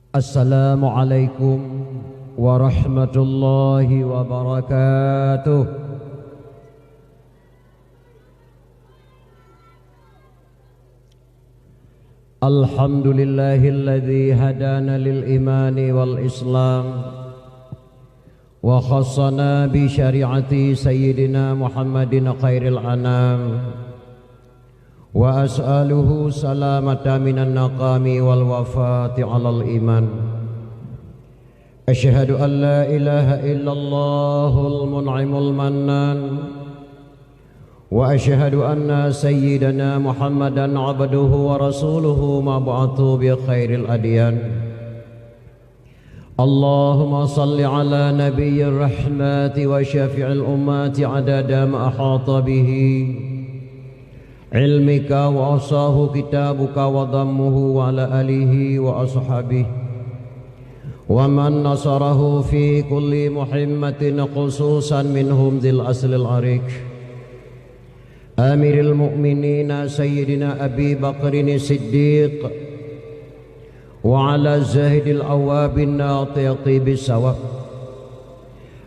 Assalamualaikum warahmatullahi wabarakatuh. Alhamdulillahilladzi hadana lil imani wal islam wa khassana bi syari'ati sayyidina Muhammadin khairil anam wa as'aluhu salamata minan naqami wal wafati alal iman. Asyhadu an la ilaha illallahul mun'imul mannan wa asyhadu anna sayyidana Muhammadan abduhu wa rasuluhu mab'athu bi khairil adyan. Allahumma salli ala nabiyyir rahmati wa syafi'il ummati adada ma ahata bihi ilmika wa asahu kitabuka wa dhammuhu wa ala alihi wa ashabihi wa man nasarahu fi kulli muhimmatin khususan minhum dhil aslil arik Amiril mu'minina Sayyidina Abi Bakrin Siddiq wa ala zahidil awabin natiqi bisawab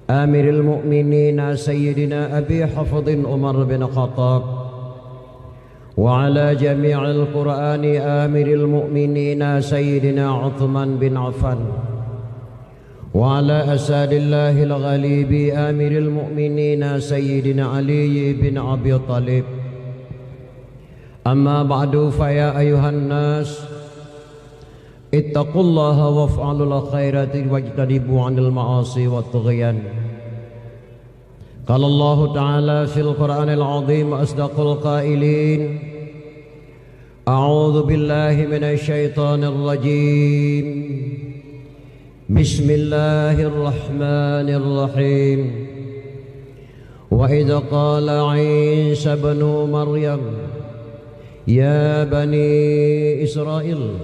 Amiril mu'minina Sayyidina Abi Hafadhin Umar bin Khattab wa ala jami'il Qur'ani Amiril mu'minina Sayyidina Uthman bin Affan wa ala asadillahil ghalibi amiril mu'minina Sayyidina Ali bin Abi Talib. Amma ba'du fa ya ayuhan nas ittaqullaha waf'alul khairati wajtanibu 'anil ma'asi wat tughyan. Qala Allah ta'ala fil Qur'anil 'azim asdaqul qailin a'udzu billahi minasy syaithanir rajim. Bismillahirrahmanirrahim. Wa idza qala Isa ibn Maryam ya bani Israil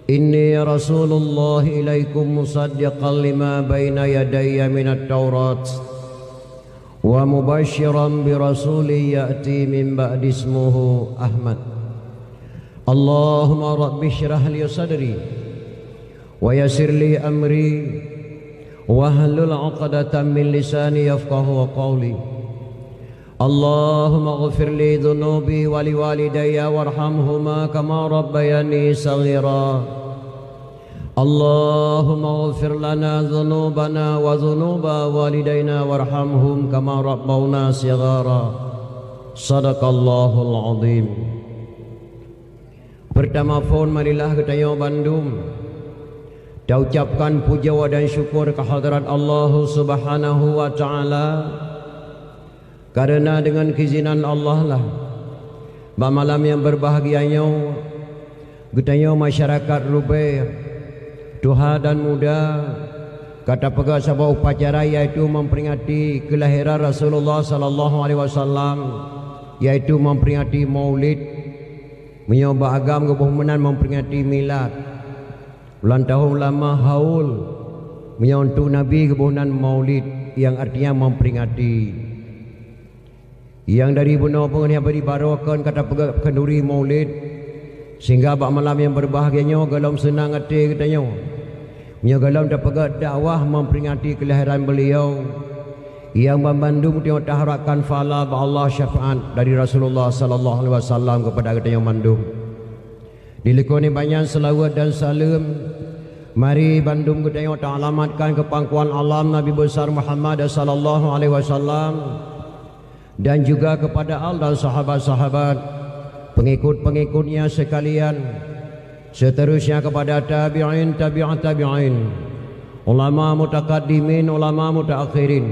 inni rasulullah ilaikum musaddiqan lima baina yadayya minat taurat wa mubasysyiran bi rasulin ya'ti min ba'di ismuhu Ahmad. Allahumma rabbi shrah li sadri wa yassir li amri wahlul 'uqdatam min lisani yafqahu qawli. Allahumma ighfir li dhunubi wa li walidayya warhamhuma kama rabbayani saghira. Allahumma ighfir lana dhunubana wa dhunuba walidayna warhamhum kama rabbawna shighara. Sadaqallahul azim. Pertama phone marilah kita yo Bandung. Kita ucapkan puja dan syukur kehadirat Allah Subhanahu wa taala, karena dengan keizinan Allah lah malam yang berbahagianya getanya masyarakat Rubai tua dan muda kata pegawai sebuah upacara yaitu memperingati kelahiran Rasulullah sallallahu alaihi wasallam, yaitu memperingati Maulid, menyoba agam kebumenan memperingati milad. Ulang tahun lama haul menyontuk Nabi kebunan Maulid yang artinya memperingati. Yang dari bunuh pengen yang beribarokan kata kenduri Maulid sehingga bak malam yang berbahagianya galam senang hati katanya. Nya galam dapat dakwah memperingati kelahiran beliau yang membandung tengok taharakan fala ba Allah syafaat dari Rasulullah sallallahu alaihi wasallam kepada katanya Bandung. Dilekoni banyak selawat dan salam. Mari Bandung kita tengok alamatkan ke pangkuan alam Nabi besar Muhammad sallallahu alaihi wasallam dan juga kepada al dan sahabat-sahabat pengikut-pengikutnya sekalian, seterusnya kepada tabi'in tabi'at tabi'in, ulama mutaqaddimin ulama mutaakhirin,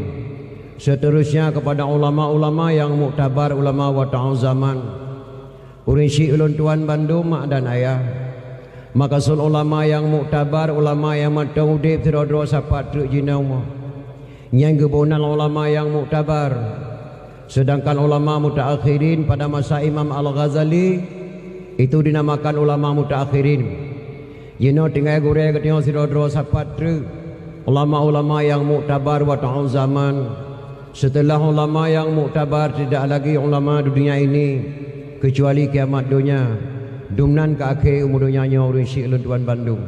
seterusnya kepada ulama-ulama yang muktabar ulama wa ta'azaman. Urinsi ulun tuan Bandung mak dan ayah, maka sul ulama yang muktabar ulama yang mataudib tiradro sapat truk jinau yang gebunan ulama yang muktabar, sedangkan ulama mutaakhirin pada masa Imam Al-Ghazali itu dinamakan ulama mutaakhirin. Yeno tinggal gure ketengok tiradro sapat truk ulama-ulama yang muktabar wa ta'azaman. Setelah ulama yang muktabar tidak lagi ulama dunia ini kecuali kiamat dunia. Dumnan ke akhir umur dunia nya orang syik lentuan Bandung.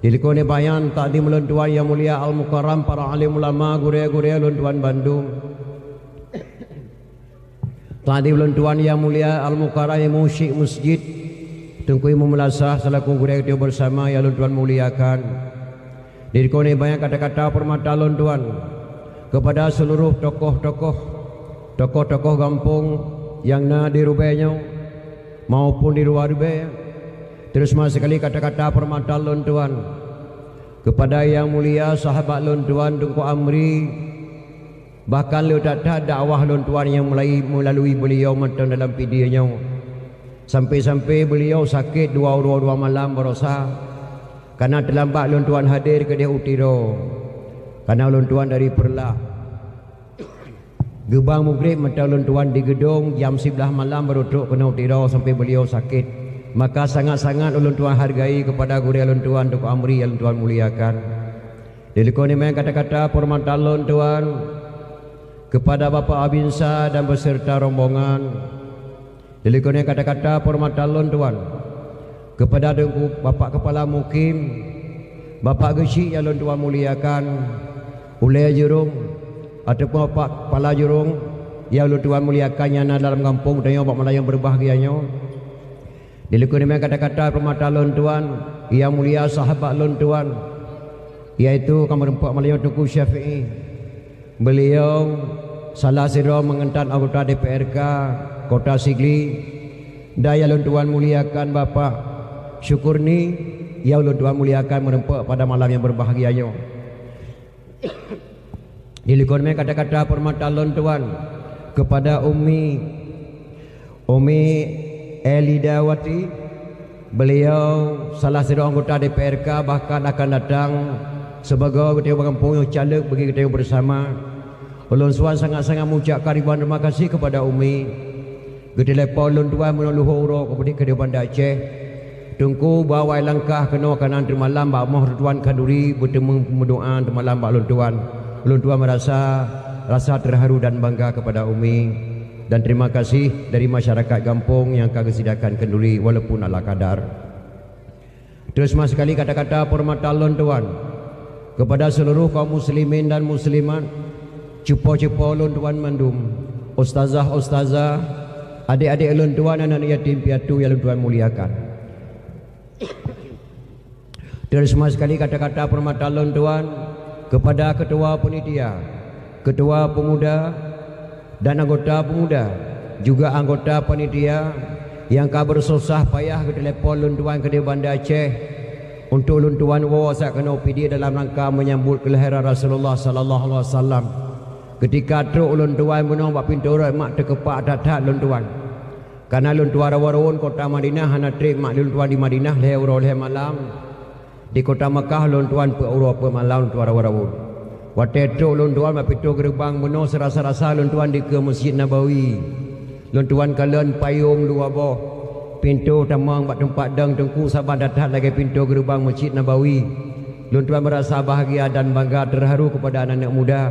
Dilikoni bayan takdim ulun tuan yang mulia Al-Mukarram para alim ulama guraya-guraya ulun tuan Bandung. Takdim ulun tuan yang mulia Al-Mukarram yang musyik masjid Tengku Imam Melasah selaku guraya kita bersama yang ulun tuan muliakan. Dilikoni bayan kata-kata permata ulun tuan kepada seluruh tokoh-tokoh kampung yang na di rubainya maupun di luar rubai. Terus sekali kata-kata permata ulun tuan kepada yang mulia sahabat ulun tuan Tengku Amri, bahkan lu tak dakwah ulun tuan yang melalui beliau matang dalam videonya, sampai-sampai beliau sakit dua malam berosa karena terlambat ulun tuan hadir ke dia Utiro, karena ulun tuan dari Perlah gebang maghrib matang ulun tuan di gedung jam 11 malam baru duduk kena Utiro sampai beliau sakit. Maka sangat-sangat ulun tuan hargai kepada guru ulun tuan Tengku Amri yang ulun tuan muliakan. Dilikoni main kata-kata permata ulun tuan kepada Bapak Abinsa dan beserta rombongan. Dilikoni kata-kata permata ulun tuan kepada Bapak Kepala Mukim, Bapak Gesik yang ulun tuan muliakan, Ulai Jurung ataupun Bapak Kepala Jurung yang ulun tuan muliakan yang ada dalam kampung dan yang Bapak Melayu yang berbahagianya. Dilikuni dengan kata-kata permata ulun tuan yang mulia sahabat ulun tuan iaitu Kamar Empat Melayu Tengku Syafi'i. Beliau salah sira mengentan anggota DPRK Kota Sigli. Daya ulun tuan muliakan Bapak Syukurni yang ulun tuan muliakan merempak pada malam yang berbahagianya. Dilikuni dengan kata-kata permata ulun tuan kepada Umi Elidawati. Beliau salah satu anggota DPRK, bahkan akan datang sebagai ketua kampung yang caleg bagi kita bersama. Ulun tuan sangat-sangat mengucapkan ribuan terima kasih kepada Umi. Gedelepa ulun tuan menolong kepada ketua Banda Aceh. Tungku bawa langkah kena kanan termalam Pak Moh Tuan Kanduri bertemu berdoa termalam Pak ulun tuan. Ulun tuan merasa rasa terharu dan bangga kepada Umi. Dan terima kasih dari masyarakat kampung yang kagak sediakan kenduri walaupun ala kadar. Terus sekali kata-kata permata ulun tuan kepada seluruh kaum muslimin dan muslimat, cupa-cupa ulun tuan mandum, ustazah, adik-adik ulun tuan, anak yatim piatu yang ulun tuan muliakan. Terus sekali kata-kata permata ulun tuan kepada ketua panitia, ketua pemuda dan anggota pemuda, juga anggota panitia yang kabar susah payah ke telefon ulun tuan ke Banda Aceh untuk ulun tuan wawasak kena OPD dalam rangka menyambut kelahiran Rasulullah sallallahu alaihi wasallam. Ketika truk ulun tuan menang bak pintu orang mak terkepak tak ulun tuan. Karena ulun tuan rawan kota Madinah hana trip mak ulun tuan di Madinah leh malam. Di kota Mekah ulun tuan pe malam ulun tuan rawan. Waktu itu ulun tuan pintu gerbang benar serasa-rasa ulun tuan di ke Masjid Nabawi. Ulun tuan kalian payung dua boh. Pintu tamang buat tempat dang Tengku sabar datang lagi pintu gerbang Masjid Nabawi. Ulun tuan merasa bahagia dan bangga terharu kepada anak-anak muda.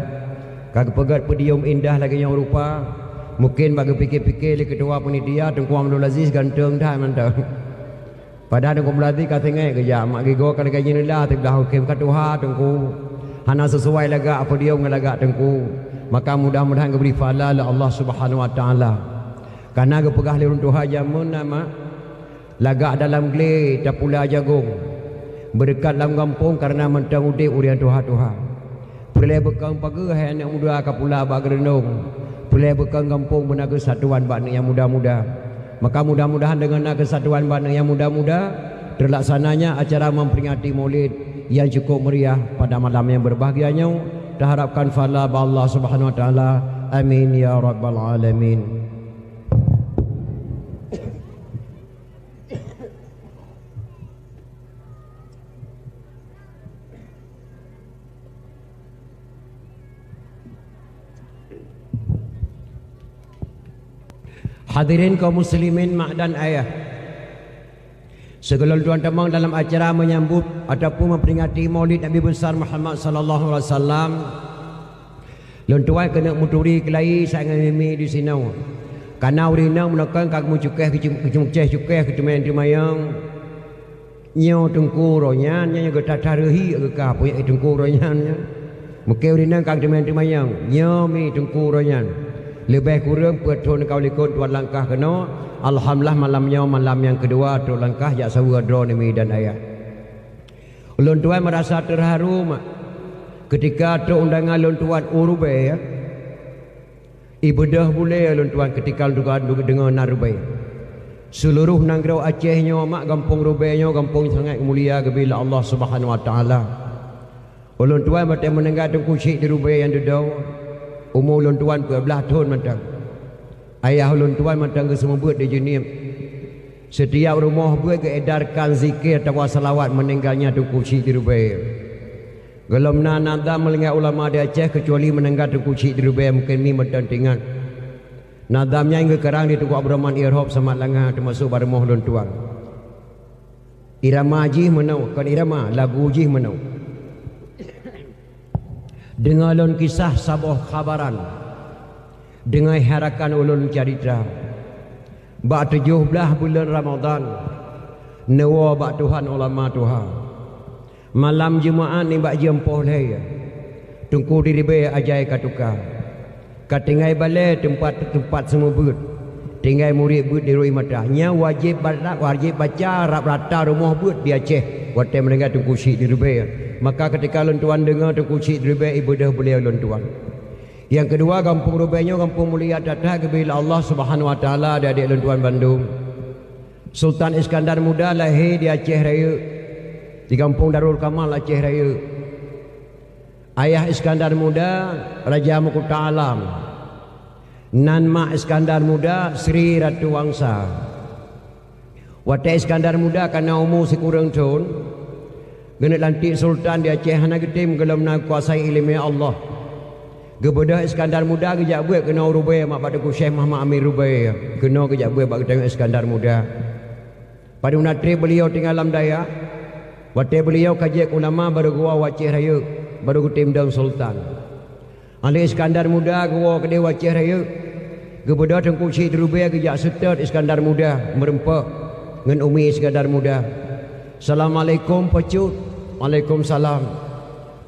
Kagak pegat pedium indah lagi yang rupa. Mungkin bagi fikir-fikir di ketua panitia Tengku Abdul Aziz ganteng dah mantap. Padahal Tengku Melati kata ngek kerja mak gigo kan gaji nilah tiblah hukum katuha Tengku. Hana sesuai lagak apa dia ngelagak Tengku. Maka mudah-mudahan beri fala Allah Subhanahu wa taala. Karena gepegah lirun Tuhan jamun nama lagak dalam gele tapula jagung. Berdekat dalam kampung karena mentang udik urian Tuhan. Pelai bekang pagi hai anak muda kapula bak gerendong. Pelai bekang kampung benar kesatuan bak yang muda-muda. Maka mudah-mudahan dengan kesatuan bak yang muda-muda terlaksananya acara memperingati Maulid yang cukup meriah pada malam yang berbahagianya. Diharapkan fala Allah Subhanahu wa taala. Amin ya rabbal alamin. Hadirin kaum muslimin mak dan ayah, segala tuan temang dalam acara menyambut ataupun memperingati Maulid Nabi besar Muhammad sallallahu alaihi wasallam. Lon tuai kena muturi kelai sangat mimi di sini. Karena urina menekan kag mucukeh cukai ketemen dimayang. nyo tengku ronyan nya go tatarehi ke ka punya tengku ronyan nya mekeu dina kang temen temayang nyo mi tengku ronyan lebih kurang petun kau likut tuan langkah kena alhamdulillah malamnya malam yang kedua tu langkah jak sawa dro ni dan ayah ulun tuan merasa terharu ketika tu undangan ulun tuan urube ya ibadah boleh ulun tuan ketika dengan narube seluruh nangrau Aceh nyo mak kampung Rubai nyo kampung sangat mulia bila Allah Subhanahu wa taala. Ulun tuan mate menengah tengku syik di Rubai yang dudau. Umur ulun tuan 12 tahun matang. Ayah ulun tuan matang ke semua buat di jenim. Setiap rumah buat ke edarkan zikir atau salawat meninggalnya tengku syik di Rubai. Gelom nada melengah ulama di Aceh kecuali menengah tengku syik di Rubai mungkin ni matang tinggal. Nadamnya hingga kerang di Tuku Abdurrahman Irhab sama langah termasuk pada mohlun tuan. Irama jih menau, kan irama lagu jih menau. Dengar ulun kisah sabah khabaran. Dengar harakan ulun cerita. Bak 17 bulan Ramadan. Nawa bak Tuhan ulama Tuhan. Malam Jumaat ni bak jempoh leh. Tungku diri be ajai katuka. Katingai balai tempat semua bud. Tinggai murid bud di Rui Matahnya wajib baca rap rata rumah bud di Aceh. Waktu mendengar tengku syik di Rubai. Maka ketika ulun tuan dengar tengku syik di Rubai ibadah boleh ulun tuan. Yang kedua kampung Rubainya kampung mulia tatah bila Allah Subhanahu wa taala ada adik ulun tuan Bandung. Sultan Iskandar Muda lahir di Aceh Raya. Di kampung Darul Kamal Aceh Raya. Ayah Iskandar Muda Raja Mahkota Alam. Nan mak Iskandar Muda Sri Ratu Wangsa. Waktu Iskandar Muda karena umur sekurang tahun gena lantik sultan di Aceh hana getim gelem nak kuasai ilmu Allah. Gebedah Iskandar Muda kejak buat kena Rubai mak pada ku Syekh Muhammad Amir Rubai. Kena kejak buat bak tengok Iskandar Muda. Pada unatri beliau tinggal alam daya. Waktu beliau kajian ulama baru gua Aceh Raya. Baru kutim daun sultan. Ali Iskandar Muda gua ke Dewa Aceh Raya. Gebedah tengku syik Rubai kejak setet Iskandar Muda merempak dengan Umi Iskandar Muda. Assalamualaikum pecut. Waalaikumsalam.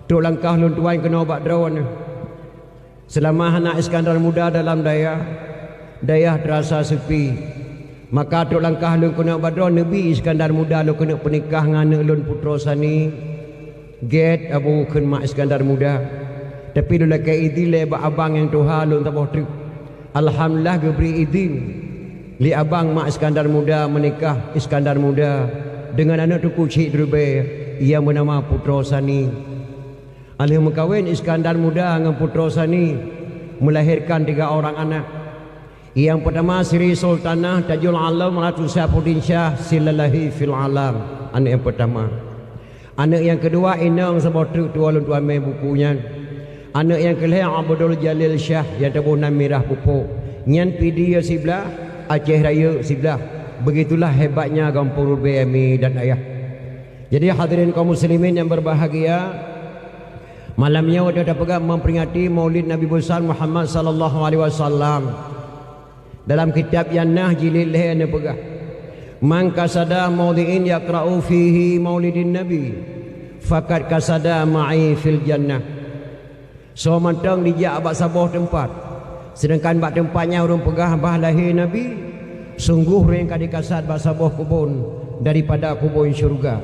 Tuk langkah lun tuan kena obat drawan. Selama anak Iskandar Muda dalam daya terasa sepi. Maka tuk langkah lun kena obat drawan Nabi Iskandar Muda lu kena pernikah dengan lun putra sani. Get Abu Ken Mak Iskandar Muda. Tapi lu lakai idin le abang yang Tuhan lu tak trip. Alhamdulillah geberi idin li abang Mak Iskandar Muda menikah Iskandar Muda dengan anak tuku Syekh Rubai ia bernama Putra Sani. Alih mengkawin Iskandar Muda dengan Putra Sani melahirkan 3 orang anak. Yang pertama Sri Sultanah Tajul Alam Ratu Syafuddin Shah Silalahi fil Alam. Anak yang pertama. Anak yang kedua Inang Sebotru tuan tuan main bukunya. Anak yang kelima Abdul Jalil Shah yang terbunan Mirah Pupuk. Nyan pidi sebelah Aceh Raya sebelah. Begitulah hebatnya kampung Rubai Ami dan ayah. Jadi hadirin kaum muslimin yang berbahagia, malamnya kita pegang memperingati Maulid Nabi besar Muhammad sallallahu alaihi wasallam. Dalam kitab Yannah jilid yang pegang Man kasada maudhi'in yaqra'u fihi maulidin nabi fakat kasada ma'i fil jannah. So mantang dijak abad sabah tempat. Sedangkan bak tempatnya orang pegah bah lahir nabi. Sungguh yang kadi kasad bak sabah kubun daripada kubun syurga.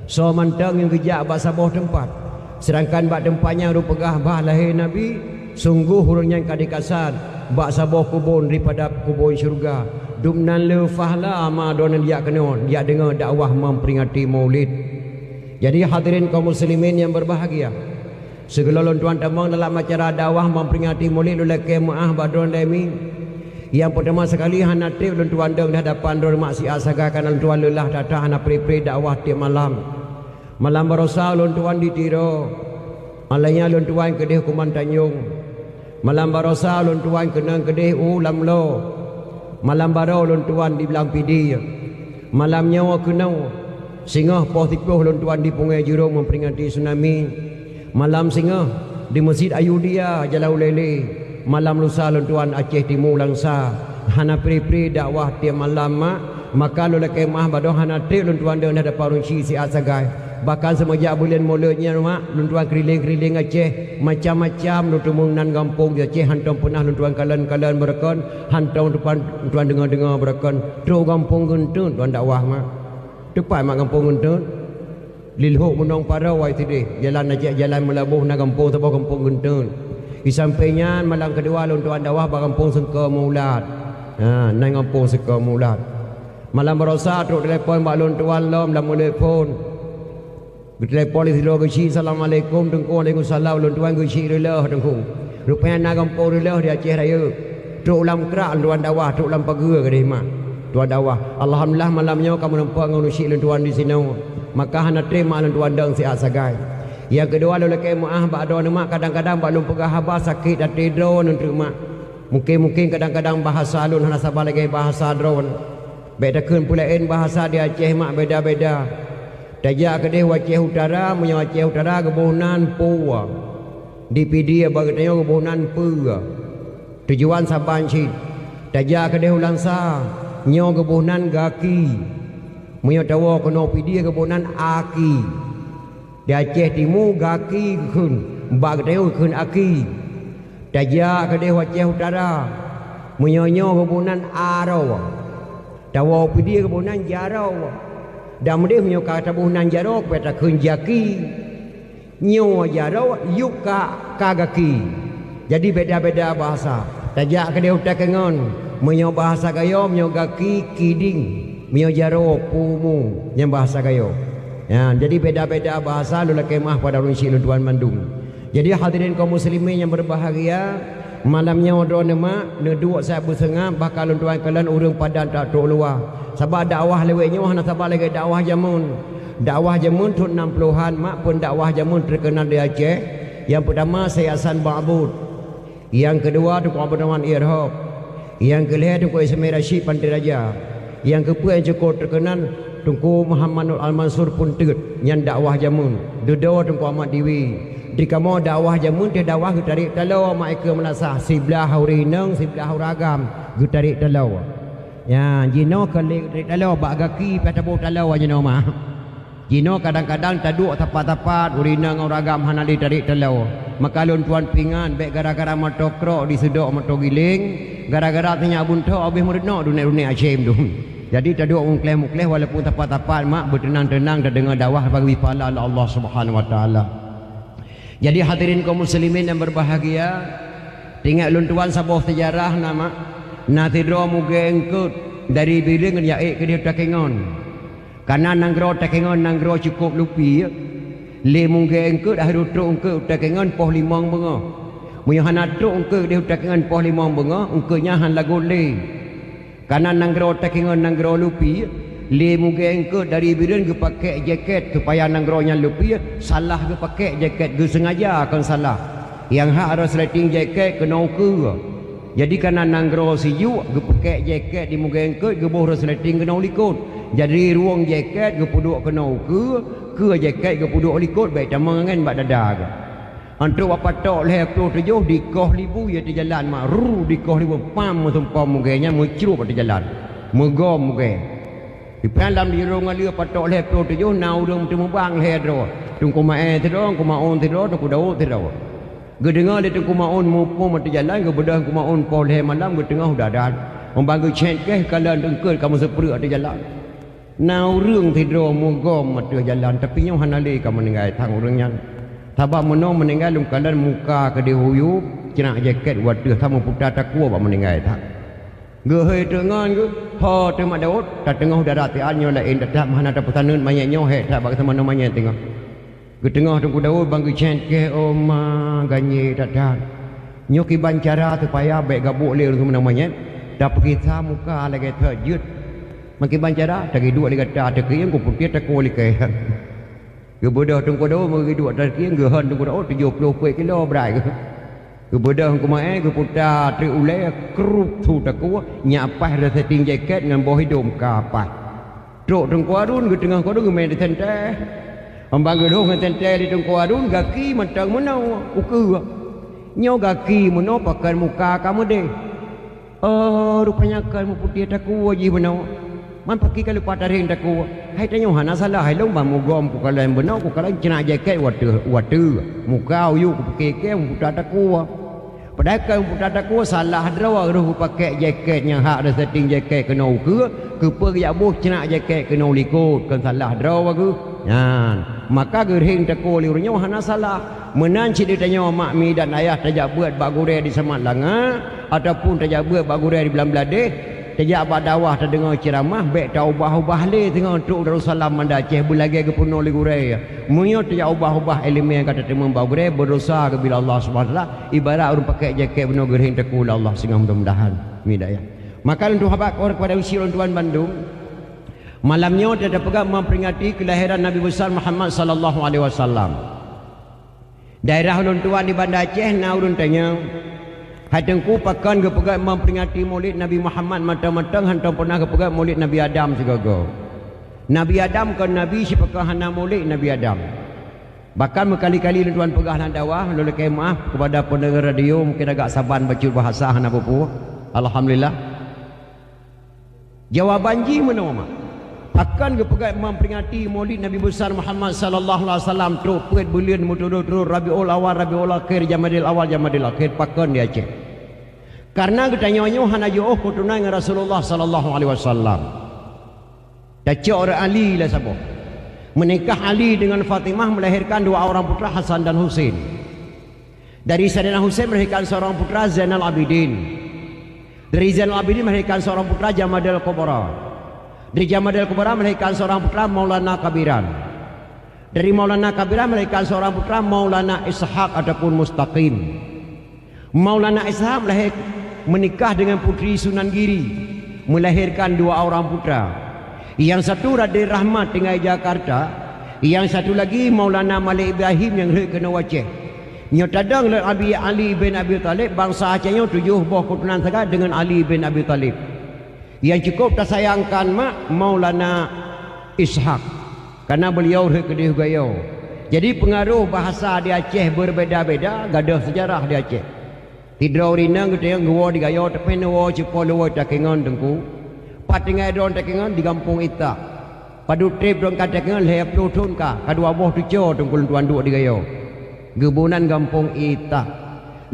So mantang yang kejak abad sabah tempat. Sedangkan bak tempatnya orang pegah bah lahir nabi. Sungguh orang yang kadi kasad bak sabah kubun daripada kubun syurga. Dumnan le fahla ama donan dia kena dia dengar dakwah memperingati Maulid. Jadi hadirin kaum muslimin yang berbahagia, segala tuan tamang dalam acara dakwah memperingati Maulid oleh Kemaah Badron Lemi. Yang pertama sekali hanati tuan deng hadapan dor mak si asagakan tuan lelah datang hana pre dakwah tiap malam. Malam barosa tuan ditiro. Malainya tuan kedih Kuman Tanjung. Malam barosa tuan kena kedih ulam lo. Malam baru lon tuan di belang pidi. Malam nyawa kenau singgah poh tipuh lon tuan di Pungai Jurong memperingati tsunami. Malam singgah di Masjid Ayudia Jalau Lele. Malam lusa lon tuan Aceh Timur Langsa. Hana pri dakwah tiap malam mak maka lu kemah badoh hanatri lun tuan dah ada parunci si asagai bahkan semenjak bulan mulanya mak lun tuan keliling-keliling Aceh macam-macam lu tumunan kampung di Aceh hantam pernah lun tuan kalian berakon hantam depan tuan dengar-dengar berakon tu kampung gentun tuan dakwah mak depan mak kampung gentun lilhuk menong parawai tadi jalan Aceh jalan melabuh nak kampung sebuah kampung gentun di sampingnya malam kedua lun tuan dakwah kampung Sengka Mulat nang kampung Sengka Mulat malam berosa truk telefon mak lun tuan lom dah telefon telefon di silo gesi assalamualaikum tengku waalaikumsalam lun tuan gesi relah tengku rupanya nak kampung relah di Aceh Raya truk lam kerak tuan dakwah truk lam pagar ke dia mak tuan dakwah alhamdulillah malamnya kamu nampak ngurusi lun tuan di sini maka hana terima lun tuan dang sihat sagai yang kedua lu laki maah bak do mak kadang-kadang bak lun pegah habar sakit hati drone untuk mak mungkin kadang-kadang bahasa lun hana sabar lagi bahasa drone bedakeun pulain bahasa di Aceh mak beda-beda tajak kedih Aceh Utara punya Aceh Utara kebunan puwa DPD bagi tanya kebunan pu tujuan Saban Cid tajak kedih Ulangsa nyo kebunan gaki punya tawa kena PD kebunan aki di Aceh Timur gaki kun bagi tanya kun aki tajak kedih Aceh Utara punya nyo kebunan arau tawa PD kebunan jarau dan dia punya kata bunan jarau kata kun jaki nyo jarau yuka kagaki jadi beda-beda bahasa tajak kedih utakengon punya bahasa gayo punya gaki kiding punya jarau pumu yang bahasa gayo ya jadi beda-beda bahasa lu kemah pada runsi lu tuan Bandung jadi hadirin kaum muslimin yang berbahagia malamnya odro nema neduk saya bersengah bakal lu tuan kalian urang padan tak tok luar sebab dakwah lewetnya hana sabar lagi dakwah jamun tu 60-an mak pun dakwah jamun terkenal di Aceh yang pertama Yayasan Ba'bud yang kedua tu Abdul Rahman Irhab yang kelihatan Tunku Ismail Rashid Pantai Raja yang kedua yang cukup terkenal Tunku Muhammad Nur Al-Mansur pun tegut yang dakwah jamun dua Tunku Ahmad Dewi di kamu dakwah jamun dia dakwah ke tarik talau maika melasah sebelah haurineng sebelah hauragam ke tarik talau ya jino kalik tarik talau bak gaki pada bau talau jino mah jino kadang-kadang taduk tapat-tapat urineng hauragam hanali tarik talau maka lun tuan pingan baik gara-gara motokro di sedok motor giling gara-gara tanya bunto habis merenok dunia-dunia Aceh tu jadi taduk mukleh-mukleh walaupun tapat-tapat mak bertenang-tenang dan dengar dakwah bagi pahala Allah Subhanahu wa taala. Jadi hadirin kaum muslimin yang berbahagia tinggal lun tuan sabuh sejarah nama natidro muge engkut dari biling yaik ke dia takengon karena nanggro takengon nanggro cukup lupi le muge engkut akhir truk engkut takengon poh limang benga munya hana truk engkut dia takengon poh limang benga engkutnya han lagu le karena nanggro takengon nanggro lupi le muge engkut dari biling ke pakai jaket supaya nanggronya lupi salah ke pakai jaket ke sengaja akan salah yang hak harus resleting jaket kena ukur jadi karena nanggro siyu ke pakai jaket di muge engkut ke boh resleting kena ulikut jadi ruang jaket ke puduk kena ukur ke jaket ke puduk ulikut baik tamangan bak dadah ke antuk apa tok leh 27 di koh libu ya di jalan mak ru di koh libu pam sumpah mugenya mucrup di jalan megom muge di dalam di rumah dia patok leh 27 nau dum temu bang leh ro tungku mae tero ku maon tero tungku dau tero ge dengar dia tungku maon mupu mati jalan ge bedah ku maon pol leh malam ge tengah dah dah ombang ge chen ke kalian dengkel kamu seprek di jalan nau reung tero mugom mati jalan tapi nyo hanale kamu meninggal tang urangnya sabab menong meninggal lum kalian muka ke dihuyu cina jaket waduh sama putar takwa ba meninggal tang gehei tengan ke ha tema daud ta tengah darat ti anyo lain dak mana ada putaneun mayat nyo he tak bak sama mayat tengah ke tengah tunggu daud bang ke chen ke oma ganye dadat nyo ki bancara supaya baik gabuk le tu mayat dak pergi sa muka lagi terjut makin bancara tagi dua lagi ta tegi yang ku putih takwa li ke ke bodoh tunggu daud magi dua tagi gehan tunggu daud 70 kilo berai ke kebedah ku mae ku putar tri ulai krup tu taku nyapah rasa ting jaket dengan bawah hidung kapas truk tengku arun ke tengah kodong ke main di tente ambang gedung ke tente di tengku arun gaki mentang menau ukur nyo gaki menau pakai muka kamu deh rupanya kamu putih taku wajib menau Man pakai kalau patah ring tak ku. Hai tanya hana salah hai long bang mugom ku kalau yang benar ku kalau cina jaket watu mukau yu ku pakai ke putar tak ku. Padahal kan putar tak ku salah draw ku pakai jaket yang hak ada setting jaket kena ke per ya buh cina jaket kena likut kan salah draw ku. Yan maka gerhing tak ku liurnya hana salah. Menan cik ditanya mak mi dan ayah tajak buat bagure di Semat Langa ataupun tajak buat bagure di Belam-Beladeh. Sejak abad dawah terdengar ceramah baik tak ubah-ubah le tengah untuk Darussalam Mandaceh belagi ke puno ligurai munyo tak ubah-ubah elemen kata teman bagure berdosa ke bila Allah Subhanahu wa taala ibarat orang pakai jaket beno gerhin tekul Allah sehingga mudah-mudahan midaya maka untuk habat orang kepada usia orang tuan Bandung malamnya dia pegang memperingati kelahiran Nabi besar Muhammad sallallahu alaihi wasallam daerah orang tuan di Banda Aceh na urun tanya hadengku pakan ke pegat memperingati maulid Nabi Muhammad matang-matang hantar pernah ke pegat maulid Nabi Adam segaga. Nabi Adam kan Nabi si pakan hana maulid Nabi Adam. Bahkan berkali-kali tuan pegah nak dakwah lalu kemah kepada pendengar radio mungkin agak saban baca bahasa hana apa. Alhamdulillah. Jawaban ji mana mak? Pakan ke pegat memperingati maulid Nabi besar Muhammad sallallahu alaihi wasallam terus pegat bulan terus Rabiul Awal Rabiul Akhir Jamadil Awal Jamadil Akhir pakan di Aceh. Karena ketanya-nya hana jauh kutunai dengan Rasulullah sallallahu alaihi wasallam. Daca orang Ali lah siapa? Menikah Ali dengan Fatimah melahirkan dua orang putra Hasan dan Husain. Dari Sayyidina Husain melahirkan seorang putra Zainal Abidin. Dari Zainal Abidin melahirkan seorang putra Jamadil Kubra. Dari Jamadil Kubra melahirkan seorang putra Maulana Kabiran. Dari Maulana Kabiran melahirkan seorang putra Maulana Ishaq ataupun Mustaqim. Maulana Ishaq menikah dengan putri Sunan Giri, melahirkan dua orang putra. Yang satu Raden Rahmat tinggal Jakarta, yang satu lagi Maulana Malik Ibrahim yang kena Aceh. Nyotadang Abi Ali bin Abi Talib bangsa Acehnya 7 buah keturunan saja dengan Ali bin Abi Talib. Yang cukup tersayangkan mak Maulana Ishaq karena beliau kedih gaya. Jadi pengaruh bahasa di Aceh berbeza-beza, gadah sejarah di Aceh. Tidra rinang kita yang gua di gaya tapi nawa cepo lawa takengan tengku. Patingai don takengan di kampung Ita. Padu trip don takengan lehap tutun ka kadua boh tujo tengku tuan duk di gaya. Gebunan kampung Ita.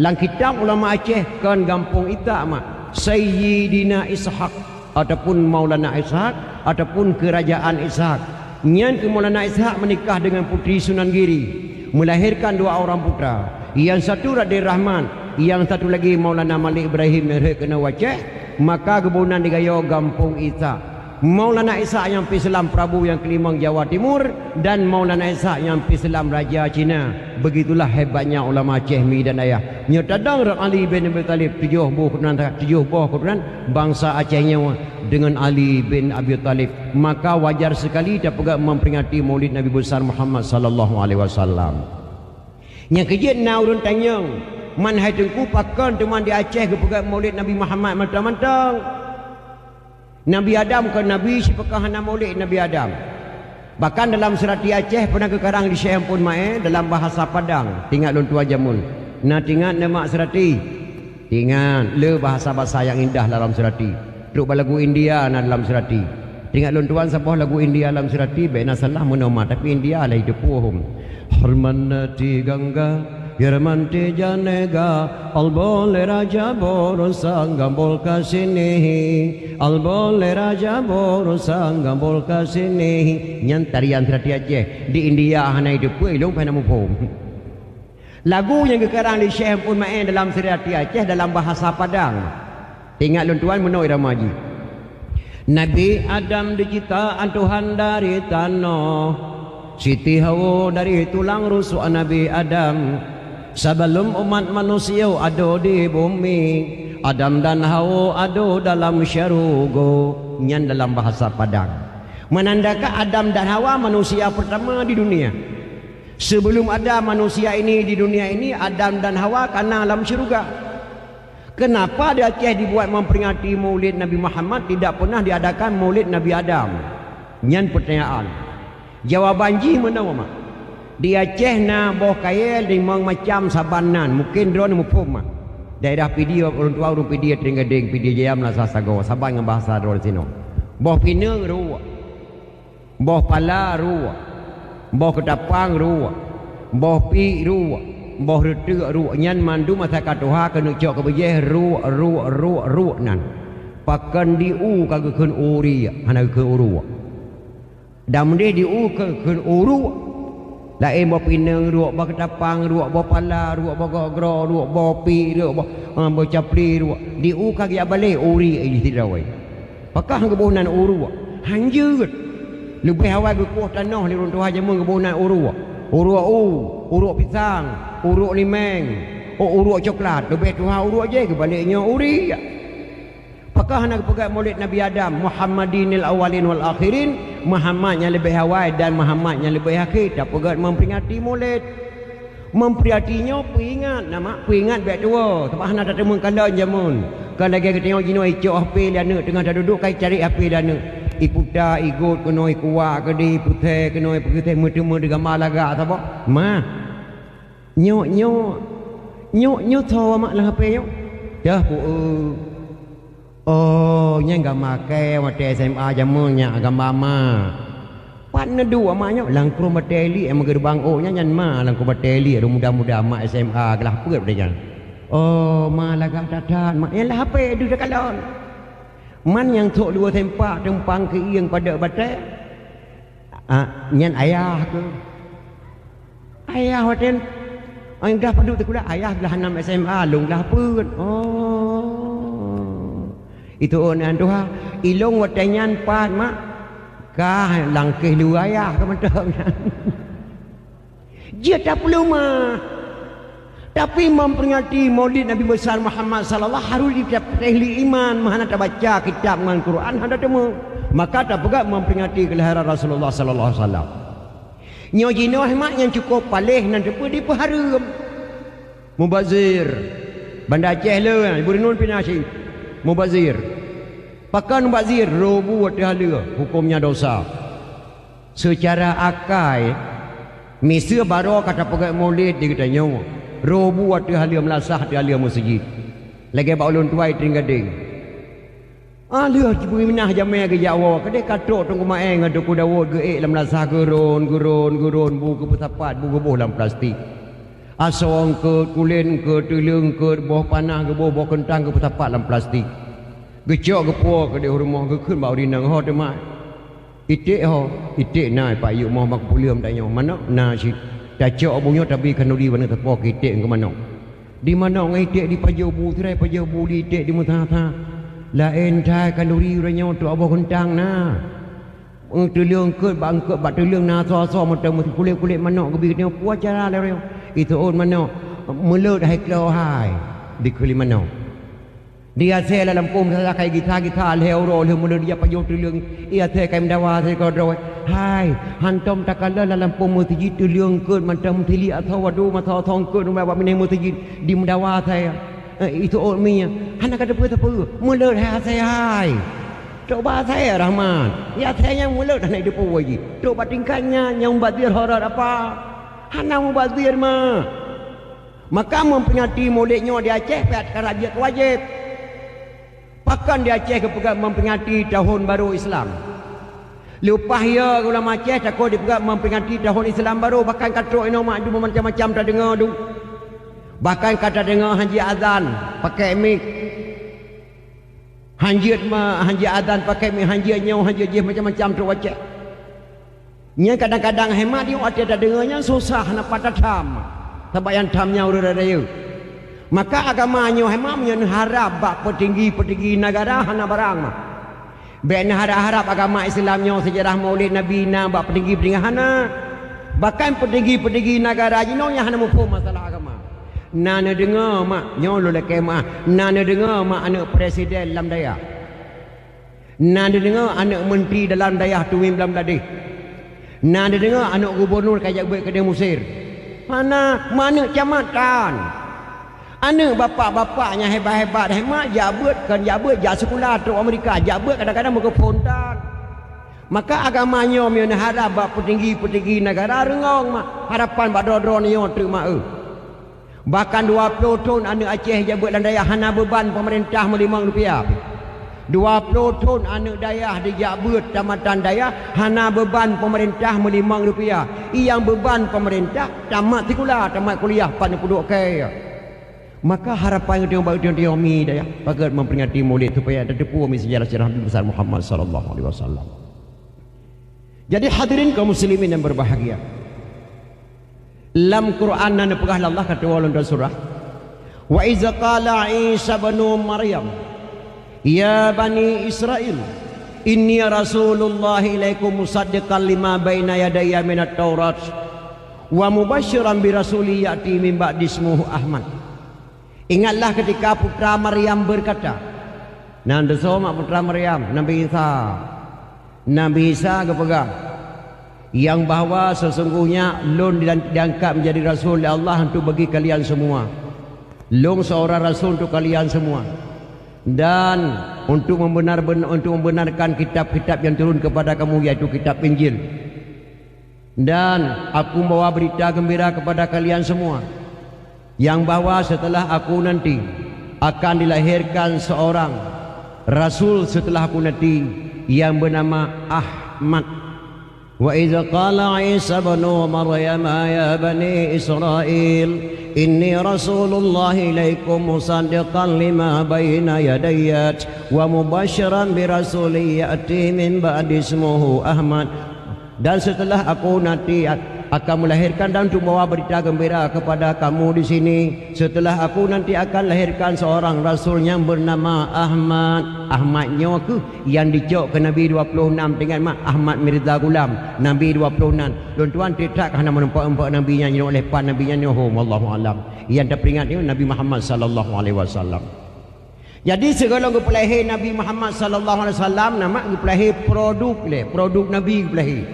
Lang kitab ulama Aceh kan kampung Ita mak. Sayyidina Ishaq ataupun Maulana Ishaq ataupun kerajaan Ishaq. Nyan ke Maulana Ishaq menikah dengan putri Sunan Giri, melahirkan dua orang putra. Yang satu Raden Rahman, yang satu lagi Maulana Malik Ibrahim yang kena Aceh. Maka kebunan digaya kampung Ita. Maulana Ishaq yang Islam Prabu yang kelimang Jawa Timur dan Maulana Ishaq yang Islam Raja Cina. Begitulah hebatnya ulama Aceh mi dan ayah. Nyatadang Ali bin Abi Talib 7 buah keturunan bangsa Acehnya dengan Ali bin Abi Talib. Maka wajar sekali dia pegang memperingati Maulid Nabi besar Muhammad sallallahu alaihi wasallam. Yang kejut naurun tanyang man hai tengku pakan teman di Aceh ke pegang Maulid Nabi Muhammad mentang-mentang. Nabi Adam kan Nabi si pekahana Maulid Nabi Adam. Bahkan dalam serati Aceh pernah kekarang di Syekh Ampun Mae dalam bahasa Padang. Tinggal lun tua jamun. Nah tinggal nama serati. Tinggal le bahasa-bahasa yang indah dalam serati. Duk lagu India na dalam serati. Tinggal lun tuan sebuah lagu India dalam serati baik salah menoma tapi India lah hidup puhum. Harmanati Gangga Yermanti janega albole raja boro sanggambol kasinihi albole raja boro sanggambol kasinihi nyan tarian serati Aceh di India hana hidup pun ilung pada mupum. Lagu yang kekarang di Syekh Ampun Mae dalam serati Aceh dalam bahasa Padang. Tinggal lun tuan menoi ramaji. Nabi Adam diciptaan Tuhan dari tanah, Siti Hawa dari tulang rusuk Nabi Adam. Sebelum umat manusia ada di bumi, Adam dan Hawa ada dalam syurga. Nyan dalam bahasa Padang menandakan Adam dan Hawa manusia pertama di dunia. Sebelum ada manusia ini di dunia ini, Adam dan Hawa karena alam syurga. Kenapa di Aceh dibuat memperingati Maulid Nabi Muhammad, tidak pernah diadakan Maulid Nabi Adam? Nyan pertanyaan. Jawaban ji mana mak? Di Aceh na boh kaya limang macam sabanan mungkin drone mupum daerah pidi orang tua orang pidi teringading pidi jayam lah sasago saban dengan bahasa drone sino boh pinang ruak, boh pala ruak, boh ketapang ruak, boh pi ruak, boh retek ruak, nyan mandu masyarakat Tuhan kena cok ke bejeh ruak nan. Pakan diu kagak keun uri hana keun uruak. Dan dia diu keun uruak. Lain boh pinang ruak, boh ketapang ruak, boh pala ruak, boh gogro ruak, boh pi ruak, boh capli ruak. Diu kagak balik uri ini tidak wei. Pakah kebonan uruak. Hanjut. Lebih awal ke kuah tanah ni orang Tuhan jamun kebonan uruak. Uruak pisang, uruak limeng, uruak coklat. Lebih Tuhan uruak je kebaliknya uri. Apakah nak pegang maulid Nabi Adam Muhammadinil awalin wal akhirin, Muhammad yang lebih awal dan Muhammad yang lebih akhir. Tak pegang memperingati maulid. Memperingatinya peringat nama peringat baik tua. Sebab nak tak temu kalau jamun. Kalau lagi kita tengok jino icok HP lana tengah tak duduk kai cari HP lana. Iputa ikut kena kuat ke di putih kena putih mutemu dengan malaga apa? Ma. Nyok tahu mak lah HP nyok. Dah pu oh, nya gambar ke mate SMA jamunya gambar ma. Pan dua maknya langkru materi em gerbang oh nya nyan ma langkru materi mudah-mudah mak SMA kelah peut dah jan. Oh, ma lagak dadan mak yang lah HP du dah kalon. Man yang tok dua tempat tempang ke ieng pada batai. Nyan ayah ke. Ayah hoten. Ang dah padu tu ayah belah 6 SMA long lah peut. Oh. Itu onan Tuhan ilong watanyan pat mak kah langkih lu ayah ke mentang dia tak perlu mah tapi memperingati maulid Nabi besar Muhammad sallallahu harus dipelih iman mana tak baca kitab dengan Quran ada temu maka tak pegak memperingati kelahiran Rasulullah sallallahu alaihi wasallam nyo jino mak yang cukup palih nan depa di peharum mubazir Banda Aceh le Ibu Rinun Pinasi mubazir pakan mubazir robu watahala hukumnya dosa secara akal misa baro kata pegat maulid dia kata nyawa robu watahala melasah di alia masjid lagi ba ulun tuai tringgading alia cipu minah jamai ke Jawa kedai katok tunggu maeng ada ku Dawud ge lam melasah gurun bu ke petapat bu geboh dalam plastik asong ke kulen ke telung ke boh panah ke boh kentang ke petapat dalam plastik gecok ke puak ke di rumah ke kun bau dinang ho demak itik nai pak yu mau mak puliam tanya mana na si tacok bunyo tapi kanuri wana tepok itik ke mana di mana ngai itik di pajau bu tirai pajau bu di itik di mutha lain thai kanuri ranya untuk abah kentang na telung ke bangke bat telung na so macam kulit mana ke bi tengok puak cara le itu on mana mulut hai klau hai di kuli mana dia saya dalam pum saya kai gitar leo mulut dia payung telung ia saya kai mendawa saya kau drawai hai hantom takala dalam pum masjid telung ke macam tili atau wadu mata thong ke rumah bab minang masjid di mendawa saya itu on minya hana kata apa mulut hai saya hai coba saya Rahman ya saya yang mulut dah naik depa lagi coba tingkatnya yang mubazir horor apa hana mubazir mah maka memperingati maulidnya di Aceh pihak kerajaan wajib pakan di Aceh kepegang memperingati tahun baru Islam lepas ya ulama Aceh takut dipegang memperingati tahun Islam baru bahkan katrok ino mak du macam-macam tak dengar du bahkan kata dengar haji azan pakai mic haji azan pakai mic haji nyau haji jih macam-macam tu Aceh nya kadang-kadang hemat dia ada dengarnya susah nak patatam sebab yang tamnya udah ada maka agamanya hemamnya harap bak petinggi negara hana barang mah ben harap agama Islamnya sejarah maulid Nabi na bak petinggi hana bahkan petinggi negara jinonya hana mufhum masalah agama nana dengar mak nyolo leke mak nana dengar mak anak presiden dalam daya nana dengar anak menteri dalam daya tuwim dalam ladih nana dengar anak gubernur kajak buat kedai Mesir mana kecamatan anak bapak-bapaknya hebat-hebat hemat jabat sekolah tu Amerika jabat kadang-kadang muka pontan maka agamanya mian harap bak petinggi negara rengong mak harapan bak dodron yo terima bahkan 20 tahun anak Aceh jabat dan daya hana beban pemerintah RM5 20 tahun anak dayah di Jakbut Tamatan Dayah hana beban pemerintah RM5. Yang beban pemerintah tamat kuliah pandai kaya. Maka harapan yang dia mi dayah bagat memperingati Maulid supaya ada tepu sejarah-sejarah Nabi besar Muhammad sallallahu alaihi wasallam. Jadi hadirin kaum muslimin yang berbahagia. Dalam Quran dan pegah Allah kata dalam surah wa iza qala Isa bin Maryam ya bani Israel inni rasulullah ilaikum musaddiqan lima baina yadayya minat taurat wa mubasysyiran bi rasuli ya'ti min ba'di ismuhu Ahmad. Ingatlah ketika putra Maryam berkata, nan desoma putra Maryam Nabi Isa kepegang yang bahawa sesungguhnya lun diangkat menjadi rasul oleh Allah untuk bagi kalian semua. Lun seorang rasul untuk kalian semua. Dan untuk membenarkan kitab-kitab yang turun kepada kamu yaitu kitab Injil. Dan aku membawa berita gembira kepada kalian semua yang bahawa setelah aku nanti akan dilahirkan seorang rasul setelah aku nanti yang bernama Ahmad. Wa idza qala Isa bin Maryam ya bani Israil inni rasulullah ilaikum musaddiqan lima baina yadayya wa mubasysyiran bi rasulin ya'ti min ba'di ismuhu Ahmad. Dan setelah aku nanti akan melahirkan dan untuk membawa berita gembira kepada kamu di sini. Setelah aku nanti akan lahirkan seorang rasul yang bernama Ahmad. Ahmadnya ke yang dicok ke Nabi 26 dengan mak Ahmad Mirza Gulam Nabi 26. Tuan-tuan tidak kerana menempah-empah Nabi yang oleh pan Nabi yang wallahu alam. Yang terperingat ni Nabi Muhammad sallallahu alaihi wasallam. Jadi segala kepelahir Nabi Muhammad sallallahu alaihi wasallam nama kepelahir produk Nabi kepelahir.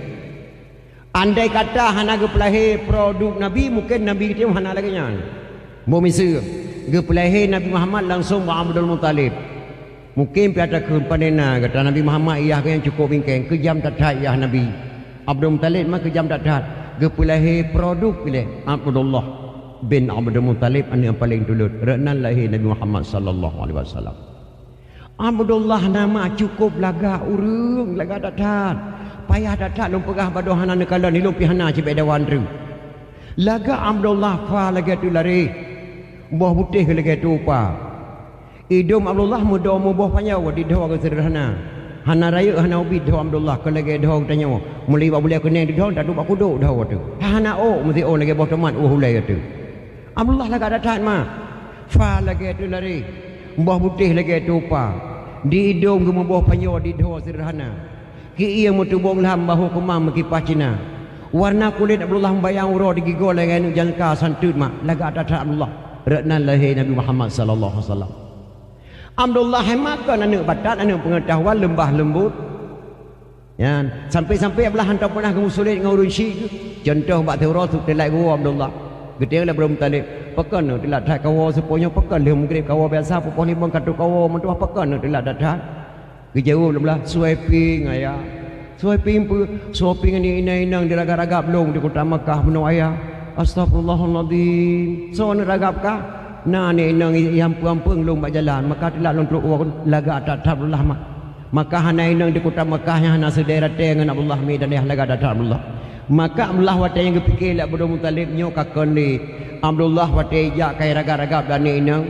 Andai kata hana kepelahir produk Nabi mungkin Nabi kita hana lagi nya. Bumi Mesir kepelahir Nabi Muhammad langsung Abdul Muttalib. Mungkin piada ke panena kata Nabi Muhammad ia yang cukup bingkeng kejam tak ya Nabi. Abdul Muttalib mah kejam tak dah. Kepelahir produk pilih Abdullah bin Abdul Muttalib yang paling dulu. Renan lahir Nabi Muhammad sallallahu alaihi wasallam. Abdullah nama cukup laga urung laga datat. Payah datat lum pegah badohana nekala ni lum pihana cibai dawan ru. Laga Abdullah fa laga tu lari. Buah putih laga tu pa. Idum Abdullah muda buah panjang di doa ke sederhana. Hana raya hana ubi doa Abdullah ke laga doa tanya. Muli ba boleh kena di doa tak duk kudu doa tu. Hana mesti laga buah teman hulai tu. Abdullah laga datat ma. Fa laga tu lari. Buah putih laga tu pa. Di hidung ke buah panjang di doa sederhana. Ki ia mutubong lam bahu kemam kipah Cina. Warna kulit Abdullah bayang uro di gigol dengan jangka santut mak laga datat Abdullah. Reknan lahir Nabi Muhammad sallallahu alaihi wasallam. Abdullah hemakan anak batat anak pengetahuan lembah lembut. Ya, sampai-sampai Abdullah hantar pernah ke musulit dengan urun syik. Contoh bak Taurat tu telai gua Abdullah. Gede lah belum talib. Pekan tu telah dah kawa sepunya pekan dia mungkin kawa biasa pupuk ni mengkatu kawa mentua pekan tu telah dah. Kejauh belah swiping ayah. Swiping pu shopping ni inang di ragap-ragap long di kota Makkah beno ayah. Astagfirullahaladzim. So ni ragap kah? Nah ni inang yang puang-puang long bak jalan maka telah long teruk laga tak belah mak. Maka hana inang di kota Makkah yang hana sedera dengan Abdullah mi dan dia laga tak Abdullah. Maka Abdullah watai yang kepikir lah Abdul Muttalib nyo kakon ni. Abdullah watai jak kai ragap-ragap dan ni inang.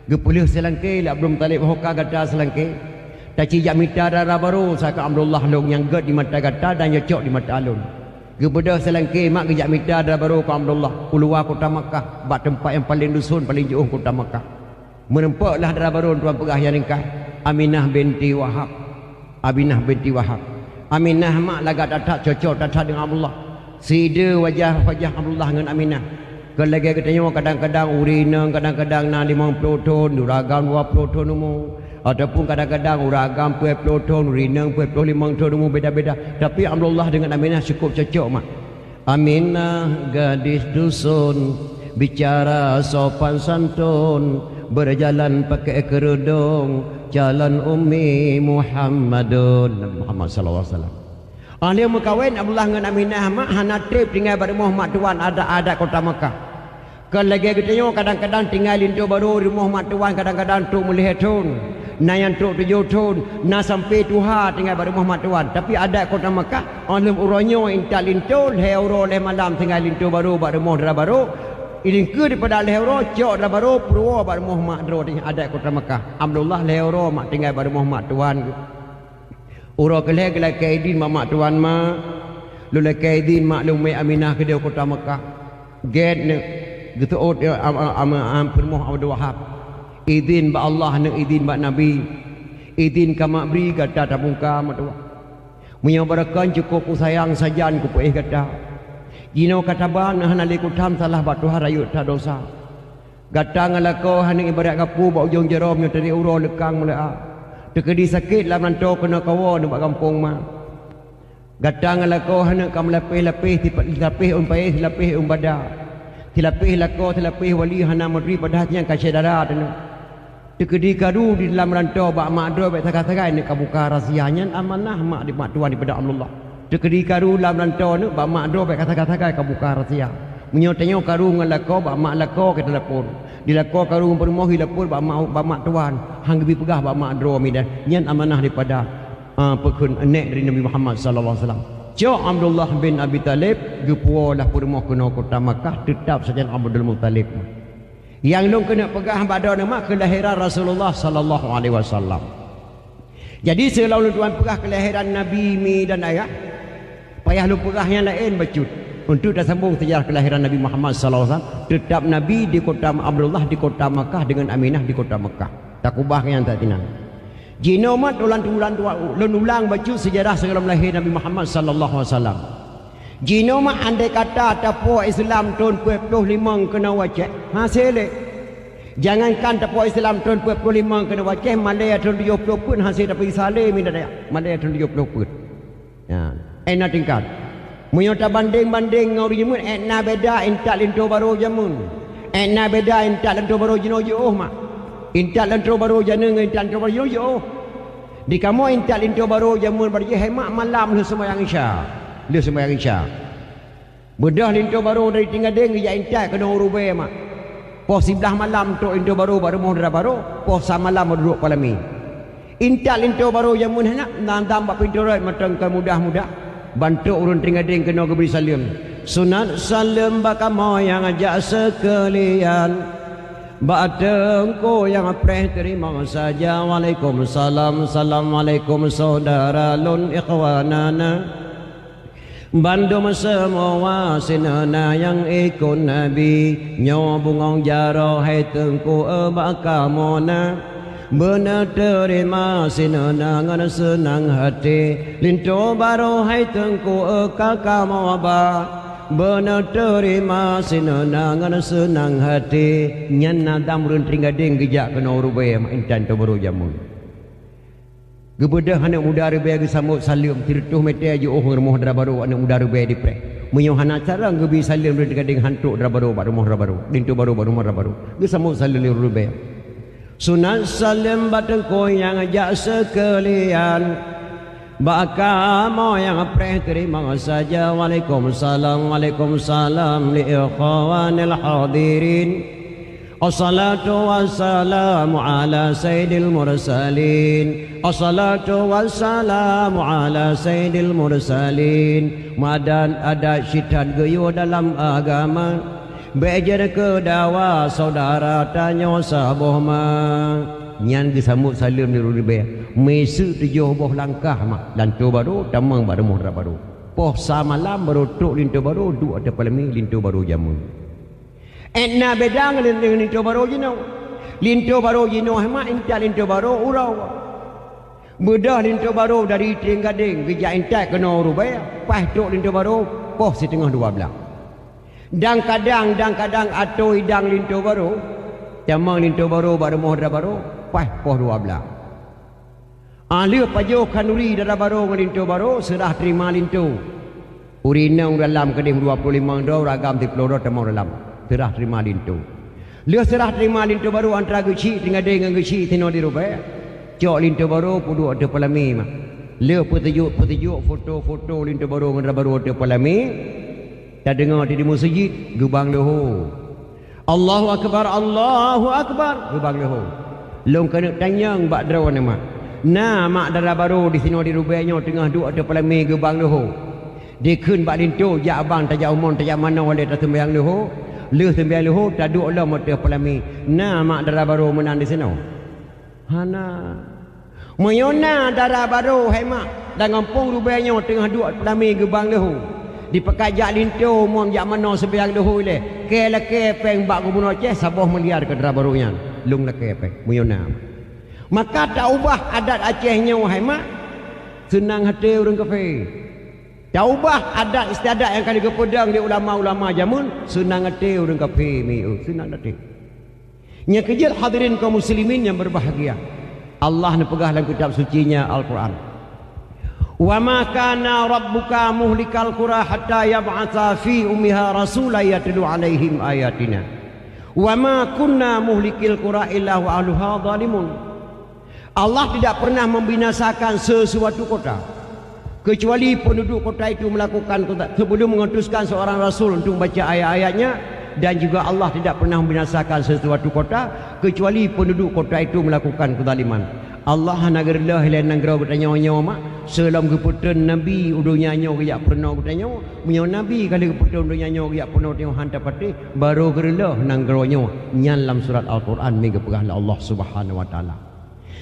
Gepulih selangke lah Abdul Muttalib hoka gata selangke. Tak cijak mita darah baru saka Abdullah long yang ged di mata gata dan nyocok di mata alun. Gebedah selangke mak kejak mita darah baru ke Abdullah. Keluar kota Makkah, bak tempat yang paling dusun paling jauh kota Makkah. Menempaklah darah baru tuan pegah yang ringkas. Aminah binti Wahab. Aminah binti Wahab. Aminah mak lagat datat cocok datat dengan Abdullah. Sida wajah Abdullah dengan Aminah. Kelagi katanya kadang-kadang urina, kadang-kadang na 50 ton, uragam 20 ton umur. Ataupun kadang-kadang uragam 20 ton, urina 25 ton umur beda-beda. Tapi Abdullah dengan Aminah cukup cocok mak. Aminah gadis dusun, bicara sopan santun, berjalan pakai kerudung, jalan Ummi Muhammadun Muhammad sallallahu alaihi wasallam. Dia berkahwin Abdullah dengan Aminah mak hana trip tinggal pada Muhammad tuan ada kota Makkah. Kalau lagi kita kadang-kadang tinggal lintu baru di Muhammad tuan kadang-kadang tu melihat tun. na yang tok tujuh tahun na sampai Tuhan tinggal pada Muhammad tuan. Tapi adat kota Mekah alim uronyo intal lintul heuro le malam tinggal lintul baru pada Muhammad baru ini ke daripada leuro cok dah baru purwa pada Muhammad dro di adat kota Mekah. Alhamdulillah leuro mak tinggal pada Muhammad tuan. Uro keleh keleh kaidin mak tuan ma lulai kaidin maklum mai Aminah ke dia kota Mekah. Get ne gitu permoh Abdul Wahab izin ba Allah ne izin ba Nabi izin ka mak beri kata tabungka mak tu munyo barakan cukup ku sayang sajan ku puih kata jino kata ban hanali ku tham salah ba Tuhan rayu ta dosa gata ngalako hani ibarat kapu ba ujung jerom nyo tadi uro lekang mula tekedi sakit lam nanto kena kawo ne ba kampung ma gata ngalako hani kam lapih-lapih tipis umpai lapih umbada tilapih lako tilapih wali hana madri padahnya kasih darah tu tekedi kadu di dalam rantau bak mak dro bak sakai-sakai ni kabuka rahsianya amanah mak di mak tuan daripada Allah tekedi kadu dalam rantau ni bak mak dro bak sakai-sakai kabuka rahsia menyotanyo kadu ngalako bak mak lako ke telefon dilako kadu permoh hilapur bak mak tuan hang gebi pegah bak mak dro mi dah nyan amanah daripada pekun anak dari Nabi Muhammad sallallahu alaihi wasallam. Cok Abdullah bin Abi Talib gepuo lah purmoh kena kota Makkah tetap saja Abdul Muttalib. Yang long kena pegah pada nama kelahiran Rasulullah sallallahu alaihi wasallam. Jadi selalu tuan pegah kelahiran Nabi mi dan ayah. Payah lu pegah yang lain bacut. Untuk dah sambung sejarah kelahiran Nabi Muhammad sallallahu alaihi wasallam, tetap Nabi di kota Abdullah di kota Makkah dengan Aminah di kota Makkah. Tak ubah yang tak tinang. Jino mat ulang baca sejarah sebelum lahir Nabi Muhammad sallallahu alaihi wasallam. Jino mat andai kata tapo Islam tahun 25 kena wajah hasil. Jangankan tapo Islam tahun 25 kena wajah Malaya tahun 70 pun hasil dapat saleh minta daya. Malaya tahun 70 pun. Ya, enak tingkat. Menyota banding-banding ngau jemut etna beda intak linto baru jamun. Etna beda intak linto baru jino jauh mak. Intak lentro baru jana dengan intak lentro baru yo. Di kamu intak lentro baru jamun bagi hemat malam lu sembahyang isya. Lu sembahyang isya. Bedah lentro baru dari tinggal deng ya intak kena urube mak. Pos sebelah malam tok lentro baru muhdra baru, pos malam duduk palami. Intak lentro baru jamun hendak nang bak pintu rat matang ke mudah-mudah. Bantu urun tinggal deng kena geberi salam. Sunat salam bak yang ajak sekalian. Batengku yang preh terima saja. Waalaikumsalam. Assalamualaikum saudara lun ikhwanana. Bandum semua sinana yang ikut Nabi. Nyo bungong jaro hai tengku bakamona. Benar terima sinana ngan senang hati. Linto baru hai tengku kakamawaba. Benar terima sinana ngana senang hati nyana dam run tinggading gejak kena urubaya mak intan tu baru jamun gebedah anak muda rubaya gesambut salim tirtuh mete aja remoh dra baru anak muda rubaya dipre menyohana cara gebi salim run tinggading hantuk dra baru remoh dra baru dintu baru dra baru gesambut salim rubaya sunat salim batengko yang ajak sekalian. Bakamu yang preh terima saja. Waalaikumsalam. Waalaikumsalam li ikhwanil hadirin. Assalatu wassalamu ala sayyidil mursalin. Assalatu wassalamu ala sayyidil mursalin. Madan ada syitan geyo dalam agama. Bejar ke dawa saudara tanya sabuh ma. Nyan gesambut salam ni rubaya. Mesu 7 langkah mak lantu baru tamang baru muhdra baru. Poh samalam baru tok lintu baru duk ada palami lintu baru jamun. Etna bedang dengan lintu baru jino. Lintu baru jino mak inta lintu baru urau. Bedah lintu baru dari Tenggading gejak intak kena rubaya. Pas tok lintu baru poh setengah 12. Dan kadang atau hidang lintu baru. Tamang lintu baru muhdra baru pas poh 12. Alia pajo kanuri dara baru ngelintu baru serah terima lintu. Urinang dalam keding 25 do ragam di peloro temau dalam. Serah terima lintu. Lia serah terima lintu baru antara geci dengan dengan geci tino di rubai. Cok lintu baru pudu ada palami mah. Lia petunjuk foto-foto lintu baru dengan baru ada palami. Tak dengar di masjid gebang lahu. Allahu akbar, Allahu akbar gebang lahu. Long kena tanya bak draw nama. Na mak dara baru di sini di rubainya tengah duk ada pelami gebang lohor. Dia kun bak lintu jak abang tajak umon tajak mana oleh tak sembahyang lohor. Le sembahyang lohor tak duk lah mata pelami. Na mak dara baru menang di sini. Hana. Mayona dara baru hai mak. Dan ngampung rubainya tengah duk pelami gebang lohor. Di pekajak lintu mon jak mana sembahyang lohor le. Ke leke peng bak gubernur Aceh sabah meliar ke dara barunya. Lung leke peng. Mayona. Maka tak ubah adat Acehnya wahai mak. Senang hati orang kafir. Tak ubah adat istiadat yang kali kepedang di ulama-ulama jamun. Senang hati orang kafir. Senang hati. Yang kejil hadirin kaum muslimin yang berbahagia. Allah nepegah dalam kitab sucinya Al-Quran. Wa ma kana rabbuka muhlikal qura hatta yab'atha fi ummiha rasula yatlu alaihim ayatina. Wa ma kunna muhlikil qura illa wa ahluha zalimun. Allah tidak pernah membinasakan sesuatu kota kecuali penduduk kota itu melakukan sebelum mengutuskan seorang rasul untuk membaca ayat-ayatnya, dan juga Allah tidak pernah membinasakan sesuatu kota kecuali penduduk kota itu melakukan kezaliman. Allah nagerlah lain negara bertanya mak selam keputusan nabi udunya nyo ya pernah bertanya menyo nabi kali keputusan udunya nyo ya pernah tengok hantar pati baru gerlah negara nyo nyalam surat Al-Quran mega pegahlah Allah Subhanahu wa taala.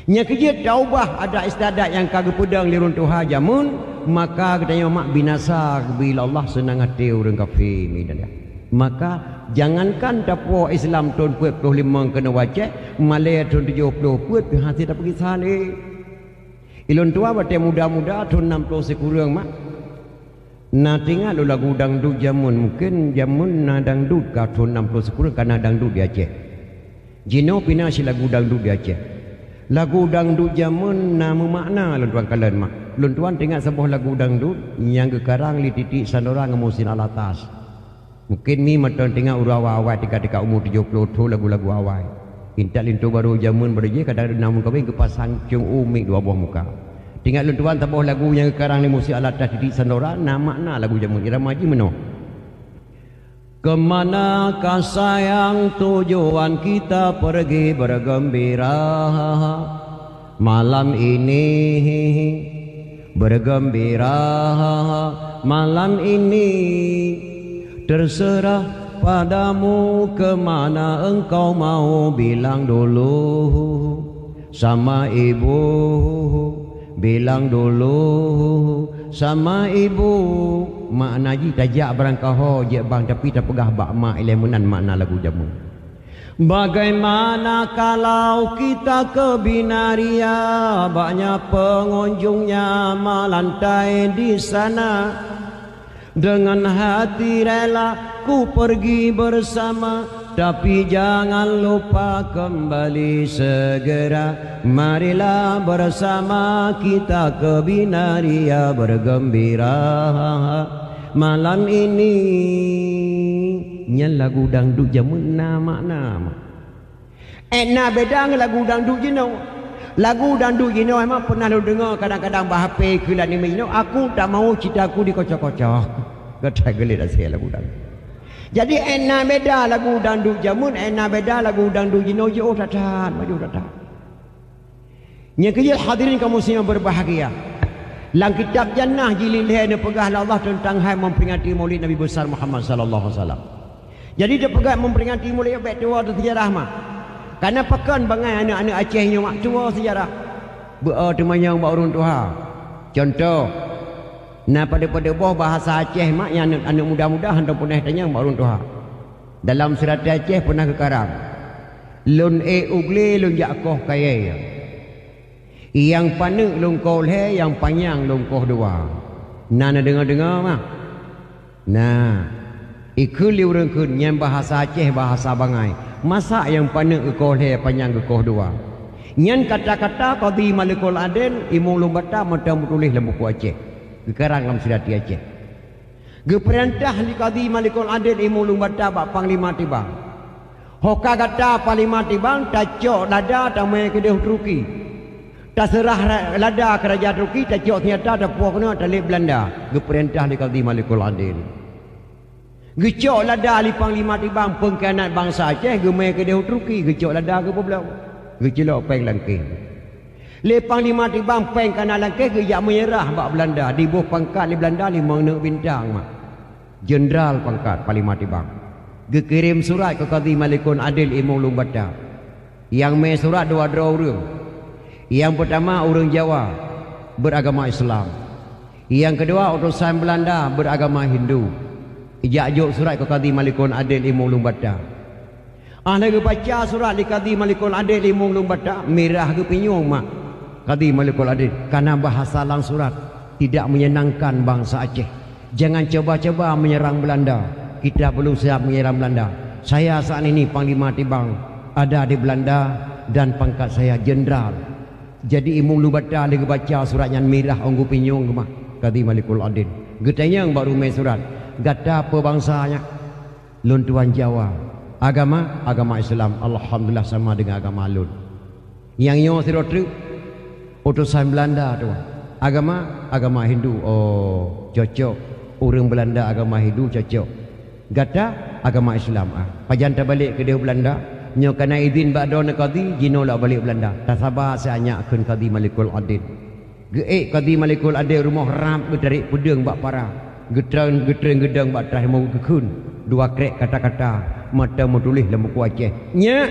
Nya kejit taubah ada istiadat yang kagak pedang li runtuh jamun, maka katanya mak binasa bila Allah senang hati orang kafir ni dia. Maka jangankan tapo Islam tahun 45 kena wajah, Malay tahun 70 puat hati tak pergi saleh. Ilon tua bate muda-muda tahun 60 sekurang mak. Na tinggal lu lagu dangdut jamun, mungkin jamun na dangdut ka tahun 60 sekurang kana dangdut di Aceh. Jino pina si lagu dangdut di Aceh. Lagu dangdut jamun nama makna luntuan kalian mak. Luntuan tengok sebuah lagu dangdut yang gekarang li titik sandorang musin alatas. Mungkin ni matan tengok urawa-awai tika-tika umur 70 tu lagu-lagu awai. Intak lintu baru jamun berje kadang namun kawin kepasang cung umik dua buah muka. Tengok luntuan sebuah lagu yang gekarang li musin alatas titik sandorang nama makna lagu jamun irama haji meno. Kemanakah sayang tujuan kita pergi bergembira malam ini, bergembira malam ini, terserah padamu kemana engkau mau bilang dulu sama ibu, bilang dulu sama ibu. Makna ji tajak berangkah je bang tapi tak pegah bak mak ilemunan makna lagu jamun. Bagaimana kalau kita ke Binaria, banyak pengunjungnya melantai di sana. Dengan hati rela ku pergi bersama, tapi jangan lupa kembali segera. Marilah bersama kita ke Binaria bergembira malam ini. Nyan lagu dangdut jamun nama-nama. Na beda dengan lagu dangdut jino. Lagu dangdut jino emang pernah lu dengar kadang-kadang bahapa kelan ni mino. Aku tak mau cerita aku dikocok-kocok. Kata gelir saya lagu dangdut. Jadi ena beda lagu dangdut jamun, ena beda lagu dangdut jino je. Oh datang, maju datang. Nya kejil hadirin kaum muslimin berbahagia. Dalam kitab Jannah jilid ni pegahlah Allah tentang hai memperingati Maulid Nabi besar Muhammad sallallahu alaihi wasallam. Jadi dia pegah memperingati Maulid baik tua tu sejarah mah. Karena pekan bangai anak-anak Acehnya mak tua sejarah. Temanya bak urun tuha. Contoh nah pada bawah bahasa Aceh mak yang anak muda-muda hendak pernah tanya bak urun tuha. Dalam surat Aceh pernah kekarang. Lun ugle lun yakoh kaya. Yang paneng lungkoh le, yang panjang lungkoh dua. Nana dengar-dengar mah. Nah, ikut liurang kun yang bahasa Aceh bahasa Bangai. Masa yang paneng lungkoh le, panjang lungkoh dua. Nyan kata-kata qadi Malikul Aden imong lumbata mata tulis dalam buku Aceh. Gekarang dalam surat Aceh. Geperintah li qadi Malikul Aden imong lumbata bak panglima tibang. Hoka kata panglima tibang tacok lada tamai kedeh Turki. Tak serah lada kerajaan Turki, tak cok ternyata tak puak kena talib Belanda. Geperintah di Qadi Malikul Adil. Gecok lada li panglima tibang pengkhianat bangsa Aceh, gemai ke dia Turki, gecok lada ke bebelau. Gejelok peng langkih. Lepang lima tibang peng kana langkih gejak menyerah bak Belanda di buh pangkat di Belanda 5 nak bintang mak. Jenderal pangkat Panglima Tibang. Gekirim surat ke Qadhi Malikul Adil Imam Lumbata. Yang mai surat dua orang. Yang pertama orang Jawa beragama Islam. Yang kedua utusan Belanda beragama Hindu. Ijak juk surat ke Qadhi Malikul Adil Imam Lumbata. Lagi baca surat di Qadhi Malikul Adil Imam Lumbata, merah ke pinyong mak. Qadhi Malikul Adil karena bahasa lang surat tidak menyenangkan bangsa Aceh. Jangan coba-coba menyerang Belanda. Kita belum siap menyerang Belanda. Saya saat ini Panglima Tibang ada di Belanda dan pangkat saya jenderal. Jadi Imam Lumbata lagi baca suratnya merah onggu pinyong ke mak. Qadhi Malikul Adil. Getanya yang baru main surat. Gata apa bangsanya? Lun tuan Jawa. Agama Islam. Alhamdulillah sama dengan agama Lun. Yang nyo sirotru utusan Belanda tu. Agama Hindu. Oh, cocok. Orang Belanda agama Hindu cocok. Gata agama Islam. Pajan terbalik ke dia Belanda. Nyo kena izin ba'da nak Qadhi jino lah balik Belanda. Tak sabar saya anyakeun Qadhi Malikul Adil. Geek Qadhi Malikul Adil rumah ram bertarik pedang bak parah. Getrang gedang bak terakhir mau kekun. 2 krek kata-kata mata menulis dalam buku Aceh. Nya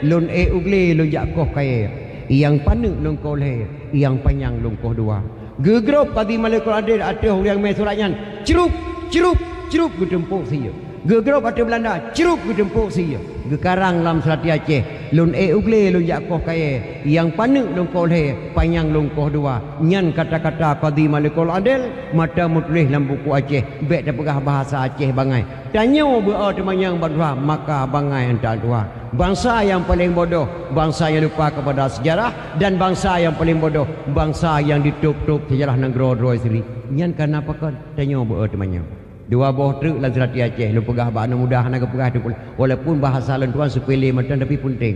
lun ugle lun jakoh kaya. Yang panuk lun koleh, yang panjang lun koh 2. Gegrop Qadhi Malikul Adil atau yang mai suratnya. Cerup gedempuk sia. Gegrop atau Belanda, cerup gedempuk sia. Gekarang lam Selati Aceh, lun ugle lun jakoh kaya. Yang panuk lun koleh, panjang lun koh 2. Nyan kata-kata Qadhi Malikul Adil mata menulis dalam buku Aceh. Bek dapegah bahasa Aceh bangai. Tanya berau temanyang berdua, maka bangai entah dua. Bangsa yang paling bodoh, bangsa yang lupa kepada sejarah, dan bangsa yang paling bodoh, bangsa yang ditutup sejarah negara sendiri. Nyan kenapa kan? Tanya berau temannya. 2 buah truk dalam Selati Aceh. Lu pegah bak mudah nak pegah tu. Walaupun bahasa lan tuan sepele macam tapi penting.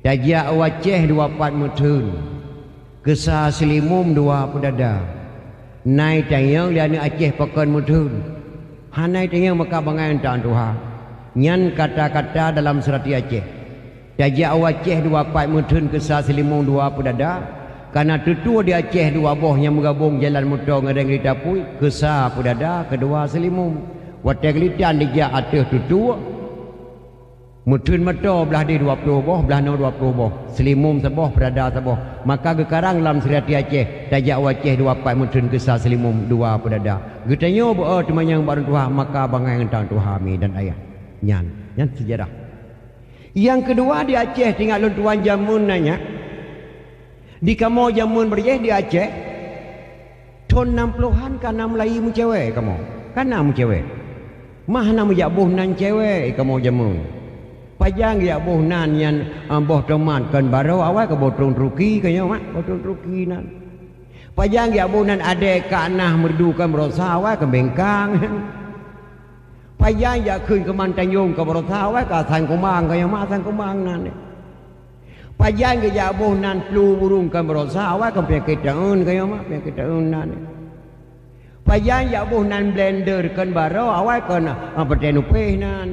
Tajak Aceh 24 mutun. Kesah Selimum 2 pedada. Nai tayang dia ni Aceh pakan mutun. Hanai tayang maka bangai entah Tuhan. Nyan kata-kata dalam Selati Aceh. Tajak Aceh 24 mutun kesah Selimum 2 pedada. Karena tutua di Aceh 2 boh yang menggabung jalan motor ngadeng kereta pui. Kesah pedada, kedua Selimum. Watak litan dijak atas tutua. Mutun motor belah di 20 boh, belah no 20 boh. Selimum seboh, pedada seboh. Maka gekarang dalam Selati Aceh. Tajak Aceh 24 mutun kesah Selimum 2 pedada. Getanya berau teman yang baru Tuhan, maka bangai entang Tuhan mi dan ayah. Nyan sejarah. Yang kedua di Aceh tinggal lun tuan jamun nanya. Di kamu jamun berjeh di Aceh tahun 60-an karena Melayu mu cewek kamu. Karena mu cewek. Mah nama jak boh nan cewek kamu jamun. Pajang jak boh nan yang boh teman kan baru awal ke botong ruki kaya mak botong ruki nan. Pajang jak boh nan adek kanah merdu kan berosa awal ke bengkang. Pajang jak keun ke Mantanyong ke berosa awal ke San Kumang kaya mak San Kumang nan. Pajang ke jabuh nan flu burung kan berosa awak kan penyakit daun kaya mak penyakit daun nan. Pajang jabuh nan blender kan baro awak kan peten upeh nan.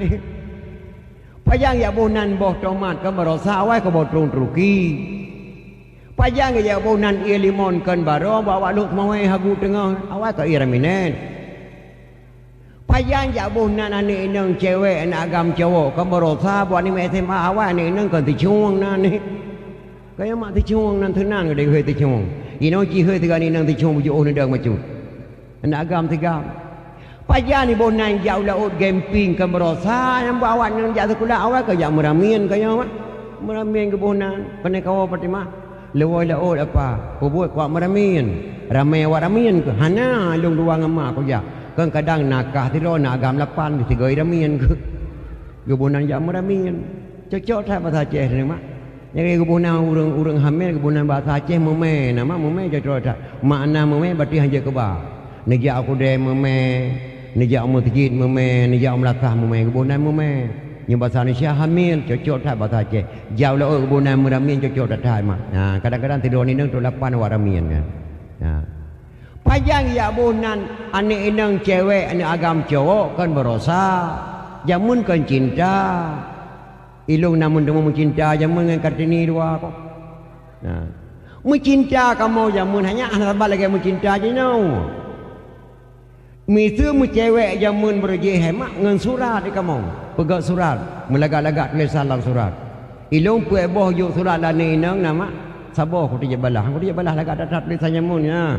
Pajang jabuh nan boh tomat kan berosa awak kan botrung truki. Pajang ke jabuh nan ia limon kan baro bawa luk mawe hagu tengah awak kan iraminen. Pajang jabuh nan ane nang cewek anak agam cowok kan berosa buat ni SMA awak ane nang kan ticuang nan ni. Kaya mak ticuang nan tenan ke dia ticuang. Ino ji he tiga ni nang ticuang bujuk oh nedang macam. Anak agam tiga. Pajang ni boh nan jauh laut camping kan berosa yang bawa nang jak sekolah awak ke jak meramian kaya mak. Meramian ke boh nan pandai kawa Fatimah. Lewai laut apa? Ko buat kuat meramian. Ramai awak ramian ke hana long ruang mak ko jak. Kadang nakah tidur nak agam 8 di 3 ramian ke. Kebunan jak meramian. Cocok tak bahasa Aceh ni mak. Jadi kebunan urang hamil kebunan bahasa Aceh memeh nama memeh cocok tak. Makna memeh berarti hanya keba. Nejak aku deh memeh, nejak masjid memeh, nejak melakah memeh kebunan memeh. Yang bahasa Indonesia hamil cocok tak bahasa Aceh. Jauh lah kebunan meramian cocok tak mak. Nah, kadang-kadang tidur ni nang 8 awak ramian kan. Nah. Pajang ya bunan ane inang cewek ane agam cowok kan berosa. Jamun kan cinta. Ilung namun demo mencinta jamun dengan Kartini dua kok. Nah. Mencinta kamu jamun hanya sabar lagi mencinta je no. Misu mu cewek jamun berje hemat ngan surat di kamu. Pegang surat, melagak-lagak tulisan dalam surat. Ilung puai boh juk surat lani nang nama sabar aku dia balah. Aku dia balah lagak datat tulisan jamun ya.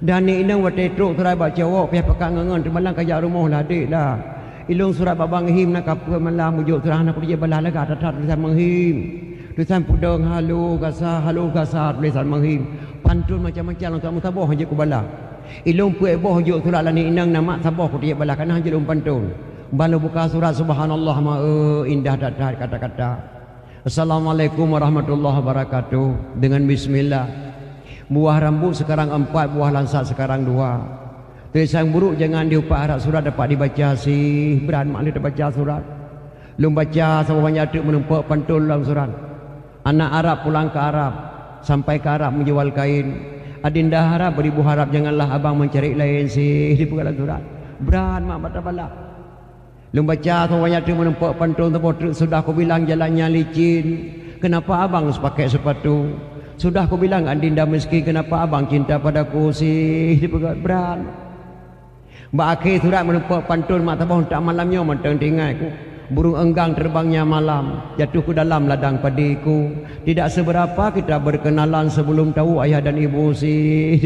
Dan ni nang wate truk surat bak cewek pihak pekan ngan terbalang kajak rumah lah dik dah. Ilung surat babang him nak kapur malam mujuk surat aku dia balah lagak datat tulisan menghim. Tulisan pudong halu kasar tulisan menghim. Pantun macam-macam untuk mutabah je ku bala. Ilung puai boh juk surat lani inang nama sabah ku dia bala kana je pantun. Balu buka surat subhanallah ma indah datat kata-kata. Assalamualaikum warahmatullahi wabarakatuh. Dengan bismillah. Buah rambut sekarang 4, buah lansat sekarang 2. Tulisan buruk jangan diupah harap surat dapat dibaca sih. Beran mak dia baca surat. Lum baca sama banyak tu menempuk pantun dalam surat. Anak Arab pulang ke Arab, sampai ke Arab menjual kain. Adinda harap beribu harap janganlah abang mencari lain sih di pegalan surat. Beran mak baca bala. Lum baca sama banyak tu menempuk pantun tu sudah aku bilang jalannya licin. Kenapa abang pakai sepatu? Sudah aku bilang adinda miskin kenapa abang cinta padaku sih di pegalan beran. Mbak akhir surat menempuk pantun mak tabah tak malamnya mentang tinggal ku. Burung enggang terbangnya malam, jatuh ke dalam ladang padiku. Tidak seberapa kita berkenalan sebelum tahu ayah dan ibu sih.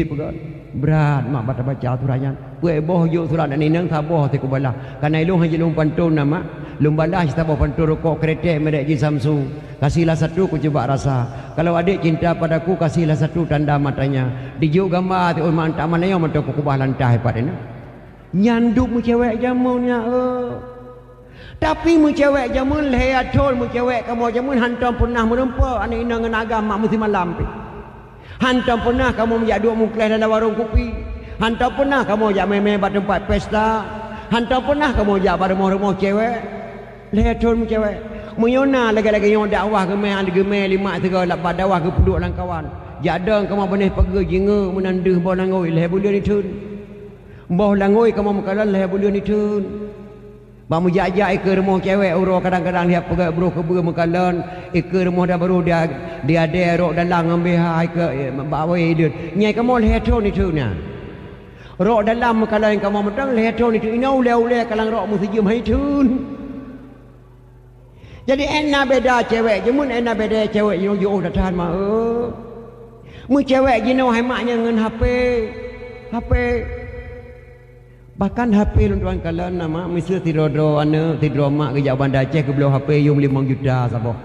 Berat mak baca suratnya. Puai boh juk surat dan inang taboh tiku balah. Karena ilung haji lum pantun nama. Lum balah taboh pantun rokok kretek merek ji Samsung. Kasihlah satu ku coba rasa. Kalau adik cinta padaku kasihlah satu tanda matanya. Dijuk gambar tu mak tak mana yang mentok ku kubah lantai padanya. Nyanduk mu cewek jamunnya tapi mu cewek jamun lehatol mu cewek kamu jamun hantam pernah merempa anak ina dengan agama mesti malam pi. Hantam pernah kamu menjak dua mukles dalam warung kopi. Hantam pernah kamu jak main-main pada tempat pesta. Hantam pernah kamu jak pada rumah-rumah cewek. Lehatol mu cewek. Menyona lagi-lagi yang dakwah gemeh ada gemeh 5 3 lapan dakwah ke penduduk lang kawan. Jak ada kamu benih pergi jinga menanduh bawa langoi leh bulian itun. Bawa langoi kamu makalan leh bulian itun. Bamu jajak ke rumah cewek uro kadang-kadang dia pergi bro ke buru makalan ke rumah dah baru dia ada rok dalam ambil hai ke bawa dia nyai kamu lehetron itu nya rok dalam makalan kamu mentang lehetron itu ina ule-ule kalang rok mesti jum hai tun. Jadi enak beda cewek jemun enak beda cewek yo dah tahan mah mu cewek gino hai maknya ngan HP bahkan HP tuan kalian nama mesti tidur ane tidur mak ke Bandar Aceh ke belah HP yung 5 juta sabah.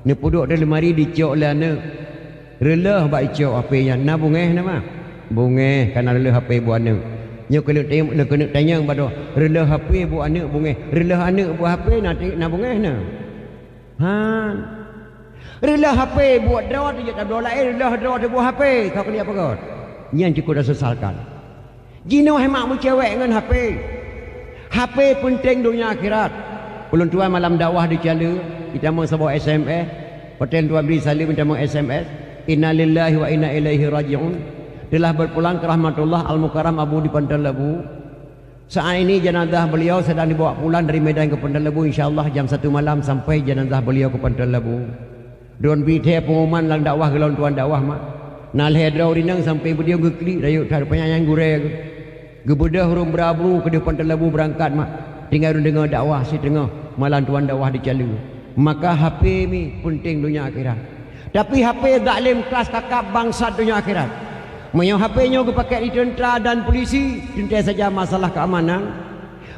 Ni puduk dalam lemari dicok le ane. Relah bak cok HP nya na bungeh nama. Bungeh kana relah HP bu ane. Nyo kena tanya bado relah HP bu ane bungeh. Relah ane bu HP na bungeh na. Han. Relah HP buat drawat je tak dola relah drawat bu HP kau kena apa kau? Nyan cukup dah sesalkan. Jino hemat mu cewek dengan HP. HP penting dunia akhirat. Ulun tuan malam dakwah di Cala, kita mau sebuah SMS. Hotel tuan beri salim kita mau SMS. Inna lillahi wa inna ilaihi raji'un. Telah berpulang ke rahmatullah Al-Mukarram Abu di Pantai Lebu. Saat ini jenazah beliau sedang dibawa pulang dari Medan ke Pantai Lebu. InsyaAllah jam 1 malam sampai jenazah beliau ke Pantai Lebu. Don beri pengumuman lang dakwah gelon tuan dakwah mak. Nal hedrau rinang sampai beliau geklik dayuk tar penyayang gurel. Gebedah hurung berabru ke depan Telebu berangkat mak. Tinggal dengar dakwah si tengah malam tuan dakwah di Cala. Maka HP ni penting dunia akhirat. Tapi HP zalim kelas kakap bangsa dunia akhirat. Menyang HP-nya ke pakai di tentera dan polisi, tentu saja masalah keamanan.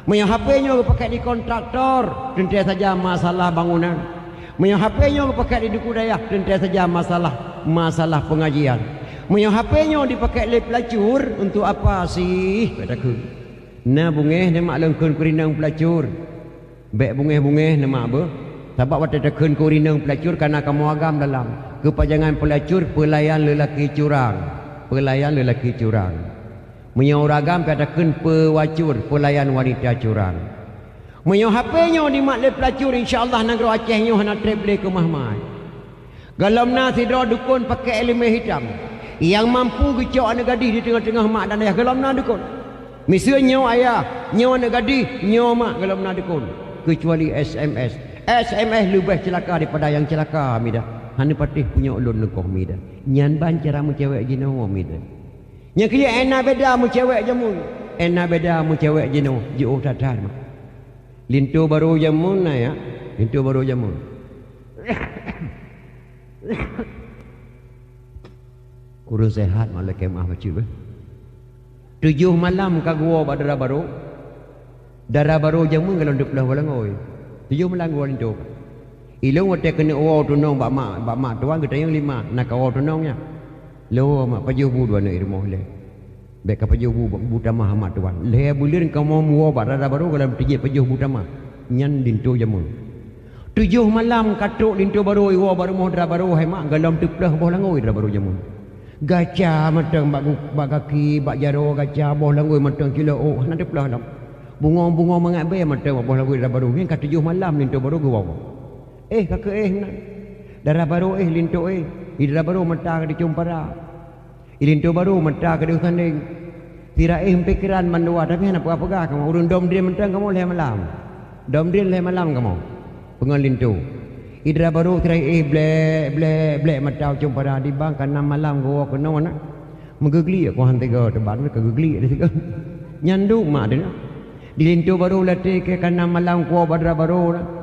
Menyang HP-nya ke pakai di kontraktor, tentu saja masalah bangunan. Menyang HP-nya ke pakai di duku daya, tentu saja masalah pengajian. Menyang HP-nya dipakai oleh pelacur untuk apa sih? Kataku. Na bungeh nama lengkun kurinang pelacur. Bek bungeh nama apa? Sebab waktu tekun kurinang pelacur karena kamu agam dalam kepanjangan pelacur pelayan lelaki curang. Pelayan lelaki curang. Menyang ragam katakan pewacur pelayan wanita curang. Menyang HP-nya dimaklai pelacur insya-Allah negara Aceh-nya nak travel ke Mahmai. Galamna sidra dukun pakai elemen hitam. Yang mampu kecok anak gadis di tengah-tengah mak dan ayah galamna dukun. Misalnya ayah, nyawa anak gadis, nyawa mak galamna dukun. Kecuali SMS. SMS lebih celaka daripada yang celaka mida. Hana patih punya ulun lekoh mida. Nyan ban cara mu cewek jino mida. Nya kia ena beda mu cewek jamun. Ena beda mu cewek jino jiu tatar mah. Lintu baru jamun na ya. Lintu baru jamun. Kurun sehat malah kemah macam 7 malam ka gua badara baru. Darah baru jamun kalau duk belah walangoi. 7 malam gua lintu. Ilung wate kena awau tunong bak mak tuan kita yang 5 nak awau tunongnya. Lo mak pajuh bu dua nak rumah le. Bek ka pajuh bu tamah mak tuan. Le bulan kau mau muo badara baru kalau tige pajuh bu tamah. Nyan lintu jamun. 7 malam katuk lintu baru iwa baru mau darah baru hai mak galam tuk belah boh langoi darah baru jamun. Gaca matang bak kaki bak jaro gaca boh langoi matang kilo oh nak belah lam. Bunga-bunga mengabai matang boh langoi darah baru ni ka 7 malam lintu baru gua. Kakak nak. Darah baru lintu darah baru mata ke di cumpara. Lintu baru mata ke di sanding. Tira pikiran mandua tapi nak apa-apa kamu urun dom dia mentang kamu leh malam. Dom dia leh malam kamu. Pengal lintu. Idra baru tira blek mata cumpara di bang kan 6 malam gua kena mana. Menggegli aku hantai ke teban ke gegli ada tiga. Nyandu mak dia. Di lintu baru latih ke kan 6 malam gua badra baru.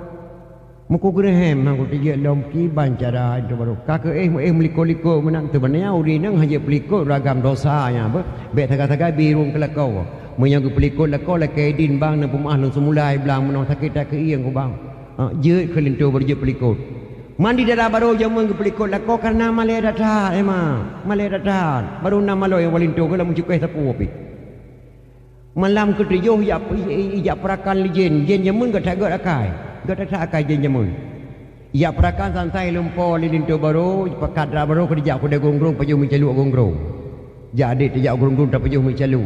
Muku gerehem aku tiga lomki bancara itu baru kakak meliko-liko menang tu banyak uri nang hanya peliko ragam dosanya apa bet tagak-tagak birung kelakau menyang peliko lakau lakai din bang nang pemah nang semulai belang menang sakit tak iang ku bang je kelintu berje peliko mandi darah baru jamun ke peliko lakau karena malai datang malai datang baru nama lo yang walintu kalau mencukai sapu api malam ketujuh ya perakan jen jamun ke tagak akai gata tak akai jenjamun. Ya perakan santai lumpo lintu baru pakadra baru kerja aku dah gongrong pajuh mencalu gongrong. Jadi tidak gongrong tak pajuh mencalu.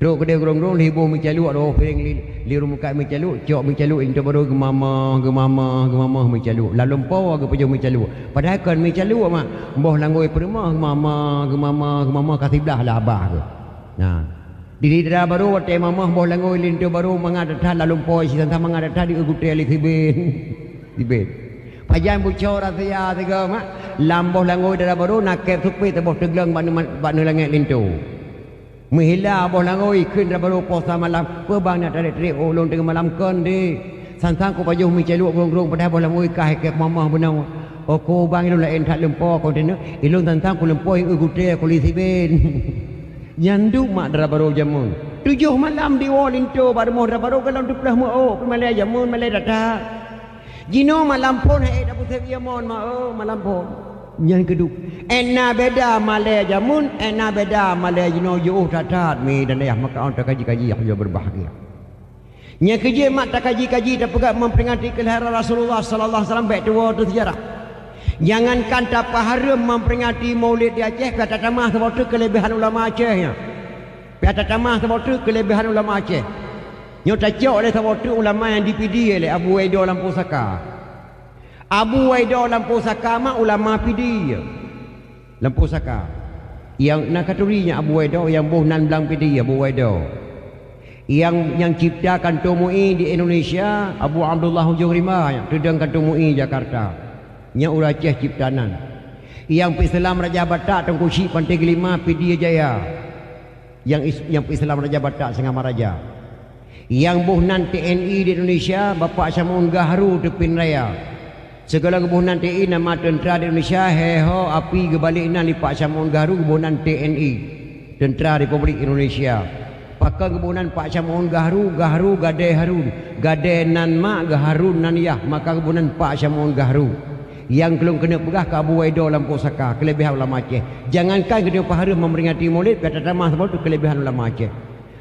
Terus kedai gongrong libu mencalu ada piring li rumukai mencalu, cok mencalu lintu baru gemama mencalu. Lalu lumpo ke pajuh mencalu. Padahal kan mencalu mak mbah langoi permah gemama kasiblah lah abah ke. Nah di darah baru wate mamah boh langoi lintu baru mengadatah lalu poi si tentang mengadatah di ugutai ali tibet pajan bucor rasanya tiga mak lamboh langoi darah baru nakep supi teboh tegelang banu langit lintu mihila boh langoi kun darah baru posa malam pebang nak tarik terik ulung tengah malam kon di santang ko pajuh mi celuk grong padahal boh langoi kah kep mamah benau ko bang ilung lain tak lempo kontainer ilung santang ko lempo ugutai ko li tibet Nyandu mak darah baru jamun 7 malam di walinto baru mau darah baru kalau duplah mau malai jamun malai datang jino malam pun dak putih mon malam pun yang kedua ena beda malai jamun ena beda malai jino yo tatat mi dan ya maka on kaji-kaji yang berbahagia nya kerja mak tak kaji-kaji tak pegat memperingati kelahiran Rasulullah sallallahu alaihi wasallam baik tua tu sejarah. Jangankan tak haram memperingati maulid di Aceh, kata tamah sebab tu kelebihan ulama Acehnya. Kata tamah sebab tu kelebihan ulama Aceh. Nyata cok oleh sebab tu ulama yang dipidi oleh Abu Waido Lampu Saka. Abu Waido Lampu Saka mak ulama pidi Lampu Saka. Yang nak kategorinya Abu Waido yang boh nan belang pidi Abu Waido. Yang ciptakan Tumui di Indonesia Abu Abdullah Hujung Rimah yang tudangkan Tumui Jakarta. Nya ura Aceh ciptanan yang Islam Raja Batak Tengku Syik Pantai Gelima Pidi Jaya yang Islam Raja Batak Sengama Raja yang buhnan TNI di Indonesia Bapak Syamun Gahru Tepin Raya segala kebuhnan TNI nama tentera di Indonesia heho api kebalikna li Pak Syamun Gahru kebuhnan TNI Tentera Republik Indonesia pakai kebunan Pak Syamun Gahru gade Harun gade nan mak Gaharun nan yah maka kebunan Pak Syamun Gahru yang belum kena pegah ke Abu Waido Lampu Saka kelebihan ulama Aceh jangankan kena pahala memperingati maulid kata tamah sebab tu kelebihan ulama Aceh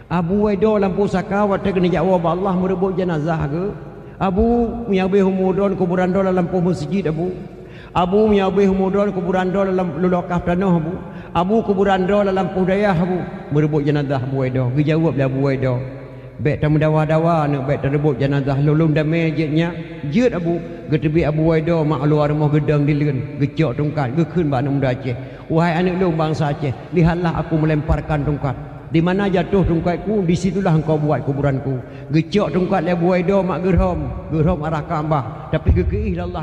Abu Waido Lampu Saka waktu kena jawab Allah merebut jenazah ke Abu menyabih umudon kuburan do dalam masjid Abu menyabih umudon kuburan do dalam lulokah tanah Abu kuburan do dalam budaya merebut jenazah Abu Waido dijawab oleh Abu Waido baik tamu dawa-dawa nak baik terebut jenazah lulung damai jetnya jet Abu getebi Abu Waido mak luar rumah gedang dilen gecok tongkat gekun bak anak muda Aceh wahai anak lu bangsa Aceh lihatlah aku melemparkan tongkat Di mana jatuh tungkatku, di situlah engkau buat kuburanku. Gecok tungkat le buai do mak gerhom arah Kaabah. Tapi gekeih Allah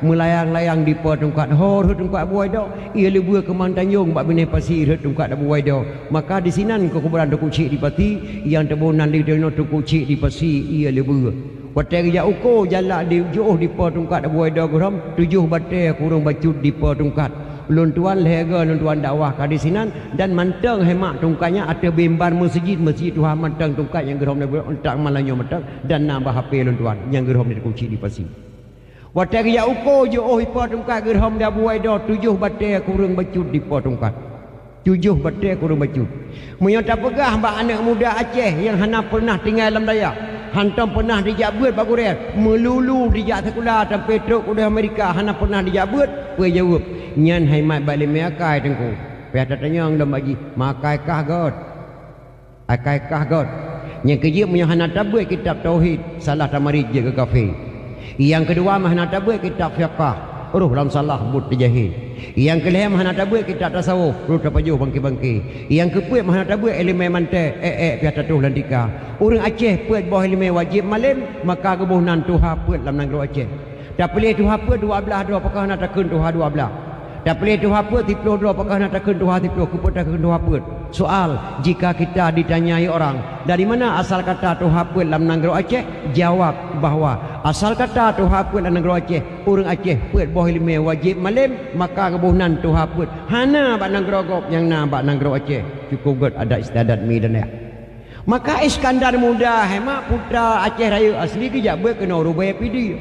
melayang-layang di po tungkat hor tungkat buai do. Ia lebur ke Mantanjung bak bini pasir tungkat da buai do. Maka di sinan ke kuburan tu kucik di pati, yang tebunan di dono tu kucik di pasir ia lebur. Watai ya uko jalak di jauh di po tungkat da buai do gerhom, 7 batai kurung bacut di po tungkat. Lun tuan lega lun tuan dakwah di sinan dan manteng hemat tungkatnya ada bimbar masjid Tuhan manteng tungkat yang gerom dia untuk malanyo manteng dan nambah HP lun tuan yang gerom dia kunci di pasir. Watai ya uko je oh ipo tungkat gerom dia buai do 7 batai kurung bacut di po tungkat. 7 batai kurung bacut. Menyata pegah mbak anak muda Aceh yang hana pernah tinggal dalam Dayak. Hantam pernah dijabut baguret melulu dijak sekolah dan petrok udah Amerika hana pernah dijabut pe jawab nyan hai mat balik meakai tengku pihak tanya ngam bagi makai kah god akai kah god yang kejip punya hana tabut kitab tauhid salah tamarid je ke kafe yang kedua mah hana tabut kitab fiqh uruh dalam salah but jahil yang kelima hana tabut kitab tasawuf uruh tapajuh bangki-bangki yang kepuat mah hana tabut elemen mante pihak tatuh lantika orang Aceh puat bawah elemen wajib malam maka kebunan tuha puat dalam negeri Aceh tak pilih tuha puat 12 dua apakah nak takun tuha 12 tak pilih tuha puat 32 apakah nak takun tuha 30 kepuat takun tuha puat soal jika kita ditanyai orang dari mana asal kata tuha puat dalam negeri Aceh jawab bahawa asal kata tuha puat dalam negeri Aceh orang Aceh puat bawah elemen wajib malam maka kebunan tuha puat hana bak negeri gop yang na bak negeri Aceh cukup god ada istiadat mi dan ya. Maka Iskandar Muda hemat putra Aceh Raya asli kejabat kena rubaya pidi.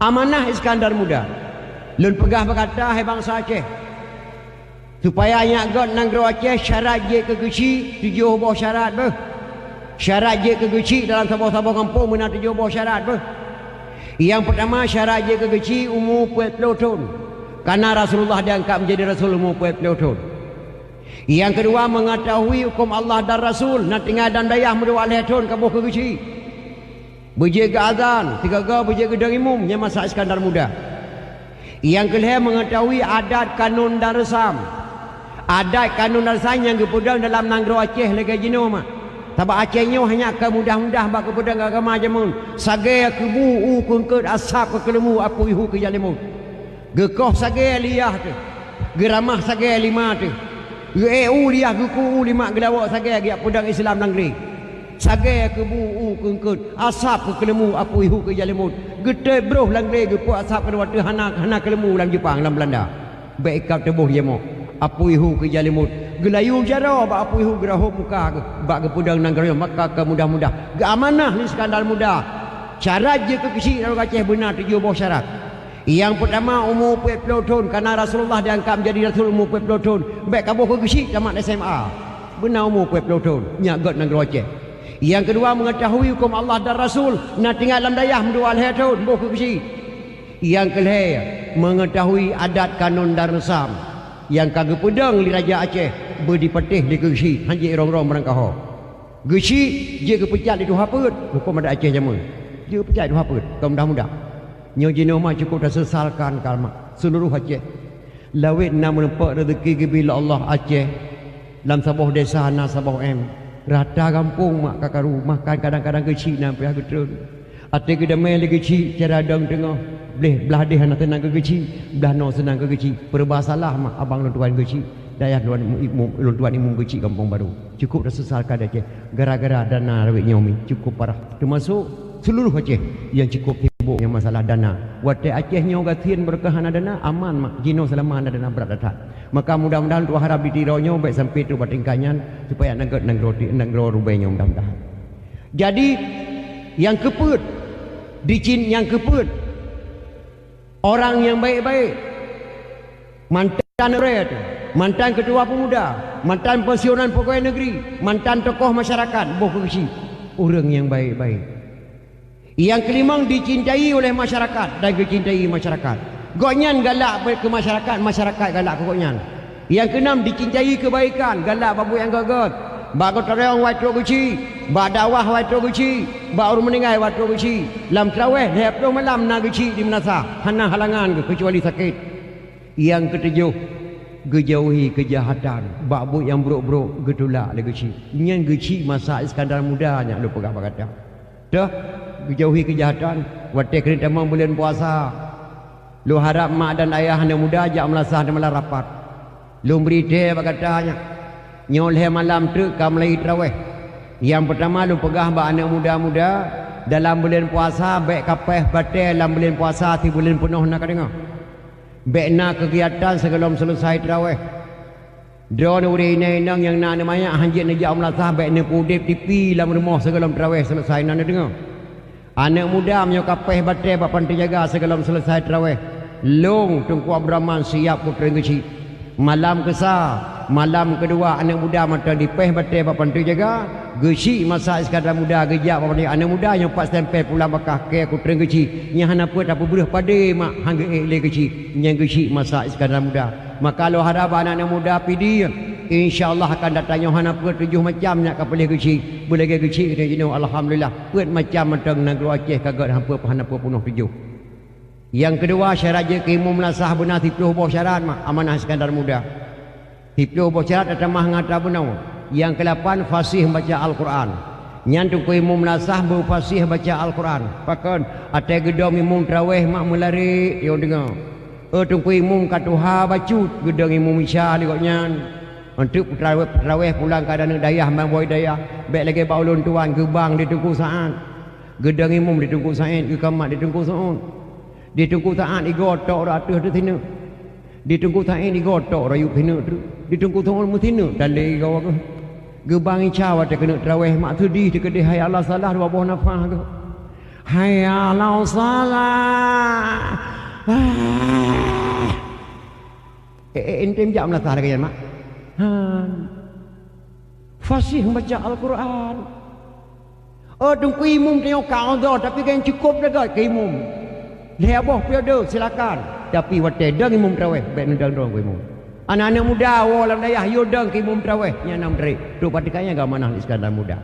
Amanah Iskandar Muda. Lun pegah berkata hai bangsa Aceh. Supaya nyak god negeri Aceh syarat je ke geci 7 buah syarat beh. Syarat je ke geci dalam sabah-sabah kampung mana 7 buah syarat beh. Yang pertama syarat je ke geci umur 40 tahun. Karena Rasulullah diangkat menjadi Rasul umur 40 tahun. Yang kedua mengetahui hukum Allah dan Rasul nak tinggal dan dayah merdua tahun kabuh ke geci. Berjaga azan, 3 berjaga darimum yang masa Iskandar Muda. Yang kelima mengetahui adat kanun dan resam. Adat kanun dan resam yang kepudang dalam negeri Aceh lega jino mak. Sebab Acehnya hanya ke mudah-mudah bak kepudang agama jamun. Sagai ke bu kengkut asap ke kelemu apu ihu ke jalimun. Gekoh sagai liyah tu. Geramah sagai 5 tu. EU liyah geku 5 gelawak sagai giap pudang Islam negeri. Sagai ke bu kengkut asap ke kelemu apu ihu ke jalimun. Gede broh langre ge pu asap ke waktu hana kelemu dalam Jepang dalam Belanda. Baik kap tebuh dia mo. Apu ihu ke jalimut. Gelayu jara ba apu ihu geraho muka ke bak ke pudang negeri maka ke mudah-mudah. Ge amanah ni Iskandar Muda. Syarat je ke kecil dalam Aceh benar 7 buah syarat. Yang pertama umur 40 tahun karena Rasulullah diangkat menjadi Rasul umur 40 tahun. Baik kabuh ke kecil tamat SMA. Benar umur 40 tahun. Nyak god negeri Aceh. Yang kedua mengetahui hukum Allah dan Rasul nak tinggal dalam dayah merdua tahun buh ke kecil. Yang kelima mengetahui adat kanun dan resam yang kagak pedang di Raja Aceh berdipetih di Gesi hanji rong-rong merangkah Gesi dia kepecat di Tuhaput hukum ada Aceh zaman dia kepecat di Tuhaput kau mudah-mudah nyo jino mah cukup dah sesalkan kalma seluruh Aceh lawit nak menempat rezeki bila Allah Aceh dalam sebuah desa na sebuah rata kampung mak kakaru makan kadang-kadang Gesi nampai getrun ate kita main lagi Gesi cara dang tengah boleh belah dia nak tenang ke Geci belah no senang ke Geci perbasalah mak abang lon tuan Geci dayah lon tuan imum Geci kampung baru cukup dah sesalkan Aceh gara-gara dana rawit nyomi cukup parah termasuk seluruh Aceh yang cukup sibuk yang masalah dana watai Aceh nyo gatian berkahana dana aman mak jino selama ada dana berat datang maka mudah-mudahan tu harap ditironyo baik sampai tu batingkanyan supaya nang roti nang rubenyo mudah-mudahan jadi yang keput dicin yang keput orang yang baik-baik mantan red mantan ketua pemuda mantan pensiunan pegawai negeri mantan tokoh masyarakat boh kesi orang yang baik-baik yang kelima dicintai oleh masyarakat dan dicintai masyarakat gonyan galak ke masyarakat masyarakat galak ke gonyan yang keenam dicintai kebaikan galak babu yang gagal bak terang watro guci bak dakwah watro guci bak orang meninggal watro guci lam traweh hep malam na guci di menasa hana halangan kecuali sakit yang ketujuh Gejauhi kejahatan, babuk yang buruk-buruk, getulak le geci. Nyen geci masa Iskandar Muda nya lu pegah kata. Dah gejauhi kejahatan, wate kena tamang bulan puasa. Lu harap mak dan ayah anda muda ajak melasah dan melarapat. Lu beri teh katanya. Nyoleh malam tu kam lai tarawih. Yang pertama lu pegah ba anak muda-muda dalam bulan puasa baik kapeh batal dalam bulan puasa ti bulan penuh nak dengar. Bekna kegiatan sebelum selesai tarawih. Drone uri nang yang nak namanya hanjit najak melasah baik ne pudip TV dalam rumah sebelum tarawih selesai nak dengar. Anak muda menyokapeh batal bak pantai jaga sebelum selesai tarawih. Long Tungku Abraman siap putra kecil. Malam kesar, malam kedua anak muda mata dipeh batal bak pantai jaga. Gesi masa Iskandar Muda gejak apa dia anak muda yang pas tempel pulang bakah ke aku terang kecil nya hana puat apa beruh pada mak hangga le kecil nya gesi masa Iskandar Muda. Maka kalau harap anak muda pidi insyaallah akan datang hana puat 7 macam nak kapelih kecil boleh ke kecil kita jenuh alhamdulillah puat macam matang negeri Aceh kagak hampa hana puat penuh 7. Yang kedua syarat je kimu melasah benar 30 buah syarat mak amanah Iskandar Muda. 30 buah syarat datang mah ngata benar. Yang ke-8 fasih baca Al-Quran. Nyantu ku imum melasah berfasih baca Al-Quran. Pakan ate gedong imum tarawih mak melari yo dengar. Tungku imum katuha bacut gedong imum isya dikoknya. Untuk tarawih pulang keadaan dayah mamboi dayah. Baik lagi ba ulun tuan gebang ditunggu saat. Gedong imum ditunggu saat, ikamat ditunggu saat. Ditunggu saat igotok ratuh tu tina. Ditunggu saat igotok rayu tina tu. Ditunggu saat mutina dalai kau aku. Gebang icaw ada kena tarawih mak tu di kedai hayya Allah salah dua buah nafah ke. Hayya Allah salah. Ente jam lah tak ada mak. Fasih baca Al-Quran. Tunggu imum tengok kau dah tapi kan cukup dah ke imum. Lehabah piada silakan. Tapi wate dang imum tarawih baik nendang dong imum. Anak-anak muda walam dayah yudang ke imum tarawih nya 6 tarik. Tu patikannya agak manah Iskandar Muda.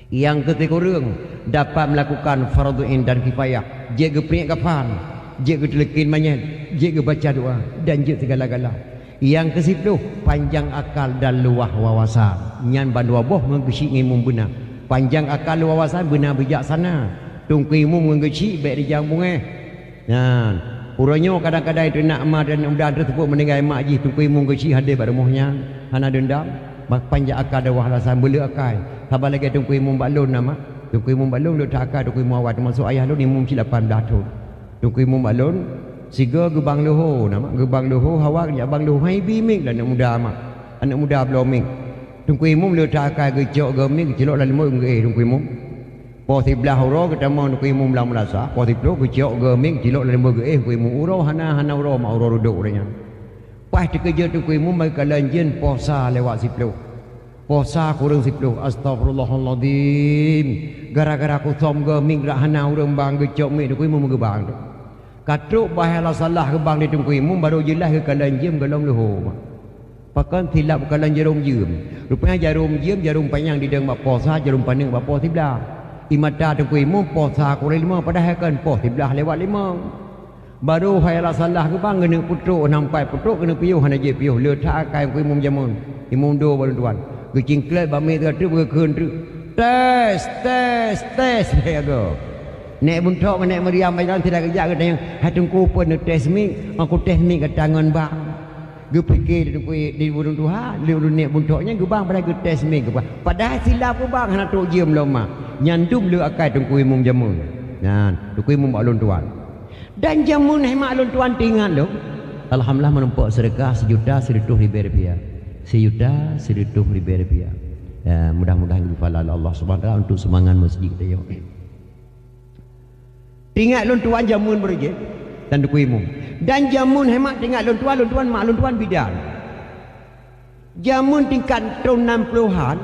Yang ketiga orang dapat melakukan fardu ain dan kifayah. Jaga peringat kafan, jaga telekin manyet, jaga baca doa dan jaga segala-gala. Yang ke-10 panjang akal dan luah wawasan. Nyan bandua boh mengkesi imum benar. Panjang akal wawasan benar bijaksana. Tungku imum mengkesi baik di jambung Nah, urangnya kadang-kadang itu nak mak dan muda tersebut meninggal mak ji tungku imum kecil hadir pada rumahnya hana dendam panjang akal dan wahalasan bela akal sabar lagi tungku imum balun nama tungku imum balun lu tak akal tungku imum awal termasuk ayah lu imum 18 tahun tungku imum balun siga gebang luhu nama gebang luhu hawa ya bang luhu hai bimik dan anak muda belum tungku imum lu tak akal gejok gemik celok lalu mu tungku imum po tiblah uro ketemu ku imum lam rasa po tiblo ku ciok geming cilok dalam berge ku imum uro hana uro ma uro duduk orangnya pas dikerja tu ku imum bagi kalanjin puasa lewat siplo puasa kurang siplo astagfirullahaladzim gara-gara ku som geming rak hana urang bang gecok mi ku imum gebang tu katruk bahalah salah gebang di tu ku imum baru jelas ke kalanjin gelong leho pakan tilap kalan jarum jiem rupanya jarum panjang di deng bak puasa jarum paneng bak puasa tiblah imata tu imum puasa kurang 5 padahal kan puasa tiblah lewat 5 baru hayalah salah ke bang kena putruk nampai putruk kena piuh hana je piuh letak akai ku imum jamun imum do baru tuan ke cingklet bami tu berkeun tu tes ya go nek buntok nek meriam bayan tidak kerja ke yang hatungku pun tes mi aku tes mi ke tangan bang gue fikir di burung Tuhan di burung nek buntoknya gue bang pada gue tes mi ke bang padahal silap ku bang hana tu jiem lama nyandum lu akai tungku imum jamun nah tungku imum balun tuan dan jamun hemat alun tuan tinggal lo alhamdulillah menempok sedekah 1 juta 100 ribu rupiah 1 juta 100 ribu rupiah ya mudah-mudahan difalal Allah Subhanahu wa taala untuk semangat masjid kita yo tinggal alun tuan jamun berje dan tungku imum dan jamun hemat tinggal alun tuan mak alun tuan bidan jamun tingkat tahun 60-an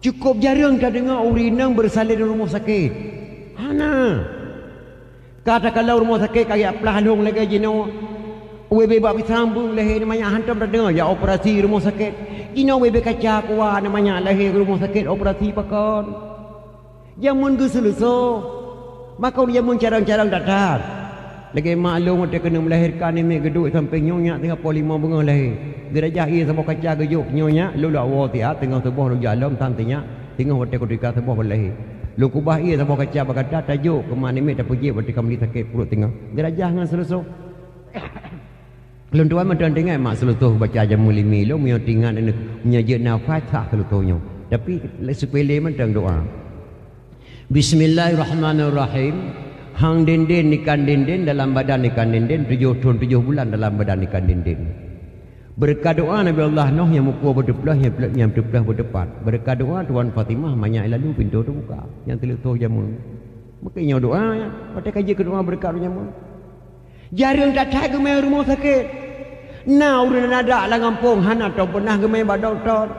cukup jarang kita dengar urinang bersalin di rumah sakit hana kata kalau rumah sakit kayak pelahung lagi jino WB bak sambung lahir namanya hantam dah dengar ya operasi rumah sakit jino WB kaca kuah namanya lahir rumah sakit operasi pakon jamun ke selesai maka jamun carang-carang datang Lagi maklum dia kena melahirkan ni geduk sampai nyonya tengah pol 5 bunga lahir. Gerajah ia sebab kaca gejuk nyonya lu la wa tiat tengah tubuh lu jalam tantinya tengah hotel ketika tubuh lahir. Lu kubah ia sebab kaca berkata tajuk ke mana ni tak pergi berarti kamu sakit perut tengah. Gerajah ngan selusuh. Lu tuan macam dengar mak selusuh baca jamu limi lu punya tinggal ni punya je nafas tak selusuhnya. Tapi sepele macam doa. Bismillahirrahmanirrahim. Hang dindin ikan dindin dalam badan ikan dindin 7 bulan dalam badan ikan dindin. Berkat doa Nabi Allah Nuh yang muka berdebelah yang berdebelah berdepan. Berkat doa Tuan Fatimah banyak lalu pintu terbuka yang terletup jamun. Makanya doa ya. Pada kaji ke doa berkat jamun. Jaring tak tak gemai rumah sakit. Nah urang ada lah ngampung hana atau pernah gemai bad doktor.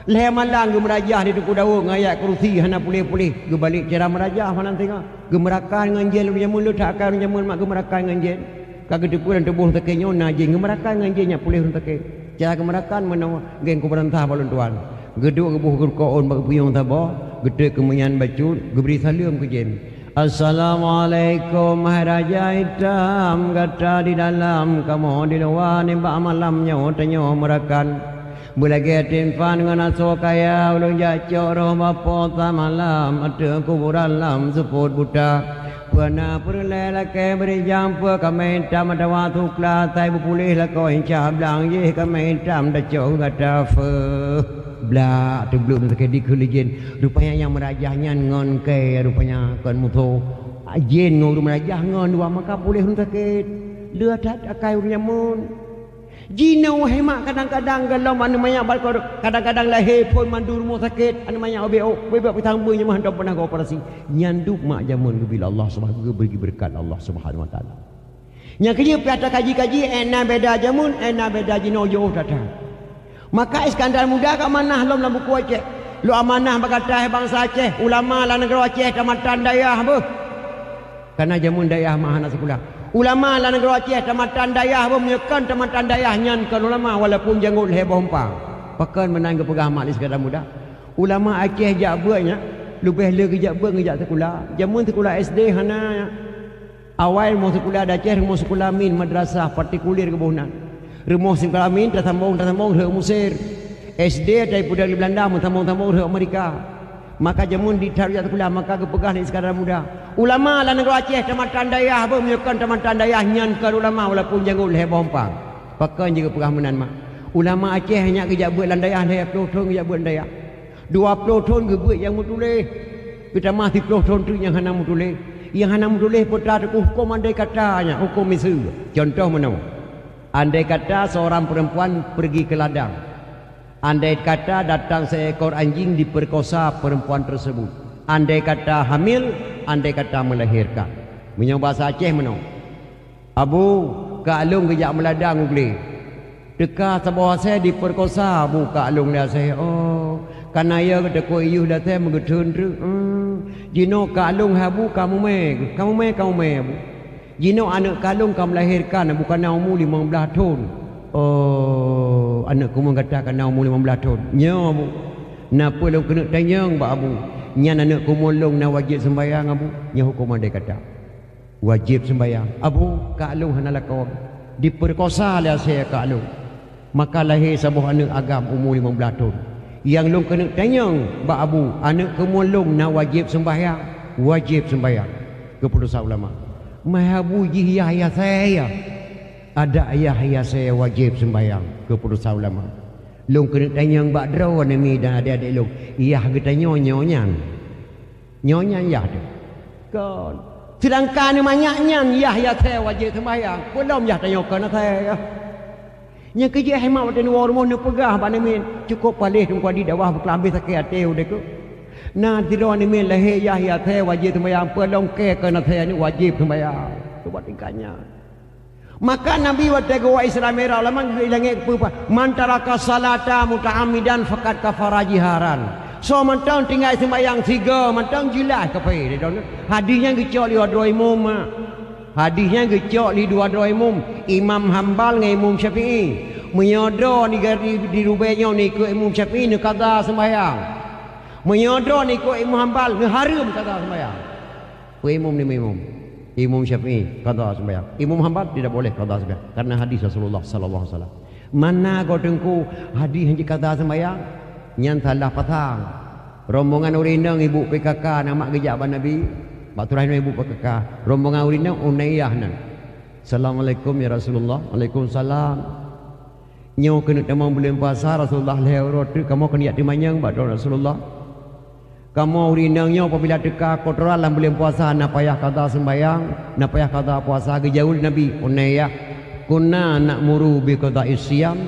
Leh malang ge merajah di tuku daun ngayat kerusi hana pulih-pulih ge balik cara merajah mana tengok ge merakan nganjel punya mulut tak akan nyamun mak ge merakan nganjel kagak depu dan tubuh tekenya najing ge merakan nganjelnya pulih run teke cara ge merakan menang geng ku perintah balon tuan geduk gebuh ge koon bak puyung tabo gede kemenyan bacut ge beri salam ke jen. Assalamualaikum maharaja hitam kata di dalam kamu di luar nembak malamnya tanyo merakan Bulagi tinfan dengan aso kaya ulung jacok roh bapa malam ada kuburan lam seput buta pernah perle lake beri jampa kami tam ada waktu klatai berpulih lah kau incah belang ye kami tam dah cok kata fe blak tu belum tak di kulijen rupanya yang merajahnya ngon ke rupanya kan muto jen ngau merajah ngon dua maka pulih sakit dia tak akai nyamun Jino hemat kadang-kadang kalau mana banyak balkon kadang-kadang lahir pun mandu rumah sakit anu banyak obeo bebek pitambanya mah hendak pernah operasi nyanduk mak jamun bila Allah Subhanahu bagi berkat Allah Subhanahu wa taala nya kerja piata kaji-kaji ena beda jamun ena beda jino yo datang maka Iskandar Muda kat manah lom dalam buku Aceh lu amanah berkata bangsa Aceh ulama lah negara Aceh tamatan dayah apa karena jamun dayah mah anak sekolah ulama lah negara Aceh tamatan dayah menyekan tamatan dayah nyan kan ulama walaupun janggut heboh empang pakan menang ke pegah mak Iskandar Muda ulama Aceh jak buatnya lebih le kejak buat ngejak sekolah jamun sekolah SD hana awal mau sekolah Aceh mau sekolah min madrasah partikulir ke bohnan rumah sekolah min dah sambung ke Mesir SD daripada Belanda mau sambung ke Amerika maka jamun ditaruh sekolah maka kepegah di Iskandar Muda ulama lah negara Aceh tamatan dayah apa menyekan tamatan dayah nyan ke ulama walaupun janggut heboh empang pakan juga pegah menan mak ulama Aceh hanya kejak buat landayah daya pelotong kejak buat dayah 20 tahun ke buat yang mutulih kita masih 10 tahun tu yang hana mutulih yang hana mutulih putra hukum andai katanya hukum Mesir contoh mana andai kata seorang perempuan pergi ke ladang andai kata datang seekor anjing diperkosa perempuan tersebut andai kata hamil andai kata melahirkan punya bahasa Aceh mana abu Kak Alung kejak meladang boleh dekat sebuah saya diperkosa abu Kak Alung dah saya oh karena ya kata ko iyu dah saya mengetun tu jino Kak Alung habu kamu me abu jino anak Kak Alung kamu melahirkan bukan umur 15 tahun oh anak kamu kata kan umur 15 tahun nya abu napa lu kena tanyang ba abu nyan anak kumulung na wajib sembahyang abu nya hukum ada kata wajib sembahyang abu Kak Alung hanalah kau diperkosa lah saya Kak Alung maka lahir sebuah anak agam umur 15 tahun yang lu kena tanyang ba abu anak kumulung na wajib sembahyang keputusan ulama mahabu jihya ya saya ada ayah saya wajib sembahyang keputusan ulama long kena tanyang bak draw ni dan adik-adik long iya kita nyonya ya tu kan sedangkan ni banyaknya ya saya wajib sembahyang belum ya tanya kan saya nya kerja hemat pada ni rumah ni pegah bak ni cukup palih tunggu di bawah berkelambih sakit hati udah ku nah tidur ni lahir ya saya wajib sembahyang pelong ke kena saya ni wajib sembahyang tu buat tingkatnya maka Nabi waktu wa Islam merah lama langit apa mantaraka salata muta'ammidan faqad kafara jiharan so mantang tinggal sembahyang 3 mantang jelas kepai dia tahu hadisnya gecok li dua imam hadisnya gecok li dua imam Imam Hambal dengan Imam Syafi'i menyodo ni di rubainya ni ke Imam Syafi'i ni qada sembahyang menyodo ni ke Imam Hambal ni haram qada sembahyang ku imam ni imam Imam Syafi'i qada sembahyang. Imam Hanbal tidak boleh qada sembahyang karena hadis Rasulullah sallallahu alaihi wasallam. Mana kau tengku hadis yang qada sembahyang? Nyan salah patang. Rombongan urinang ibu PKK nama gejak ban Nabi. Bak turah ibu PKK. Rombongan urinang Unayyah nan. Assalamualaikum ya Rasulullah. Waalaikumsalam. Nyo kena tamang bulan puasa Rasulullah lehoro tu kamu kena yak dimanyang bak Rasulullah. Kamu urinangnya apabila teka kotoran dalam bulan puasa nak payah qada sembahyang, nak payah qada puasa gejauh Nabi Unayyah. Kunna na'muru bi qada'is siyam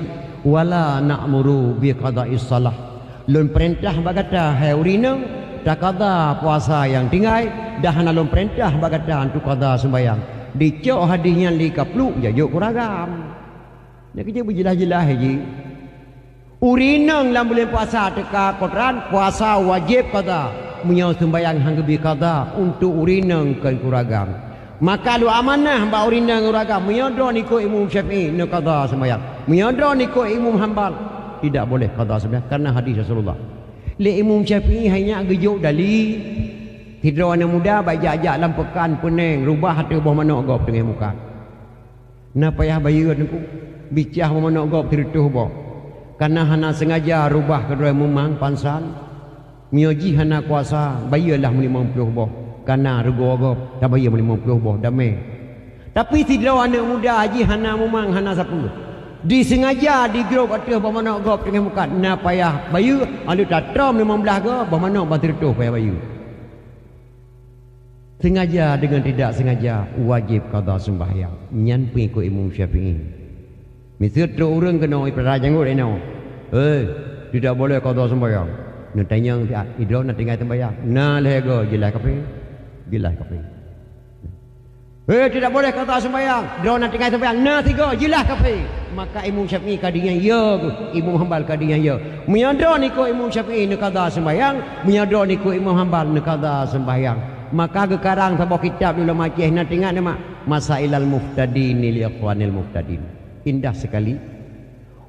wala na'muru bi qada'is salah. Lun perintah bagata hai urinang tak qada puasa yang tinggal dah na lun perintah bagata untuk qada sembahyang. Dicok hadisnya li kaplu jajuk kuragam. Nak kerja berjelas-jelas haji. Urinang dalam bulan puasa teka kotoran puasa wajib qada. Menyau sembahyang hang gebi qada untuk urinang ke kuragam. Maka lu amanah mbak urinang kuragam menyodor ikut Imam Syafi'i nak qada sembahyang. Menyodor ikut Imam Hanbal tidak boleh qada sembahyang karena hadis Rasulullah. Le Imam Syafi'i hanya gejuk dali tidur anak muda baik ajak dalam pekan pening rubah hati boh mana gop dengan muka. Na payah bayu aku bicah boh mana gop tertuh boh. Karena hana sengaja rubah kedua memang pansan mioji hana kuasa bayalah 50 boh karena rego gop tak bayar 50 boh damai. Tapi tidur anak muda haji hana memang hana 10. Disengaja di grup atas bermana gop dengan muka na payah bayu alu tatram 15 ke bermana batir tu payah bayu. Sengaja dengan tidak sengaja wajib qada sembahyang. Nyan pengikut Imam Syafi'i. Misal tu orang kena ibarat janggut eno. Tidak boleh qada sembahyang. Nak tanya idro nak tinggal sembahyang. Nah lega jelas kape. Jelas kape. Tidak boleh qada sembahyang. Idro nak tinggal sembahyang. Nah tiga jelas kape. Maka Imam Syafi'i kadinya ya, Imam Hanbal kadinya ya. Menyadar niku Imam Syafi'i nak qada sembahyang, menyadar niku Imam Hanbal nak qada sembahyang. Maka gekarang sebuah kitab di ulama Aceh nak tengok nama Masailal Muftadin li Ikhwanil Muftadin. Indah sekali.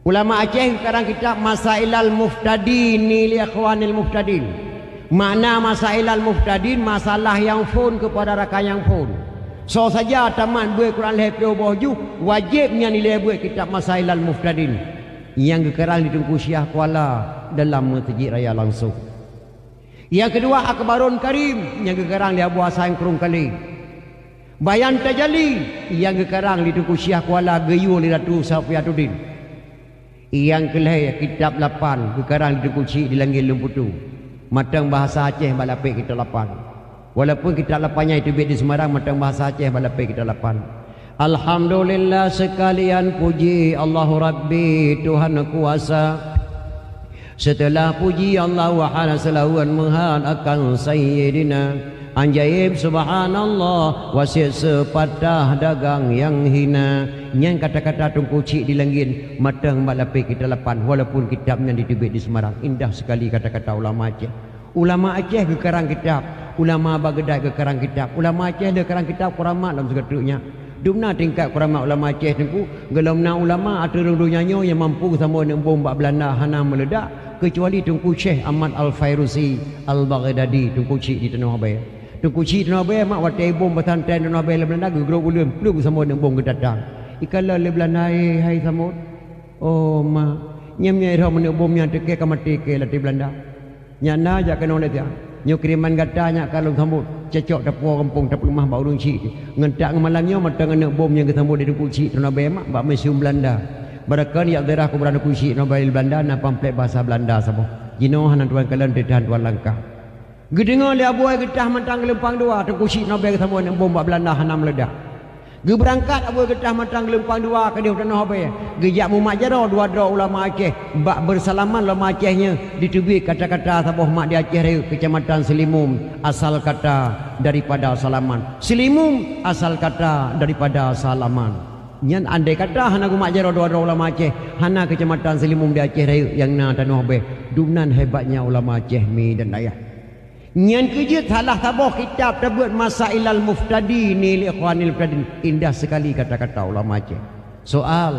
Ulama Aceh gekarang kitab Masailal Muftadin li Ikhwanil Muftadin. Makna Masailal Muftadin masalah yang fun kepada rakan yang fun. So saja taman buat Quran lepas boju wajibnya nilai buat kitab Masailal Muftadin yang gekarang ditunggu Syekh Kuala dalam masjid raya langsung. Yang kedua Akbarun Karim yang gekarang dia buat sayang kurung kali. Bayan Tajali yang gekarang ditunggu Syekh Kuala geyu li Ratu Safiatuddin. Yang kelih kitab 8 gekarang ditunggu Cik di Langgil Lemputu. Matang bahasa Aceh balapik kita 8. Walaupun kita lapannya itu di Semarang matang bahasa Aceh balapik kita 8. Alhamdulillah sekalian puji Allahu Rabbi Tuhan kuasa. Setelah puji Allah wahana selawan menghad akan Sayyidina Anjaib subhanallah wasit sepatah dagang yang hina. Yang kata-kata tungku cik di langit matang balapik kita 8. Walaupun kitabnya ditibit di Semarang. Indah sekali kata-kata ulama Aceh. Ulama Aceh gekarang kitab, ulama Baghdad gekarang kitab, ulama Aceh gekarang kitab kuramat dalam segetuknya. Dumna tingkat kuramat ulama Aceh tengku, gelamna ulama atau dunia yang mampu sama dengan bom bak Belanda hana meledak kecuali Tungku Syekh Ahmad Al-Fairusi Al-Baghdadi Tungku Cik di Tanah Abang. Tungku Cik Tanah Abang mak watai bom bertantai Tanah Abang Belanda gegrok ulun plug sama dengan bom kedatang. Ikala le Belanda hai samut. Oh mak nyamnya ira men bomnya teke kamati ke lati Belanda. Nyana jak kena oleh dia. Nyo kiriman gatanya kalau sambut cecok dapur kampung dapur rumah bau urang cik. Ngentak ngemalangnya matang anak bom yang ketemu di Tungku Cik Tanah Abang mak bak museum Belanda. Barakan ya daerah ku berada kunci Nobel Belanda na pamflet bahasa Belanda sabo. Jino hanan tuan kalian ditahan tuan langkah. Gedengar dia buai getah matang lempang dua tu kunci Nobel ketemu dengan bom Belanda hana meledak. Ge berangkat abu getah matang lempang dua ke dia tanah Abang. Gejak mumak jaro dua ulama Aceh bak bersalaman ulama Acehnya ditubik kata-kata sabo mak di Aceh raya kecamatan Selimum asal kata daripada salaman. Selimum asal kata daripada salaman. Nyan andai kata hana gumak jaro dua ulama Aceh hana kecamatan Selimum di Aceh raya yang na tanah Abang. Dumnan hebatnya ulama Aceh mi dan ayah. Nyan kerja salah tabah kitab terbut Masailal Muftadi ni li Ikhwanil Muftadin. Indah sekali kata-kata ulama Aceh. Soal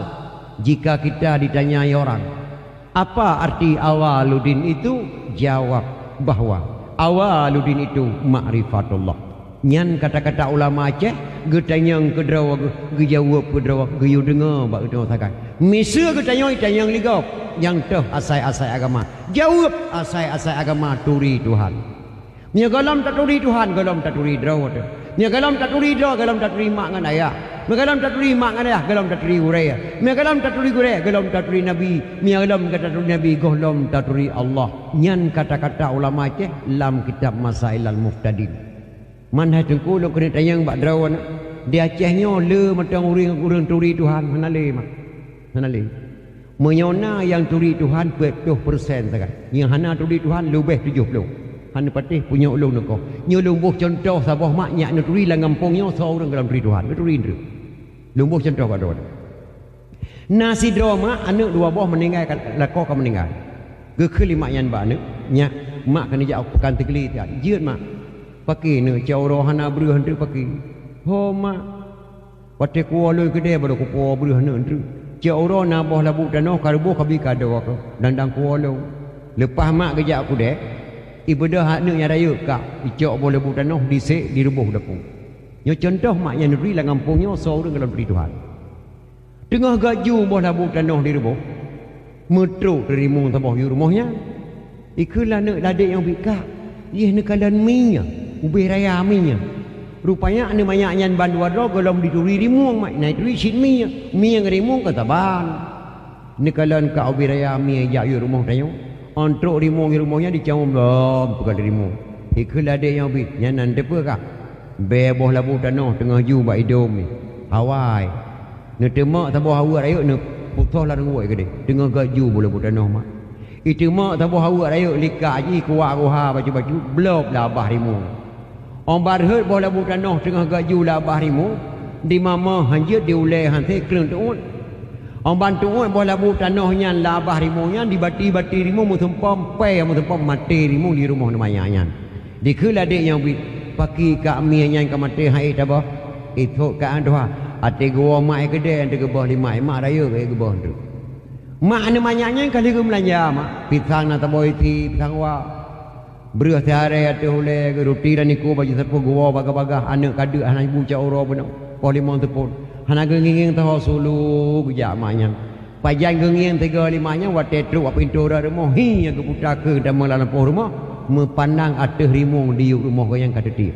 jika kita ditanyai orang apa arti awaluddin itu, jawab bahwa awaluddin itu ma'rifatullah. Nyan kata-kata ulama Aceh getanyang ke draw ge jawab ke draw ge yu dengar bak draw sakai misir getanyang tanyang ligau yang teh asai-asai agama jawab asai-asai agama turi Tuhan nya galam tak turi Tuhan galam tak turi draw tu nya galam tak turi draw galam tak turi mak ngan ayah nya galam tak turi mak ngan ayah galam tak turi uraya nya galam tak turi gure galam tak turi nabi nya galam kata turi nabi galam tak turi Allah nyan kata-kata ulama ceh lam kitab Masail al-Muftadin manhaj tengku lo kena tayang bak drawan dia Acehnya le matang urang turi Tuhan manale mak manale menyona yang turi Tuhan 70% saja yang hana turi Tuhan lebih 70 hana patih punya ulung neko nyulung buh contoh sabah maknya nak turi lah ngampungnya seorang dalam turi Tuhan turi ndru lumbuh contoh kat dua nasi drama anak dua buah meninggal lako ka meninggal ke kelima yan ba anak nya mak kena jak pekan tegeli tiat jeut mak pakai ne cau rohana breuh ndru pakai ho mak pate ku loi gede bado ku po breuh ne ndru cau ro na boh labu dano karbo kabi kado ko dandang ku lo lepas mak gejak aku dek ibadah hak ne nya raya ka icok boleh labu dano disek di rubuh dapur nyo contoh mak yang negeri lah ngampungnya seorang dalam diri Tuhan tengah gaju boh labu dano di rubuh metro dari mung tabah yu rumahnya ikulah nak ladek yang bika ih ne kalan minya ubih raya minya rupanya ane banyak nyan bandu ado golom dituri rimung mai nai turi sit minya yang rimung kata ban ne kalan ka ubih raya mi ya yu rumah tayo ontrok rimung rumahnya dicawum lom pegal rimung ikulah ladek yang bik nyanan depa ka beboh labu tanah tengah ju bak hidung ni hawai ne temak tabah awak raya ne putoh la ruai gede tengah gaju bola labu tanah mak itu mak tabah awak raya lika ji kuat roha baju-baju blok labah rimu om barhet bola labu tanah tengah gaju labah rimu di mama hanjut di ulai hante kleng tuun om bantu bola labu tanah nyan labah rimu nyan di bati-bati rimu mu tempom pe mu tempom mati rimu di rumah namanya nyan dikela dek yang paki kami yang kamate hai tabah itu ka andwa ate gua mai gede ante gebah lima mak raya ke gebah tu mak ne manyanya kali ke belanja mak pisang na taboy ti pisang wa beruh sehari ate hule ke roti dan niku baju sepu gua baga-baga anak kadu anak ibu cak oro pun polimon tepun anak genging tahu sulu gejak maknya pajan genging 3-5 nya wate truk apa pintu rumah hi yang kebuta ke dan melampau rumah mepandang atas rimung di rumah yang kata dia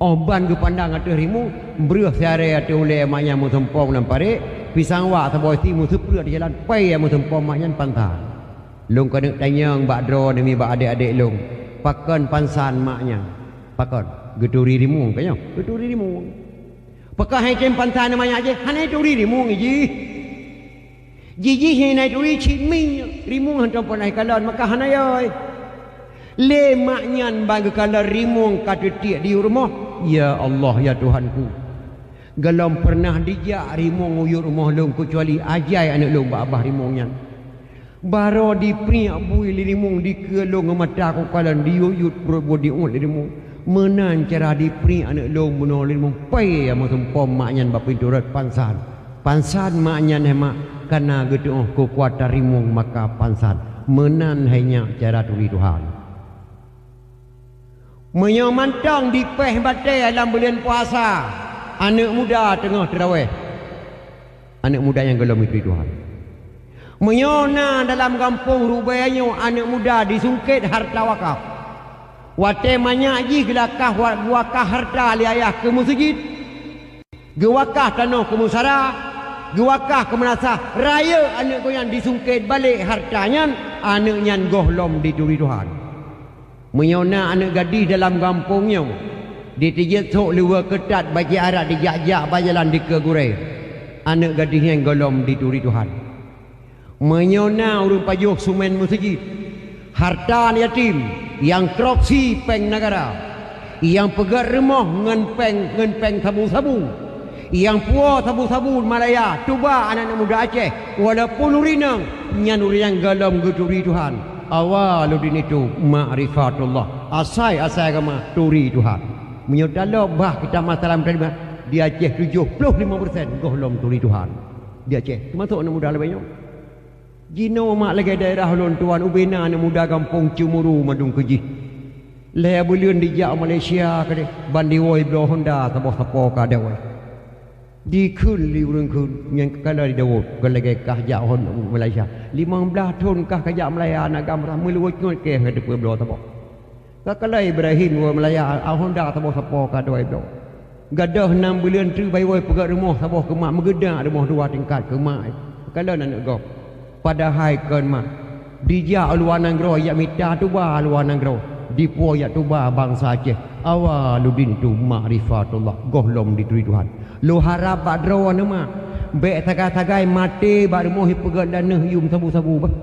oban ke pandang atas rimung beruh sehari atas oleh maknya mu tempong dan parik pisang wak taboy ti mu sepuluh di jalan pai mu tempong maknya pantai long kena tanyang bak dro demi bak adik-adik long pakan pansan maknya pakan geduri rimung kayaknya geduri rimung pakai hai kem pantai namanya aja hanai duri rimung ji ji hanai duri cimi rimung hantam panai kalan maka hanai oi le maknyan bagi kala rimung kata tiak di rumah ya Allah ya Tuhanku galam pernah dijak rimung uyur rumah long kecuali ajai anak long babah rimungnya baro di priak bui rimung di kelong mata ko kalan diuyut berbodi ul rimung menan cara di priak anak long buno rimung pai ama tempom maknyan bapin turat pansan maknyan hemak karena gedo ko kuata rimung maka pansan menan hanya cara turi Tuhan menyamantang di peh batai dalam bulan puasa anak muda tengah terawih anak muda yang gelom itu Tuhan menyona dalam kampung rubainya anak muda disungkit harta wakaf wate banyak ji gelakah wakah harta li ayah ke masjid gewakah tanah ke musara gewakah ke menasa raya anak goyang disungkit balik hartanya anak nyan gohlom dituri Tuhan menyona anak gadis dalam kampungnya ditijat sok lewa ketat bagi arak dijak-jak bajalan di kegurai anak gadis yang golom dituri Tuhan menyona urung pajuh sumen masjid harta yatim yang korupsi peng negara yang pegat remah ngen peng sabu-sabu yang puas sabu-sabu Malaya cuba anak-anak muda Aceh walaupun urinang nyan urinang golom dituri Tuhan awaludin itu ma'rifatullah asai agama turi Tuhan menyodalo bah kita masalah terima di Aceh 75% golom turi Tuhan di Aceh termasuk anak muda lebih banyak jino mak lagi daerah lon tuan ubena anak muda kampung Cumuru Madung Keji le bulian dijak Malaysia kade bandi woi blo Honda tabah sapo ka dewai ดีขึ้นรีวเรื่องขึ้นยังก็เลยเดวก็เลยกะยาคนมาเลเซีย15 tahun kah kaya Melaya nak gambar melu nyot ke ke depan bro tabokก็เลยberahin wa Melaya au Honda tabok sapo ka doi bro gadah 6 bulan tu bai woi pegak rumah tabok ke mak megedak rumah 2 tingkat ke mak kalau nak go padahal kan mak dia luar negro ya mita tu ba luar negro di po ya tu ba bangsa Aceh awaludin tu ma'rifatullah gohlom di Tuhan lu harap badro nama be tagai-tagai mati bar mohi pegat dan yum sabu-sabu bah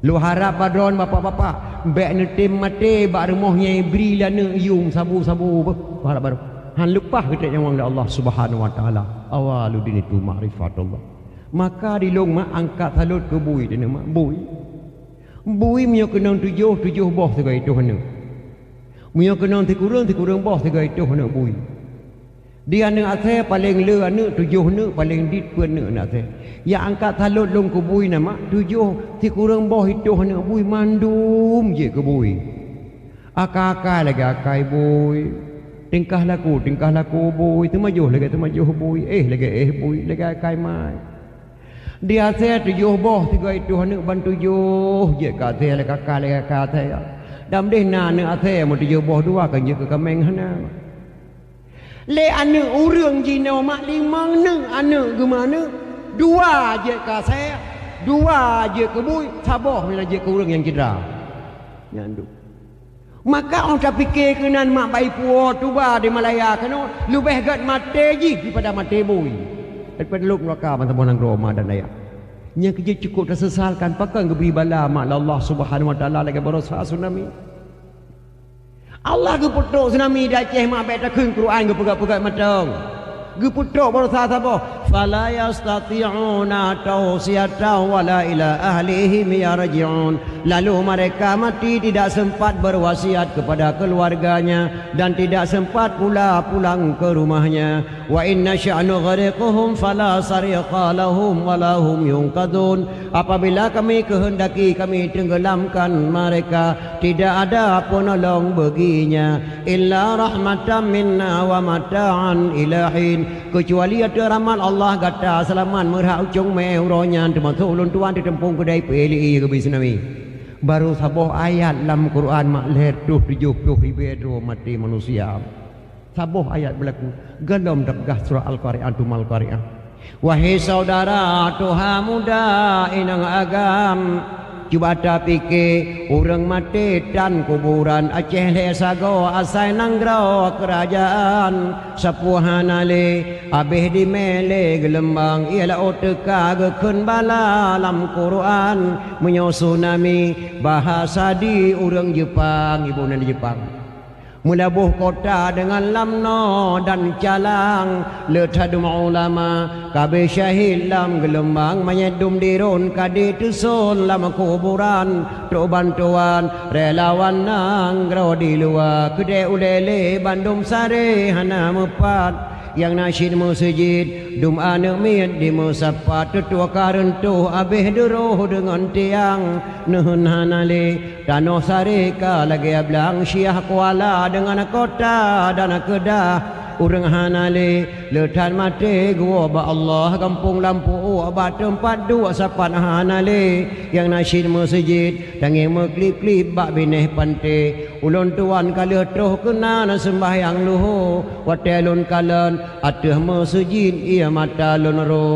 lu harap badron bapak-bapak be netim mati bar mohnya beri dan yum sabu-sabu bah harap baru han lupa kita yang Allah Subhanahu wa taala awaludin itu ma'rifatullah maka di long mak angkat salut ke bui dia nama bui punya kenang tujuh boh segai tu hana punya kenang tikurang boh segai tu hana bui dia nak asal paling le anak 7 nak paling dit pun nak asal yang angkat salut long ke bui nama 7 tikurang boh itu hana bui mandum je ke bui akak-akak lagi akai bui tingkah laku bui temajuh bui lagi bui lagi akai mai dia saya 7 boh 3 itu hendak bantu 7 je kat saya le kakak le kakak saya dam deh na ne ase mo 7 boh 2 kan je ke kameng hana le anu urang ji no mak 5 ne anu ke mana 2 je kat saya 2 je ke bui saboh mina je ke urang yang cedera nyandu maka orang tak fikir kenan mak bai puo tu ba di Malaya kano lebih gat mate ji daripada mate bui daripada luk neraka bantaban nang Roma dan daya nya kerja cukup tersesalkan pakai geberi bala mak Allah Subhanahu wa taala lagi berusaha tsunami Allah ke putuk tsunami di Aceh mak baik tak keung Quran ke pegat-pegat matang ge putuk berusaha sapa fala yastati'una tawsiyatan wala ila ahlihim yarji'un lalu mereka mati tidak sempat berwasiat kepada keluarganya dan tidak sempat pula pulang ke rumahnya wa inna sya'nu ghariquhum fala sariqa lahum wala hum yunqadun apabila kami kehendaki kami tenggelamkan mereka tidak ada penolong baginya illa rahmatan minna wa mata'an ilahin kecuali ada rahmat Allah kata selamat merhak ujung meuronyan termasuk ulun tuan di tempung kedai PLI ke tsunami baru sabuh ayat dalam Quran mak leh 70,000 mati manusia sabuh ayat berlaku galom dapgah surah Al-Qari'ah tu Al-Qari'ah wahai saudara tuha muda inang agam cuba tak fikir orang mati dan kuburan Aceh le sago asai nangrau kerajaan sapuhanale abih di mele gelembang ialah oteka gekun bala lam Quran menyo tsunami bahasa di orang Jepang ibu nan Jepang melabuh kota dengan lamno dan calang letadum ulama kabe syahid lam gelembang menyedum dirun kadi tusun lam kuburan tu bantuan relawan nang grau di luar kede ulele bandum sare hana mepat yang nasyid masjid dum ane mit di musapat tetua karentu abih deruh dengan tiang nuhun hanale dano sarika lagi ablang syiah kuala dengan kota dan kedah urang hanale letan mati gua ba Allah kampung lampu ba tempat dua sapan hanale yang nasyid masjid tangi meklip-klip ba bineh pante ulun tuan kali troh kena sembahyang luhu watelun kalan ateh masjid ia mata lun ro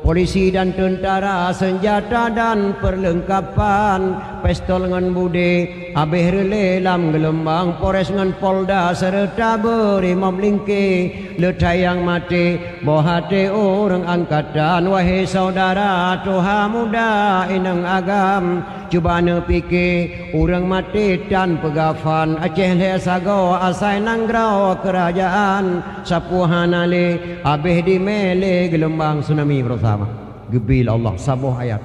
polisi dan tentara senjata dan perlengkapan pistol dengan bude abih rele lam gelembang pores dengan polda serta berimam lingke letai yang mati bohate orang angkatan wahai saudara tuha muda inang agam cuba ne fikir orang mati dan pegafan Aceh le sago asai nangrau kerajaan sapuhanale abih di mele gelembang tsunami bersama gebil Allah sabuh ayat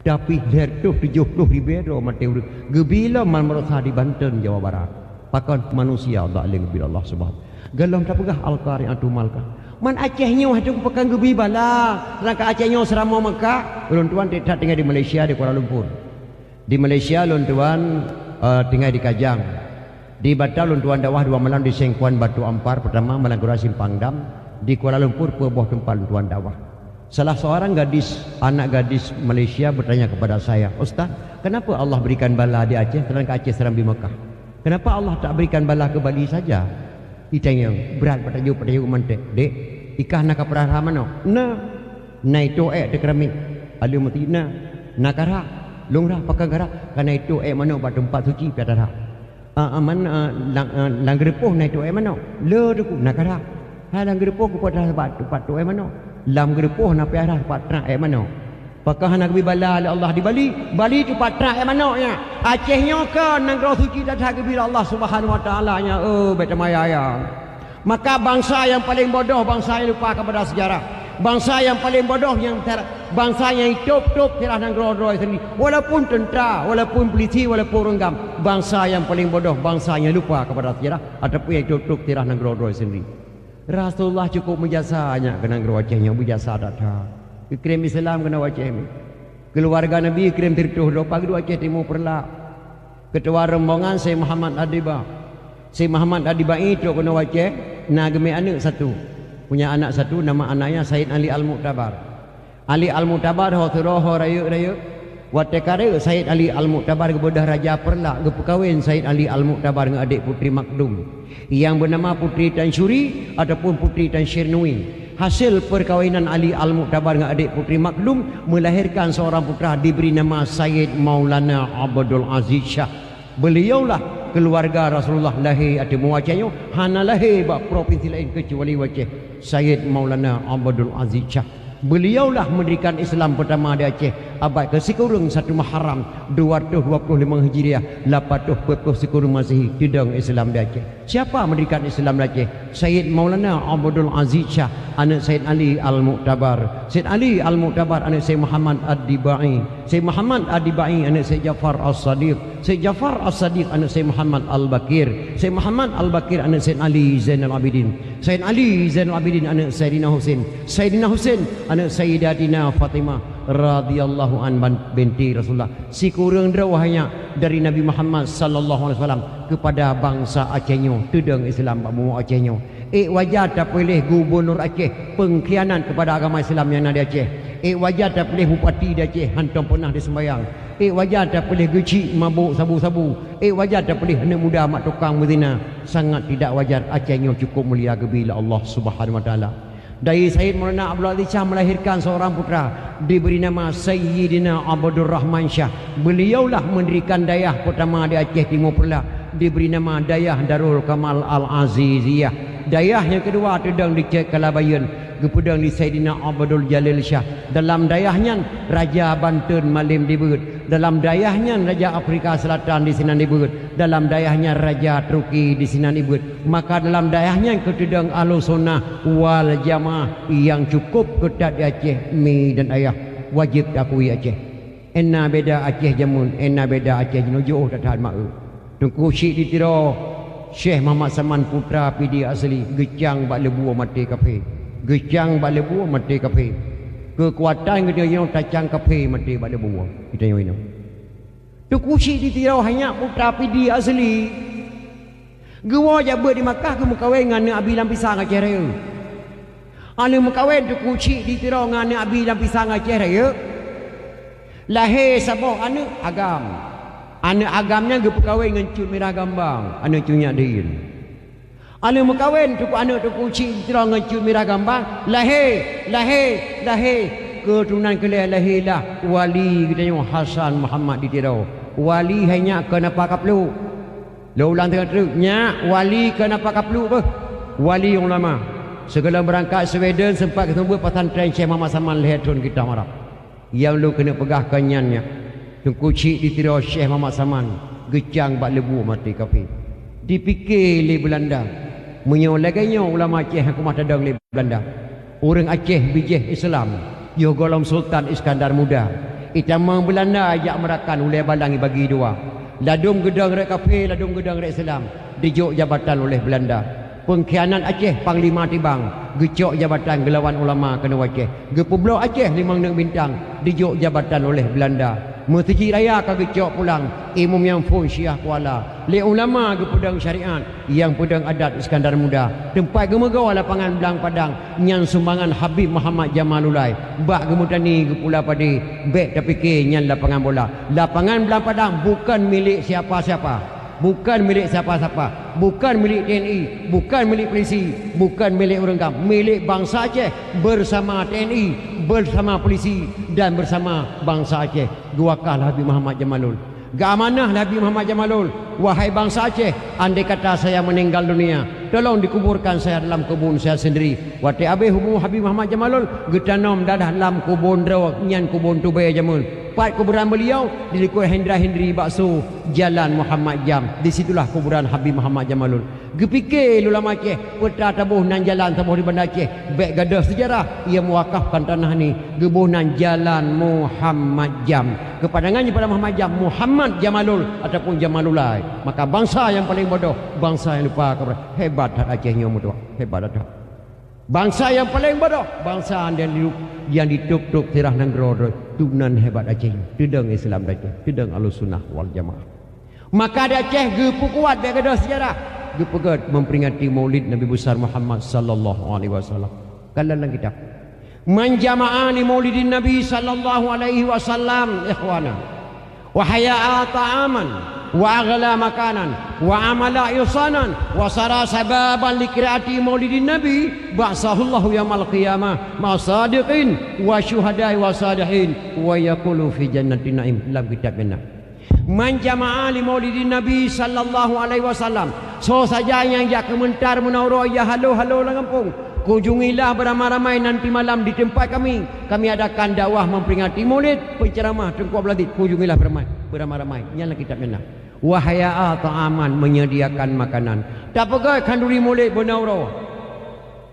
tapi lertuh 70,000 mati urang gebila man merasa di Banten Jawa Barat pakan manusia tak leng gebil Allah subhanahu galom tak pegah Al-Qari'ah tu malka man Aceh nyo hadu pekan gebi bala rangka Aceh nyo seramo Mekah ulun tuan tidak tinggal di Malaysia di Kuala Lumpur di Malaysia ulun tuan tinggal di Kajang di Batam ulun tuan dakwah 2 malam di Sengkuan Batu Ampar pertama malam Gura Simpang Dam di Kuala Lumpur, sebuah tempat tuan dakwah. Salah seorang anak gadis Malaysia bertanya kepada saya, Ustaz, kenapa Allah berikan bala di Aceh sedangkan Aceh seram di Mekah? Kenapa Allah tak berikan bala ke Bali saja? Ditanya, berat pertanyaan mantek. Dek, ikah nak perah mana? Na itu de keramik. Ada mati na kara. Lungrah pakai kara. Karena itu mana pada tempat suci pada dah. Lang gerepuh na itu mana? Le deku na kara. Lang gerepuh ku pada tempat tu mana? Lam gerepuh na piarah tempat terang mana? Pakah nak bi bala Allah di Bali. Bali tu patrak mana nya? Acehnya ke negara suci dah bi Allah Subhanahu Wa Taala nya. Beta maya ya. Maka bangsa yang paling bodoh bangsa yang lupa kepada sejarah. Bangsa yang paling bodoh bangsa yang hidup tiada negara sendiri. Walaupun tentera, walaupun polisi, walaupun renggam, bangsa yang paling bodoh bangsa yang lupa kepada sejarah ataupun yang hidup tiada negara sendiri. Rasulullah cukup menjasanya ke negara Acehnya, berjasa datang. Kirim Islam kena Aceh ni. Keluarga Nabi kirim tertuh dopa kedua Aceh Timur Perlak. Ketua rombongan Syekh Muhammad Adiba. Syekh Muhammad Adiba itu kena Aceh, nak gemi anak satu. Punya anak satu, nama anaknya Said Ali Al-Mu'tabar. Ali Al-Mu'tabar ho raya. Watekare Said Ali Al-Mu'tabar kepada Raja Perlak, kepekawin Said Ali Al-Mu'tabar dengan adik putri Makdum yang bernama Putri Tan Syuri ataupun Putri Tan Syirnui. Hasil perkahwinan Ali Al-Mu'tabar dengan adik putri Makdum melahirkan seorang putra diberi nama Sayyid Maulana Abdul Aziz Shah. Beliaulah keluarga Rasulullah lahir atau mewacanya hana lahir bak provinsi lain kecuali Aceh. Sayyid Maulana Abdul Aziz Shah. Beliaulah mendirikan Islam pertama di Aceh abad ke-1 Muharram 225 Hijriah 840 Masehi tidang Islam di Aceh. Siapa mendirikan Islam di Aceh? Sayyid Maulana Abdul Aziz Shah, anak Sayyid Ali Al-Mu'tabar. Sayyid Ali Al-Mu'tabar anak Sayyid Muhammad Ad-Dibai. Sayyid Muhammad Ad-Dibai anak Sayyid Jafar As-Sadiq. Sayyid Jafar As-Sadiq anak Sayyid Muhammad Al-Bakir. Sayyid Muhammad Al-Bakir anak Sayyid Ali Zainal Abidin. Sayyid Ali Zainal Abidin anak Sayyidina Husain. Sayyidina Husain anak Sayyidatina Fatimah radhiyallahu an binti Rasulullah. Si kurang drawahnya dari Nabi Muhammad sallallahu alaihi wasallam kepada bangsa Acehnya, tudang Islam bamu Acehnya. Wajar tak boleh gubernur Aceh pengkhianat kepada agama Islam yang ada di Aceh. Wajar tak boleh bupati di Aceh hantam pernah disembayang. Wajar tak boleh gecik mabuk sabu-sabu. Wajar tak boleh anak muda mak tukang berzina. Sangat tidak wajar. Acehnya cukup mulia bila Allah Subhanahu Wa Taala. Dari Sayyid Maulana Abdul Aziz Shah melahirkan seorang putra diberi nama Sayyidina Abdul Rahman Shah. Beliaulah mendirikan dayah pertama di Aceh Timur Perlak, diberi nama Dayah Darul Kamal Al-Aziziyah. Dayah yang kedua tudang di Kalabayan, kepudang di Sayyidina Abdul Jalil Shah. Dalam dayahnya Raja Banten Malim dibut. Dalam dayahnya Raja Afrika Selatan di sini dibut. Dalam dayahnya Raja Turki di sini dibut. Maka dalam dayahnya ketudang Ahlussunnah wal Jamaah yang cukup ketat di Aceh, mi dan ayah wajib diakui Aceh. Enna beda Aceh jamun, enna beda Aceh jauh tak tahan mak. Tungku syik ditiro Syekh Muhammad Saman putra PD asli gecang bak lebu mati kafe. Gecang bak lebu mati kafe. Kekuatan kita yang tacang kafe mati bak lebu. Kita yang ini. Tungku syik ditiro hanya putra PD asli. Gua jabat di Makkah ke mukawin dengan Abi Lampisang Aceh Raya. Anu mukawin tu kucik ditiro dengan Abi Lampisang Aceh Raya. Lahir sabah anak agam. Anak agamnya ke pekawin dengan Cut Merah Gambang. Anak Cunyak Din. Anu mukawin tu anak tu kucik ditiro dengan Cut Merah Gambang. Lahir. Keturunan kelih lahirlah wali kita yang Hasan Muhammad ditiro. Wali hanya kenapa kaplu? Lo ulang tengah teruknya wali kenapa kaplu apa? Wali yang lama. Segala berangkat Sweden sempat ketemu pesantren Syekh Muhammad Saman Lehetun kita marah. Yang lu kena pegah kanyannya. Tengkucik ditiro Syekh Muhammad Saman. Gecang bak lebu mati kafe. Dipikir le Belanda. Menyolaganya ulama Aceh aku mah tadang le Belanda. Orang Aceh bijih Islam. Yo golong Sultan Iskandar Muda. Itamang Belanda ajak merakan ulai balangi bagi dua. Ladung gedang rek kafe, ladung gedang rek Islam dijuk jabatan oleh Belanda. Pengkhianat Aceh Panglima Tibang, gecok jabatan gelawan ulama kena Aceh. Gepublok Aceh 5 bintang dijuk jabatan oleh Belanda. Masjid raya kagak cok pulang imam yang pun Syiah Kuala le ulama ke pedang syariat yang pedang adat Iskandar Muda tempat gemegau lapangan Belang Padang yang sumbangan Habib Muhammad Jamalulai bak kemudian ni ke pula padi bek tapi ke yang lapangan bola lapangan Belang Padang bukan milik siapa-siapa, bukan milik siapa-siapa, bukan milik TNI, bukan milik polisi, bukan milik orang kam, milik bangsa Aceh bersama TNI, bersama polisi dan bersama bangsa Aceh. Guakal Habib Muhammad Jamalul. Gamanah Habib Muhammad Jamalul. Wahai bangsa Aceh, andai kata saya meninggal dunia, tolong dikuburkan saya dalam kebun saya sendiri. Wati abe hubu Habib Muhammad Jamalul getanom dadah dalam kebun rawak nyan kebun Tubay Jamul. Part kuburan beliau di Likut Hendra Hendri Bakso Jalan Muhammad Jam. Di situlah kuburan Habib Muhammad Jamalul. Gepikir ulama Aceh peta tabuh nan jalan tabuh di Bandar Aceh bek gadah sejarah ia mewakafkan tanah ni gebunan Jalan Muhammad Jam kepadangannya pada Muhammad Jam Muhammad Jamalul ataupun Jamalulai. Maka bangsa yang paling bodoh bangsa yang lupa kepada hebat hak Aceh nyomu tu hebat dah. Bangsa yang paling bodoh bangsa yang ditup-tup tirah nanggro tunan hebat Aceh tudang Islam Aceh tudang Ahlussunnah wal Jamaah. Maka di Aceh gepu kuat bek gadah sejarah gepegat memperingati Maulid Nabi besar Muhammad sallallahu alaihi wasallam. Kalau dalam kitab man jama'ani Maulidin Nabi sallallahu alaihi wasallam ikhwana wa haya'a ta'aman wa aghla makanan wa amala yusanan wa sara sababan likiraati Maulidin Nabi ba'sahullahu yaumil qiyamah ma sadiqin wa syuhada'i wa salihin wa yaqulu fi jannatin na'im. Dalam kitab benar man jama'a li Maulidin Nabi sallallahu alaihi wasallam. So saja yang jak kementar menauro ya halo lang kampung. Kunjungilah beramai-ramai nanti malam di tempat kami. Kami adakan dakwah memperingati Maulid, penceramah Tengku Abdul Latif. Kunjungilah beramai-ramai. Inilah kitab benar. Wahya'a ta'aman menyediakan makanan. Tak pegai kanduri Maulid benauro.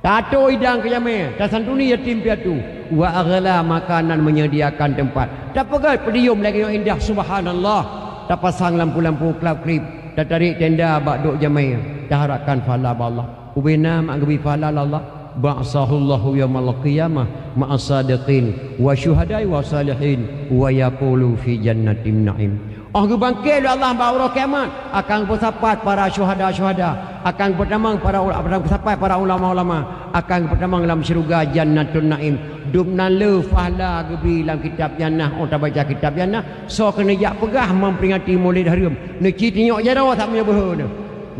Tato hidang kejame, tak santuni yatim piatu. Wa aghla makanan menyediakan tempat. Tak pegai pedium lagi yang indah subhanallah. Tak pasang lampu-lampu klap-klip. Tak tarik tenda bak duk jamai. Tak harapkan fala Allah. Ubina mak gebi fala Allah. Ba'sahullahu yaumal qiyamah ma'as sadiqin wa syuhada'i wa salihin wa yaqulu fi jannatin na'im. Oh gebangkit Allah baura kiamat akan bersapat para syuhada-syuhada, akan bertamang para bersapat para ulama-ulama, akan bertamang dalam syurga jannatun naim. Dubna le fahla gebi dalam kitab jannah. Oh tak baca kitab jannah so kena jak pegah memperingati Maulid harum. Nak tengok jara tak punya berhala.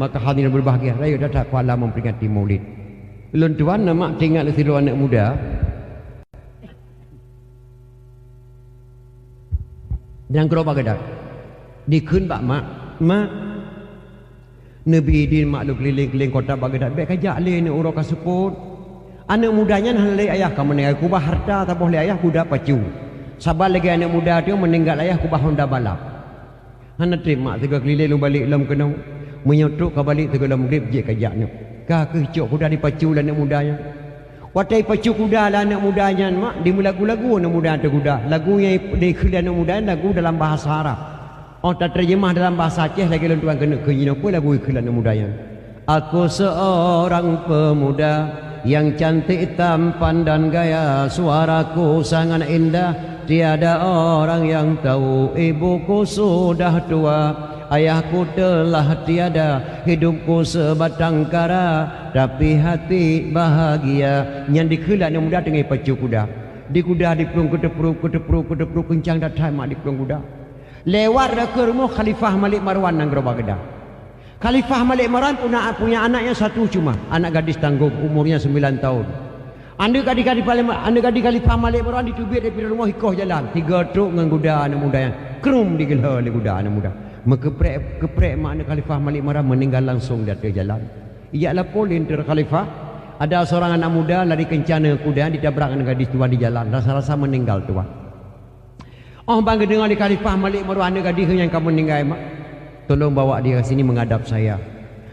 Maka hadirin berbahagia, rayu datang kuala memperingati Maulid. Lun tuan nama tinggal silu anak muda. Dan gerobak gedak. Dikun bak mak Nabi di makluk keliling-keliling kota Baghdad baik kajak le ni urang kasuput anak mudanya han le ayah ka meninggal kubah harta tak boleh ayah kuda pacu sabar lagi anak muda tu meninggal ayah kubah Honda balap han terima tiga keliling lu balik lam kena menyotok ka balik tiga lam grip je kajak ni ka kecok kuda dipacu lah anak mudanya watai pacu kuda lah anak mudanya mak di lagu-lagu anak muda tu kuda lagu yang dikira anak muda lagu dalam bahasa Arab. Oh tak terjemah dalam bahasa Aceh lagi lalu tuan kena kenyino apa lagu iklan mudayan. Aku seorang pemuda yang cantik tampan dan gaya, suaraku sangat indah, tiada orang yang tahu. Ibuku sudah tua, ayahku telah tiada, hidupku sebatang kara, tapi hati bahagia. Yang dikelan yang muda dengan pacu kuda. Di kuda dipelung ketepru kencang datang mak dipelung kuda. Lewat ke rumah Khalifah Malik Marwan nang gerobak gedah. Khalifah Malik Marwan punya anaknya satu cuma, anak gadis tangguh umurnya 9 tahun. Anda gadis Khalifah Malik Marwan ditubir dari rumah hikoh jalan. 3 truk dengan kuda anak muda yang krum digelar oleh kuda anak muda. Keprek mak anak Khalifah Malik Marwan meninggal langsung di atas jalan. Ialah polin ter Khalifah. Ada seorang anak muda lari kencana kuda ditabrak dengan gadis tuan di jalan. Rasa-rasa meninggal tuan. Oh bangga dengar di Khalifah Malik Marwan anak gadis yang kamu meninggal mak. Tolong bawa dia ke sini menghadap saya.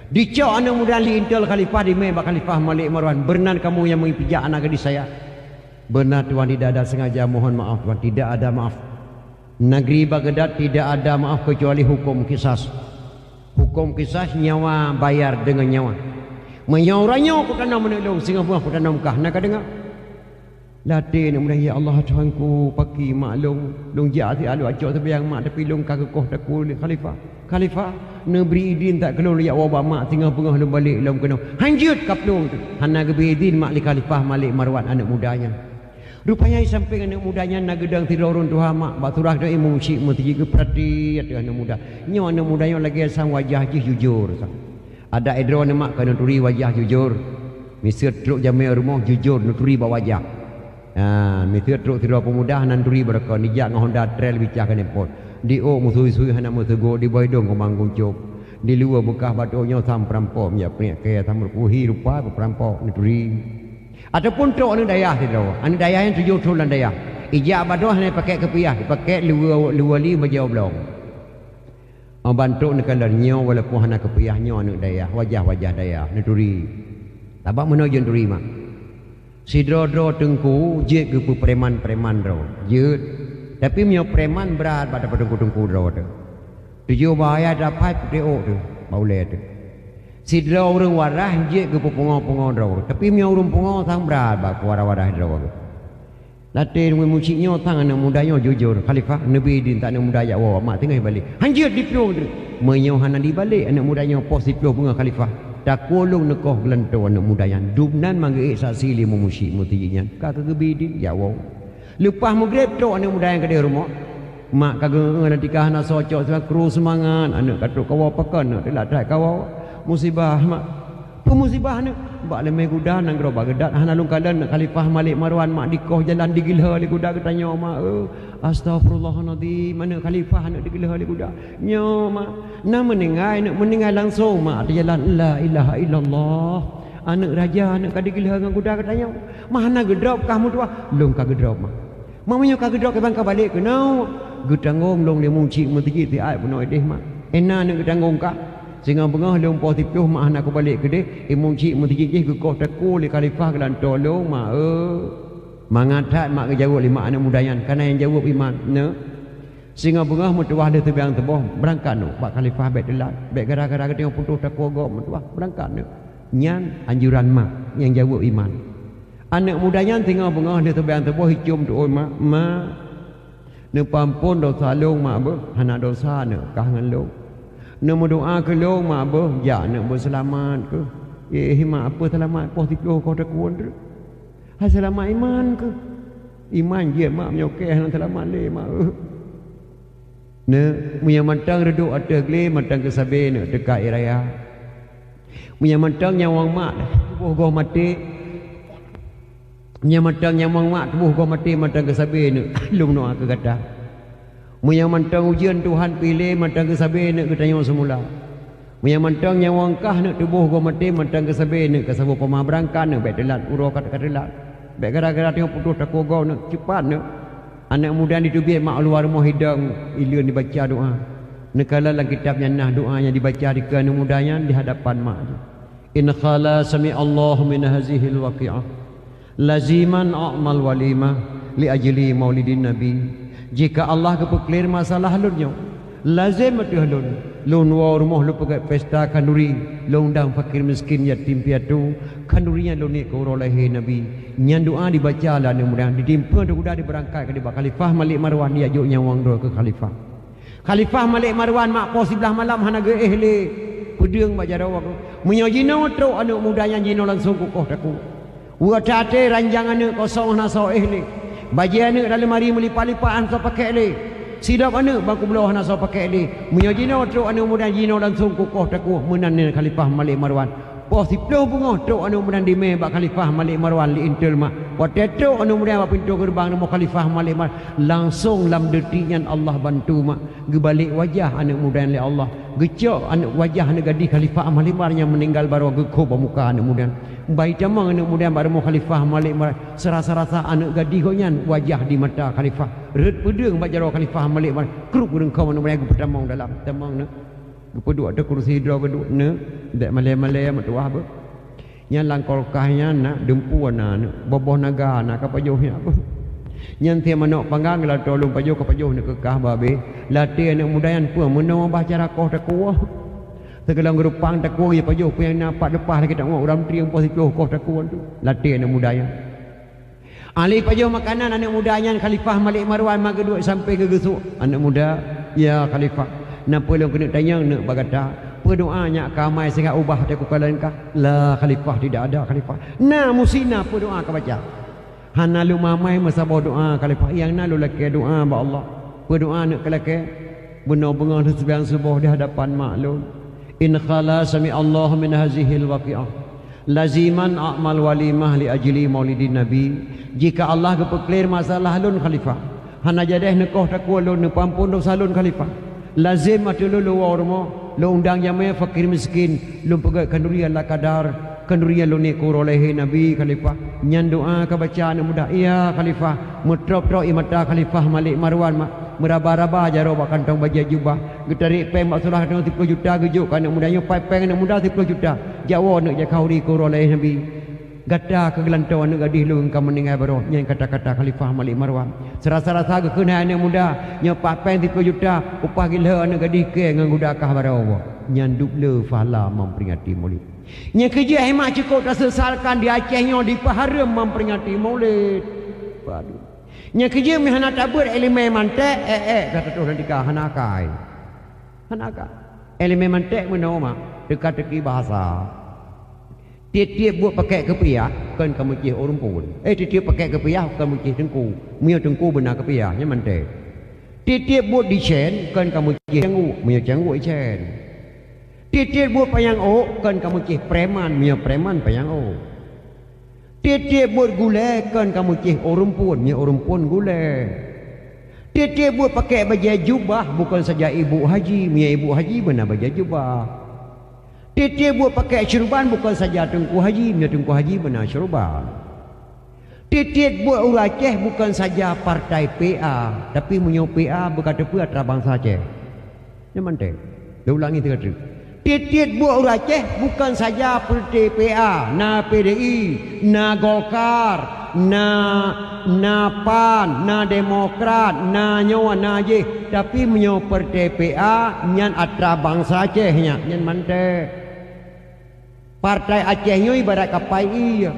Dicok anak muda li intel Khalifah di membak Khalifah Malik Marwan. Benar kamu yang mengipijak anak gadis saya? Benar tuan, tidak ada sengaja, mohon maaf tuan, tidak ada maaf. Negeri Baghdad tidak ada maaf kecuali hukum kisas. Hukum kisas nyawa bayar dengan nyawa. Menyauranya aku tanam menolong sehingga buah aku tanam kah. Nak dengar? Latih nak mudah ya Allah Tuhanku pagi mak long jati alu acok terbiang mak tapi long kagekoh takul khalifah ne beri idin tak kelong ya wabak mak tinggal pengah long balik long kena hanjut kaplong tu hana geberi idin mak li khalifah Malik Marwan anak mudanya rupanya samping anak mudanya nak gedang tidurun Tuhan mak baturah dah imung syik mesti ke perhati ada anak muda nyo anak mudanya lagi sang wajah je jujur ada edron mak kena turi wajah jujur misir truk jamai rumah jujur nuturi bawa wajah misir truk tidak pemuda nanduri beraka nijak dengan Honda Trail bicah kan nepot di musui-sui hana musego di boydong ko manggung cop di luar bekah batuknya sam perampok ya peniak kaya tam berpuhi rupa perampok nuturi ataupun truk anu dayah tidak anu dayah yang tujuh tulan dayah ijak badoh ni pakai kepiah pakai luar li bajau blong bantuk nak kalarnya walaupun hana kepiahnya anu dayah wajah dayah nuturi tabak menuju nuturi mak si dro tengku je ke preman dro je tapi mio preman berat pada tengku dro tu tujuh bahaya dapat deo tu baule tu si dro orang warah je ke pengo dro tapi mio orang pengo sang berat bak warah dro latih memuciknya tang anak mudanya jujur khalifah nabi din tak anak muda ya wa mak tengah balik hanjut di plo tu menyo hana di balik anak mudanya positif bunga khalifah tak kolong nekoh gelanto anak mudayan dubnan mangge saksi lima musyik mutinya kagak gebidin ya wow lepas maghrib tok anak mudayan ke rumah mak kagak ngana tikah na socok sebab kru semangat anak katuk kawa pekan nak tak kawa musibah mak pemusibah anak bak lemeh kuda nang gerobak gedat hana lung kalan khalifah Malik Marwan mak dikoh jalan digilha li kuda ketanya mak astagfirullahalazim mana khalifah nak digilha li kuda nyo mak nak meninggal langsung mak di jalan la ilaha illallah anak raja anak kadigilha dengan kuda ketanya mana gedrop kamu tu lung ka gedrop mak mamanya ka gedrop ke bangka balik ke nau gedangong long le mungcik mesti ti ai punoi deh mak ena nak gedangong ka sehingga bengah leung positif mak nak aku balik ke deh imung cik mesti ke koh taku li khalifah kelan tolong mak mangatat mak ke jawab lima anak mudayan karena yang jawab iman ne sehingga bengah mutuah dia terbiang teboh berangkat no pak khalifah bet delat bet gara-gara ke tengok putus taku gok mutuah berangkat no nyan anjuran mak yang jawab iman anak mudayan tengok bengah dia terbiang teboh hicum tu oi mak ne pampun dosa long mak be hana dosa ne kangen long nak berdoa ke lo mak apa ya nak berselamat ke mak apa selamat positif kau tak kuat tu selamat iman ke iman je mak menyokeh nak selamat le mak ne punya mantang reduk ada gle mantang ke sabe ne dekat raya punya mantang nyawang mak tubuh kau mati punya mantang nyawang mak tubuh kau mati mantang ke sabe ne lum doa ke kata Munya mantang ujian Tuhan pilih mantang ke sabe nak ketanya semula. Munya mantang yang wangkah nak tubuh gua mati mantang ke sabe nak ke sabu pemah berangkat nak baik delat uro kata delat. Baik gara-gara tengok putus tak gau nak cepat nak. Anak muda ditubih mak luar rumah hidang ilun dibaca doa. Nekala dalam kitabnya nah doanya dibaca di kana mudanya di hadapan mak. In khala sami Allah min hazihil waqi'ah. Laziman a'mal walimah li ajli maulidin nabi. Jika Allah kepeklir masalah halunnya lazim mati halun lun wa rumah lu pakai pesta kanduri lun undang fakir miskin yatim piatu kandurinya lun ni ko lahir nabi nyan doa dibaca lah mudah ditimpa tu kuda diberangkat ke di khalifah Malik Marwan dia ajuk nyawang do ke khalifah Malik Marwan mak po sebelah malam hana ge ehli pedeng bak jarawa ko menyojino tro anak mudanya jino langsung kukoh taku wa tate ranjang anak kosong na so ehli bagi anak dalam hari melipat-lipat so pakai le sidap anak bangku belah nak so pakai le menyojino tro anak muda jino langsung kukoh taku menan khalifah Malik Marwan posiplo bunga tro anak muda di me bak khalifah Malik Marwan li intel mak potato anak muda bak pintu gerbang nama khalifah Malik Marwan langsung lam detiknya Allah bantu mak gebalik wajah anak muda li Allah gecok anak wajah anak gadis khalifah Malik Marwan yang meninggal baru gekoh muka anak muda baik jamang anak muda baru khalifah Malik Marwan serasa-rasa anak gadis konyan wajah di mata khalifah red pedeng bak jaro khalifah Malik Marwan kruk gurung kau anak muda pertamang dalam tamang ne gepeduk ada kursi hidra beduk ne dak malai-malai mak tuah apa nyan langkol kahnya nak dempu na boboh naga nak kapajoh apa nyan tiap manok panggang la tolong pajoh kapajoh nak kekah babe latih anak muda yang pun menawa baca rakoh takuah segala gerupang takuah ya pajoh yang nampak depan lagi tak mau orang tri yang positif kau takuah tu latih anak muda yang Ali pajo makanan anak mudanya Khalifah Malik Marwan mak kedua sampai ke gesuk. Anak muda, ya Khalifah. Napa lu kena tanya nak bagata? Berdoanya kamai sehingga ubah dia kepala engkau. La Khalifah tidak ada Khalifah. Na musina apa doa kau baca. Hana lu mamai masa doa Khalifah. Yang na lu laki doa ba Allah. Berdoa nak kelaki. Benar-benar sebiang subuh di hadapan maklum. In khala sami Allah min hazihil waqi'ah. Laziman a'mal walimah li ajli maulidin Nabi. Jika Allah kepeklir masalah lun Khalifah. Hana jadeh nekoh takwa lun nepampun dosa lun Khalifah. Lazim atu lu warmo. Lu undang jamai fakir miskin. Lu pegat kandurian la kadar. Kandurian lu nikur oleh Nabi Khalifah. Nyan doa kebaca anak muda. Iya Khalifah. Mutrop-trop imata Khalifah Malik Marwan mak. Meraba-raba jaro bak kantong baju jubah. Getarik peng mak surah 10 juta gejuk anak mudanya pai peng anak muda 10 juta. Jawa nak jakau di kur oleh Nabi. Gada ke gelantau anak gadis lu engkau meninggal baru. Yang kata-kata Khalifah Malik Marwan. Serasa-rasa ke kena anak muda. Yang pai peng 10 juta. Upah gila anak gadis ke dengan gudakah baru. Yang dubla fahala memperingati maulid. Yang kerja hemat cukup tak sesalkan di Acehnya di Paharam memperingati maulid. Waduh. Nya kerja mi hana tabur elemen mantek kata tu nanti kah hana kai. Hana ka. Elemen mantek mana mak dekat teki bahasa. Tiap-tiap buat pakai kepiah kan kamu cih orang pun. Tiap-tiap pakai kepiah kamu cih tengku. Mio tengku benar kepiah nya mantek. Tiap-tiap buat dicen kan kamu cih cenggu, mio cenggu icen. Tiap-tiap buat payang o kan kamu cih preman, mio preman payang o. Tiap-tiap buat gulai kan kamu cih orang pun gulai. Tiap-tiap buat pakai baju jubah bukan saja ibu haji, mia ibu haji benar baju jubah. Tiap-tiap buat pakai syurban bukan saja tengku haji, mia tengku haji benar syurban. Tiap-tiap buat orang Aceh bukan saja partai PA, tapi punya PA berkata pula bangsa Aceh. Yang mana? Dia ulangi tiga-tiga. Tiap-tiap buat orang Aceh bukan saja partai PA, na PDI, na Golkar, na PAN, na Demokrat, na nyawa na je, tapi menyo partai PA nyan atra bangsa Aceh nya, nyan mante. Partai Aceh nyo ibarat kapai iya.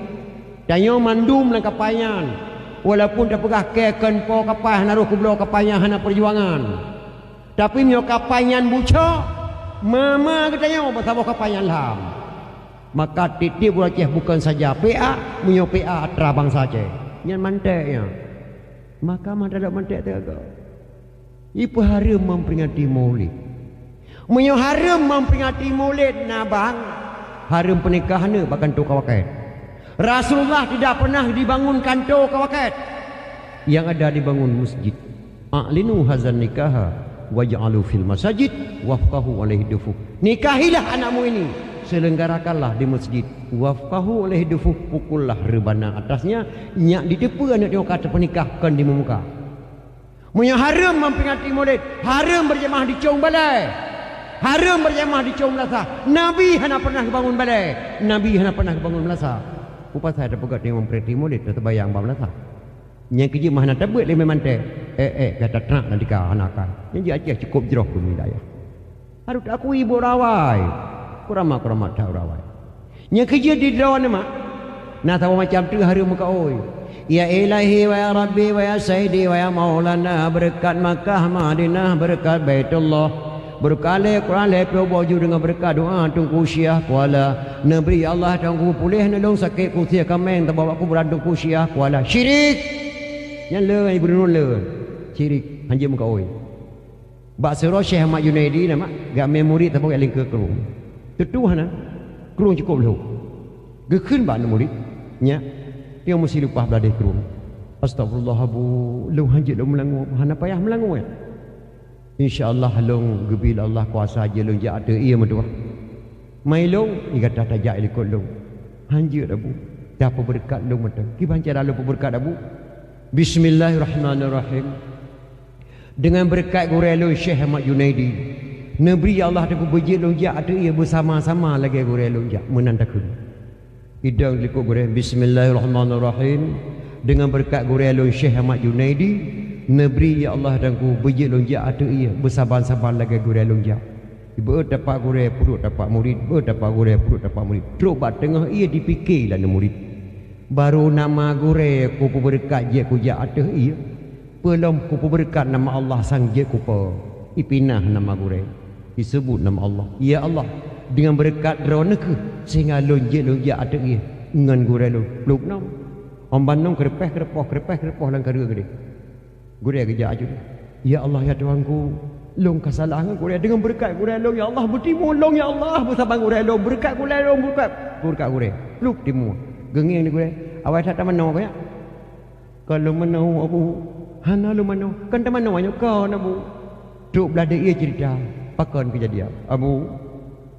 Danyo mandum lang kapayan. Walaupun dah pegah ke kenpo kapai naruh kublo kapayan hana perjuangan. Tapi menyo kapayan bucok. Mama katanya bersama kapayan lam. Maka titip Aceh bukan saja PA, punya PA atra bangsa Aceh. Yang manteknya. Maka mana ada mantek tu. Ibu harum memperingati maulid. Punya harum memperingati maulid nabang. Harum pernikahan bahkan tu kawaket. Rasulullah tidak pernah dibangun kantor kawaket. Yang ada dibangun masjid. A'linu hazan nikaha. Waj'alu fil masajid wafqahu alaihi dufu. Nikahilah anakmu ini, selenggarakanlah di masjid. Wafqahu alaihi dufu, pukullah rebana atasnya. Nyak di depan anak dia kata pernikahkan di muka. Punya haram memperingati maulid, haram berjamaah di Chong Balai, haram berjamaah di Chong Melasa. Nabi hana pernah bangun balai, Nabi hana pernah bangun Melasa. Upah saya ada pegat yang memperingati maulid terbayang bang Melasa. Yang kerja mana tabut le memang teh. Kata terak nanti kau anakan. Yang dia Aceh cukup jeroh tu hidayah. Harus aku ibu rawai. Kurama tahu rawai. Yang kerja di dawan mak. Nah tahu macam tu hari muka oi. Ya ilahi wa ya rabbi wa ya sayyidi wa ya maulana berkat Makkah Madinah berkat Baitullah. Berkali Quran lepas baju dengan berkat doa tunggu syiah kuala. Nabi Allah tunggu pulih nolong sakit kusia kameng terbawa aku berandung kusiah kuala. Syirik. Yang le ibu nun le cirik hanje muka oi bak sero Syekh Ahmad Junaidi nama gak memori tapi link ke kerung tetu hana kerung cukup lu gekeun ba murid nya dia mesti lupa beladai kerung astagfirullah bu lu hanje lu melangu hana payah melangu ya insyaallah long gebil Allah kuasa je lu ja ada ia metua mai long igata tajak ikut lu hanje dah bu dapat berkat lu mata ki bancara lu berkat dah bu. Bismillahirrahmanirrahim. Dengan berkat gurelu Syekh Ahmad Junaidi, Nabi Allah aku bejik lonjak ada ia bersama-sama lagi gurelu lonjak menandakan. Idang likut gurelu Bismillahirrahmanirrahim. Dengan berkat gurelu Syekh Ahmad Junaidi, Nabi Allah aku bejik lonjak ada ia bersama-sama lagi gurelu lonjak. Ibu dapat gurelu perut dapat murid, dapat gurelu perut dapat murid. Teruk bat tengah ia dipikirlah murid. baru nama gure ku berkat je ku ja ateh iya belum ku berkat nama Allah sang je ku pe ipinah nama gure disebut nama Allah ya Allah dengan berkat drone ke sehingga lonje ateh iya ngan gure lu luk nom om banong kerepeh lang kerja gede gure kerja aja ya Allah ya Tuhanku long kesalahan gure dengan berkat gure long ya Allah bertimu long ya Allah bersabang gure long berkat gure long berkat gure luk timu genging ni gure awak tak mano kaya kalau mano abu hana lu mano kan tak mano anyo kau nabu duk belada ia cerita pakon kejadian abu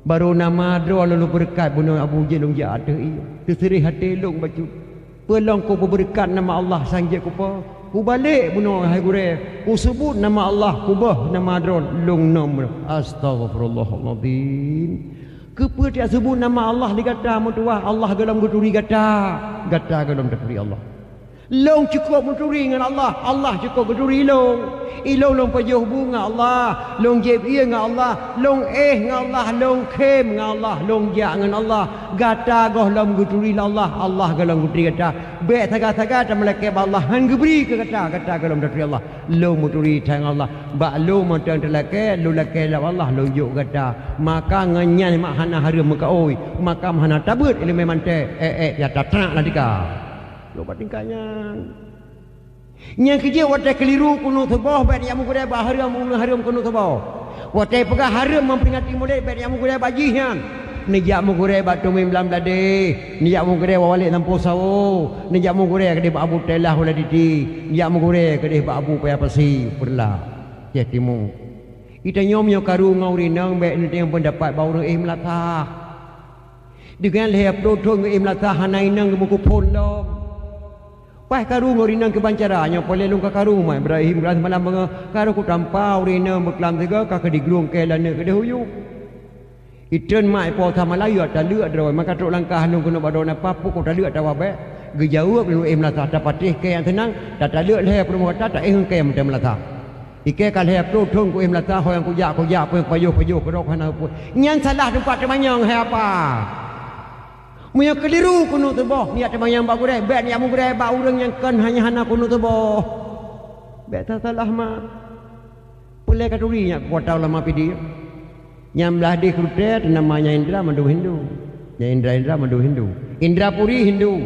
baru nama doa lalu berkat bunuh abu je long ja ada ia terserih hati long baju pelong ku berkat nama Allah sangje ku pa ku balik bunuh hai gure ku sebut nama Allah ku bah nama drone long nom astagfirullahalazim kepa dia sebut nama Allah digata mutuah Allah gelam guturi gata gelam takri Allah long cukup muturi dengan Allah Allah cukup guturi long long pajuh bunga Allah long jeb ia dengan Allah long dengan Allah long kem dengan Allah long ja dengan Allah gata goh lam guturi Allah Allah gelam guturi gata be taga malaikat Allah han gebri ke gata gelam takri Allah long muturi tang Allah ba long montang telake lu lake la Allah long juk gata maka nganyan mak hana harum muka oi maka hana tabut ini memang ya tatrak lah dika lo batingkanya yang kerja watai keliru kuno tebah baik yang mengkurai harum kuno tebah watai pegah harum memperingati mulai baik yang mengkurai bajihan nijak mengkurai batu mimlam lade nijak mengkurai wawalik lampu sawo nijak mengkurai kedih abu telah ulah diti nijak mengkurai kedih abu payah pasi perlah ya timu kita nyom karu ngauri nang baik nanti yang pendapat bau melatah dengan lehap dodong melatah hanai nang muku pondom pai karu ngorinang kebancara nya pole lung ka karu mai Ibrahim malam banga karu ku tampau rina beklam tiga ka di glung ke lana ke dehuyu iten mai po Malayu ta leu droi maka tok langkah lung kuno badona papu ku ta leu ta wabe ge jauh lu em lata ta patih ke yang tenang ta leu le pro ta ke em lata ike kan he pro thong ku em lata ho yang ku ja ku payo ke rok hana pu nyan salah tempat temanyang he apa Muya keliru kuno teboh niat temayang ba gure bet yang gure ba urang yang kan hanya hana kuno teboh bet salah ma pule katuri nya kuatau lama pidi nyamlah di krute namanya Indra mandu Hindu ya Indra mandu Hindu Indrapuri Hindu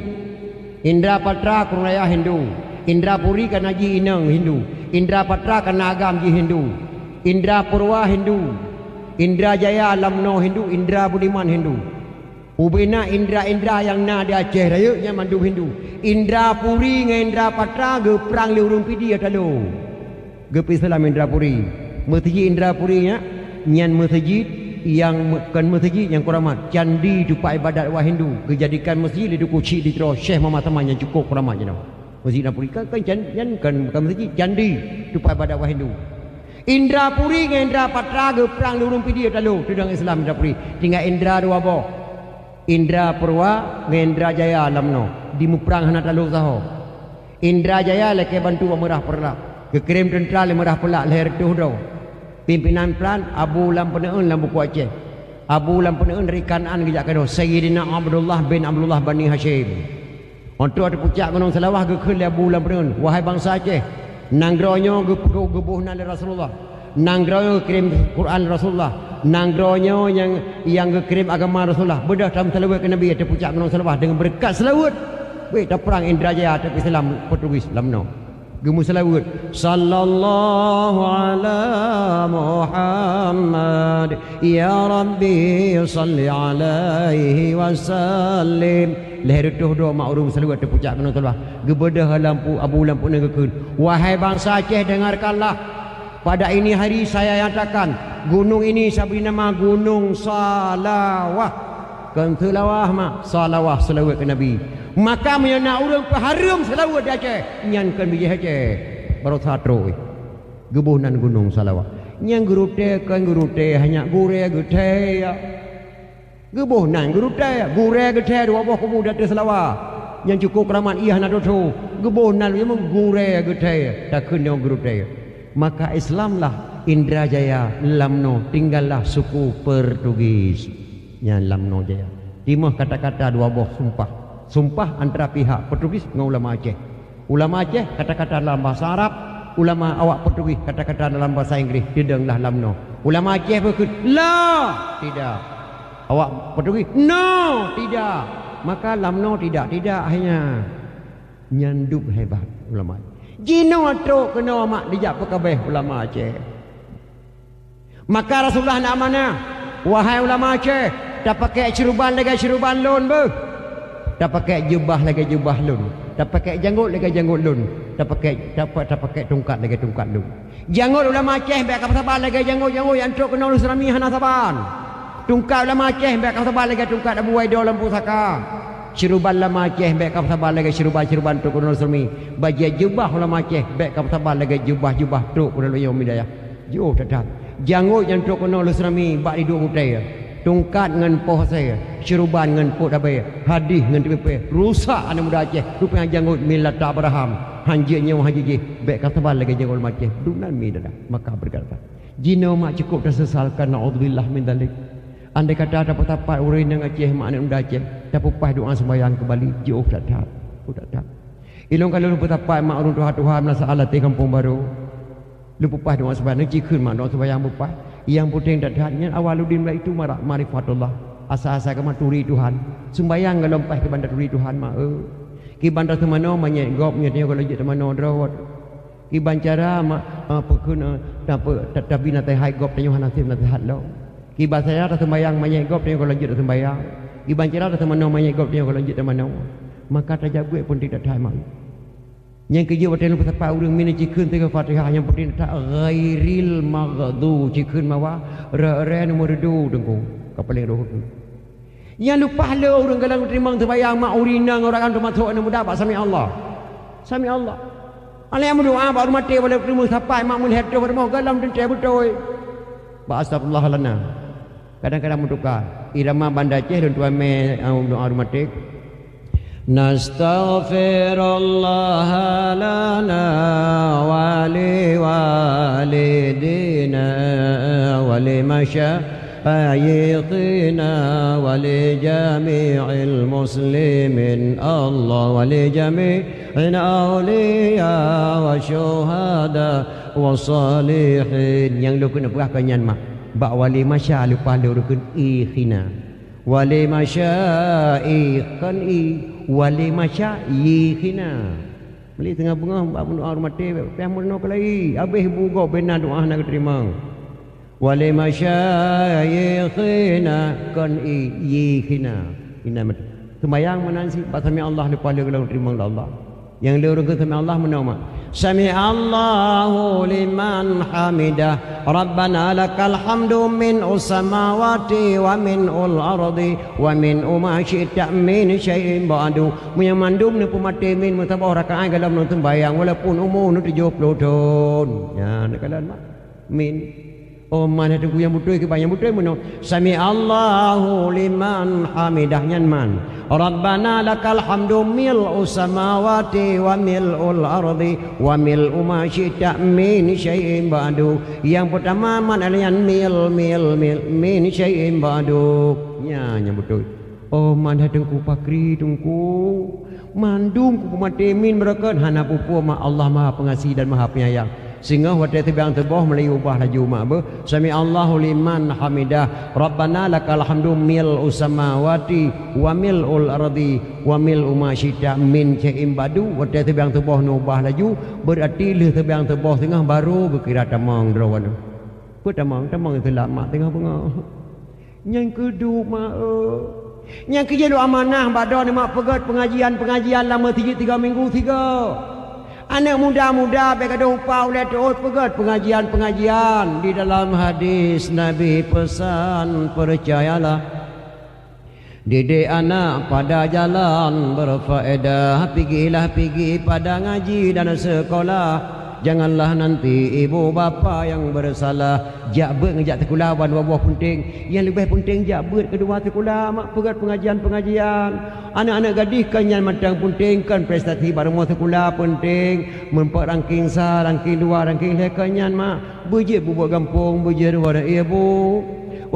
Indra Patra Kuraya Hindu Indrapuri kan Haji Inang Hindu Indra Patra kan Agam Ji Hindu Indra Purwa Hindu Indra Jaya Lamno Hindu Indra Budiman Hindu Ubena Indra yang na di Aceh raya nya mandu Hindu Indra Puri dengan Indra Patra ge perang liurung pidi atalo ge Islam Indra Puri masjid Indra Puri nya nyan masjid yang kan masjid yang kuramat candi dupa ibadat wa Hindu ge jadikan masjid di kuci di tro Syekh Muhammad Taman yang cukup kuramat nya masjid Indra Puri kan bukan masjid candi dupa ibadat wa Hindu Indra Puri dengan Indra Patra ge perang liurung pidi atalo tudang Islam Indra Puri tinggal Indra dua boh Indra Purwa Indra Jaya Lamno di muprang hana talu saho Indra Jaya leke bantu merah perla kekirim tentera le merah perla leher tu do pimpinan plan Abu Lampeneun lam buku Aceh Abu Lampeneun dari Kanan gejak kado Sayyidina Abdullah bin Abdullah Bani Hashim untuk ada pucak gunung Selawah ke khul Abu Lampeneun wahai bangsa Aceh nanggronyo gebuh nan Rasulullah nanggronyo kirim Quran Rasulullah nanggronyo yang kirim agama Rasulullah bedah dalam selawat ke Nabi ada pucak gunung Selawah dengan berkat selawat baik tak perang Indra Jaya tapi Islam Portugis lamno gemu selawat sallallahu ala Muhammad ya Rabbi salli alaihi wasallim leher tuh do ma'rum selawat ada pucak gunung Selawah gebedah lampu abu lampu negekun wahai bangsa Aceh dengarkanlah pada ini hari saya nyatakan gunung ini sabri nama Gunung Salawah kan selawah mak salawah selawat ke Nabi maka menyana orang peharum selawat di Aceh nyankan biji Aceh baru satu gebunan Gunung Salawah yang gerute kan gerute hanya gure gete ya gebunan gerute gure gete dua buah kubu dari Selawah yang cukup keramat iya nak tu gebunan memang gure gete tak kena gerute maka Islamlah Indra Jaya Lamno tinggallah suku Portugis yang Lamno Jaya timah kata-kata dua buah sumpah Sumpah antara pihak Portugis dengan ulama Aceh. Ulama Aceh kata-kata dalam bahasa Arab, ulama awak Portugis kata-kata dalam bahasa Inggeris. Didenglah lamno. Ulama Aceh berkata, la, tidak. Awak Portugis, no, tidak. Maka lamno tidak, hanya nyandup hebat ulama. Jino atrok kena mak dijak pekabeh ulama Aceh. Maka Rasulullah nak mana? Wahai ulama Aceh, tak pakai ceruban lagi ceruban lun ber. Tak pakai jubah lagi jubah lun. Tak pakai janggut lagi janggut lun. Tak pakai tungkat lagi tungkat lun. Janggut ulama Aceh baik kapal saban lagi janggut yang truk kena Islami hana saban. Tungkat ulama Aceh baik kapal saban lagi tungkat Abu Waido lampu saka. Ceruban ulama Aceh baik kapal saban lagi ceruban truk kena Islami. Baju jubah ulama Aceh baik kapal saban lagi jubah truk kena Yaum Hidayah. Jauh tetap. Janggut yang truk kena Islami bak di dua mutai. Tungkat dengan poh saya, ceruban dengan poh dabai, hadis dengan TPP, rusak anak muda Aceh. Rupanya janggut milat Abraham, hanjirnya haji baik kata bal lagi janggut Aceh. Dunan mi dah. Maka berkata, jino mak cukup tersesalkan naudzubillah min dzalik. Andai kata ada tapat urin yang Aceh mak anak muda Aceh, dapat pas doa sembahyang kembali jauh tak tak. Ilong kalau lupa tapat mak urun Tuhan melasa alat di kampung baru. Lupa pas doa sembahyang cikun mak doa sembahyang bupas. Yang penting datanya Awaluddin itu marifatullah. Asa-asa ke maturi Tuhan. Sembayang kalau lepas ke bandar turi Tuhan mak. Ki bandar temano manyet gop nyatnya kalau je temano drawat. Ki bancara mak pekun tapi natai hai gop tanya nasib natai hatlo. Ki basaya ta sembayang manyet gop tanya kalau je sembayang. Ki bancara ta temano manyet gop tanya kalau je temano. Maka tajabu pun tidak thai mak. Yang kerja waktu lupa tapak urang mina cikun tiga Fatihah yang penting tak ghairil maghdu cikun mawa ra nombor 2 dengku kapal yang roh. Yang lupa hala urang galang terima sembahyang mak urina orang kan termasuk anu muda pak sami Allah. Sami Allah. Alai berdoa baru mati boleh terima sampai mak mun head pada mau galam dan teh betul. Ba astagfirullah lana. Kadang-kadang menduka irama Banda Aceh dan tuan me doa rumah نستغفر الله لنا ولوالدينا ولمشايخنا ولجميع المسلمين الله ولجميع الأولياء والشهداء والصالحين yang lu kena berah kanyan mak bak wali masya lupa lu rukun ikhina wali masyaikh kan wali masyayikhina beli tengah bunga mbak doa rumah teh peh mun kelai habis bugo benar doa nak terima wali masyayikhina kan yikhina ina sembayang menansi sami Allah lepas dia kalau terima Allah yang dia urang sami Allah menama sami Allahu liman hamidah rabbana lakal hamdu min samawati wa min ardi wa min ma syi'ta min syai'in ba'du yang mandum ni pemati min mutabah rakaat dalam nonton bayang walaupun umur nu 70 tahun ya nak kalan mak min oh mana tunggu yang betul ke banyak betul meno sami Allahu liman hamidah nyan man rabbana lakal hamdu mil'u samawati wa mil'ul ardi wa mil'u ma syi'ta min syai'in ba'du yang pertama man alian mil min syai'in ba'du nya betul oh mana tunggu pakri tunggu mandum ku mati min berakan hana pupu ma Allah Maha Pengasih dan Maha Penyayang sehingga waktu tebang teboh mulai ubah laju mak be sami Allahu liman hamidah rabbana lakal hamdu mil'u samawati wa mil'ul ardi wa mil'u ma syi'ta min syai'in ba'du waktu tebang teboh nu ubah laju berarti leh tebang teboh tengah baru berkira tamang drawan ku tamang itu lama tengah bunga yang kedua mak yang kerja lu amanah badan ni mak pegat pengajian lama 3 minggu 3 anak muda-muda baik ada upah oleh terus pegat pengajian di dalam hadis Nabi pesan percayalah didik anak pada jalan berfaedah pergi pada ngaji dan sekolah janganlah nanti ibu bapa yang bersalah jak ber ngejak tekulah buah penting yang lebih penting jak ber kedua tekulah mak pegat pengajian anak-anak gadis kan yang matang penting kan prestasi baru mau tekulah penting mempak ranking 2 ranking 3 kanyan mak bujit bubuh kampung bujit warna ibu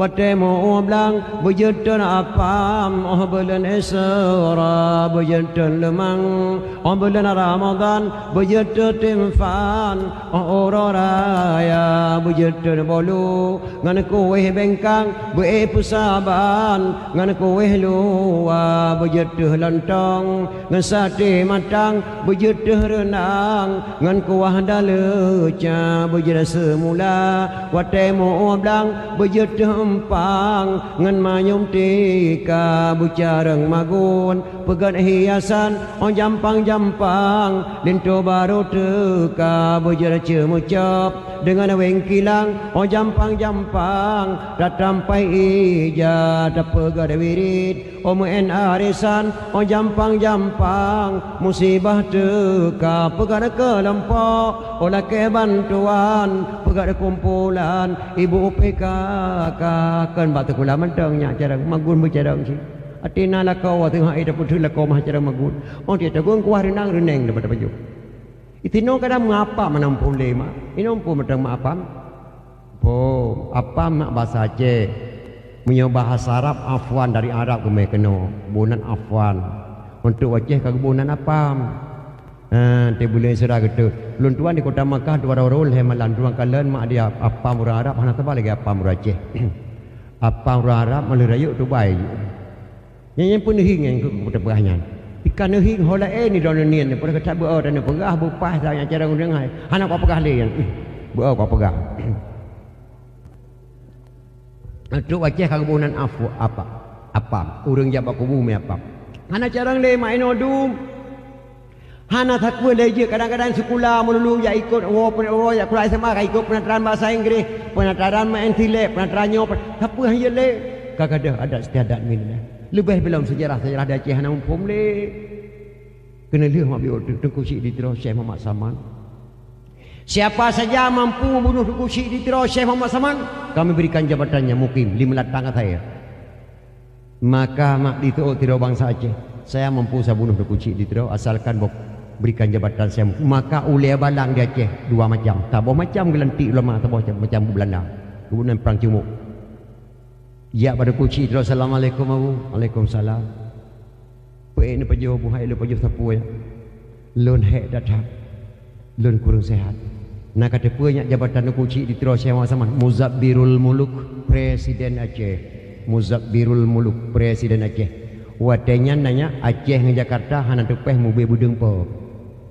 Watemo blang bejeten apam bulan Isra bejeten lemang bulan Ramadan bejeten timfan oraya bejeten bolu ngan kuih bengkang be pusaban ngan kuih luwa bejeten lontong ngan sate matang bejeten renang ngan kuah daleca bejeten semula watemo blang bejeten pang ngan mayum tika bucareng magun pegat hiasan jampang linto baru teka bujara cemucap dengan wengkilang jampang ratampai ija pegat wirid muen arisan jampang musibah teka pegat kelempok olah ke bantuan pegat kumpulan ibu PKK kan batu kula mentangnya cara magun bercarang si atina la kau tengah ida putu la kau mah cara magun dia tagung kuah renang reneng dapat baju itino kadang mengapa menampung lema inompu metang apa apa mak bahasa Aceh punya bahasa Arab afwan dari Arab ke mekeno bunan afwan untuk Aceh ke bunan apa te bulan surah gitu lun tuan di kota Makkah dua orang hemalan tuan kalian mak dia apa murah Arab hana tebal lagi apa murah Aceh apa orang Arab malah rayuk tu baik yang pun hing yang kita berahnya ikan hing hola ni don nian pada kata beau dan pegah bupas yang cara undang hai anak apa pegah le yang beau apa pegah tu Aceh kagunan apa urang jabak kubu me apa anak carang le main odum hana takwe leje kadang-kadang sekolah melulu ya ikut ya kulai sama ikut penataran bahasa Inggeris penataran main tilek penataran nyo apa hanya le kagak ada istiadat minna lebih belum sejarah di Aceh hana umpum le kena lihat mak biar tengku syik di terus Syekh Muhammad Saman siapa saja mampu membunuh tengku syik di terus Syekh Muhammad Saman kami berikan jabatannya mukim 5 latang saya maka mak itu tiro bangsa Aceh saya mampu saya bunuh tengku syik di terus asalkan berikan jabatan saya maka ulia balang di Aceh 2 macam taboh macam gelantik ulama taboh macam Belanda kemudian perang cumuk ya pada kuci terus assalamualaikum abu waalaikumsalam pe ni pajo buhai lu pajo sapu ya lun hek datang lun kurang sehat nak kata punya jabatan kuci di terus saya sama Muzabbirul Muluk presiden Aceh Muzabbirul Muluk presiden Aceh watenya nanya Aceh dengan Jakarta hana tepeh mube budeng po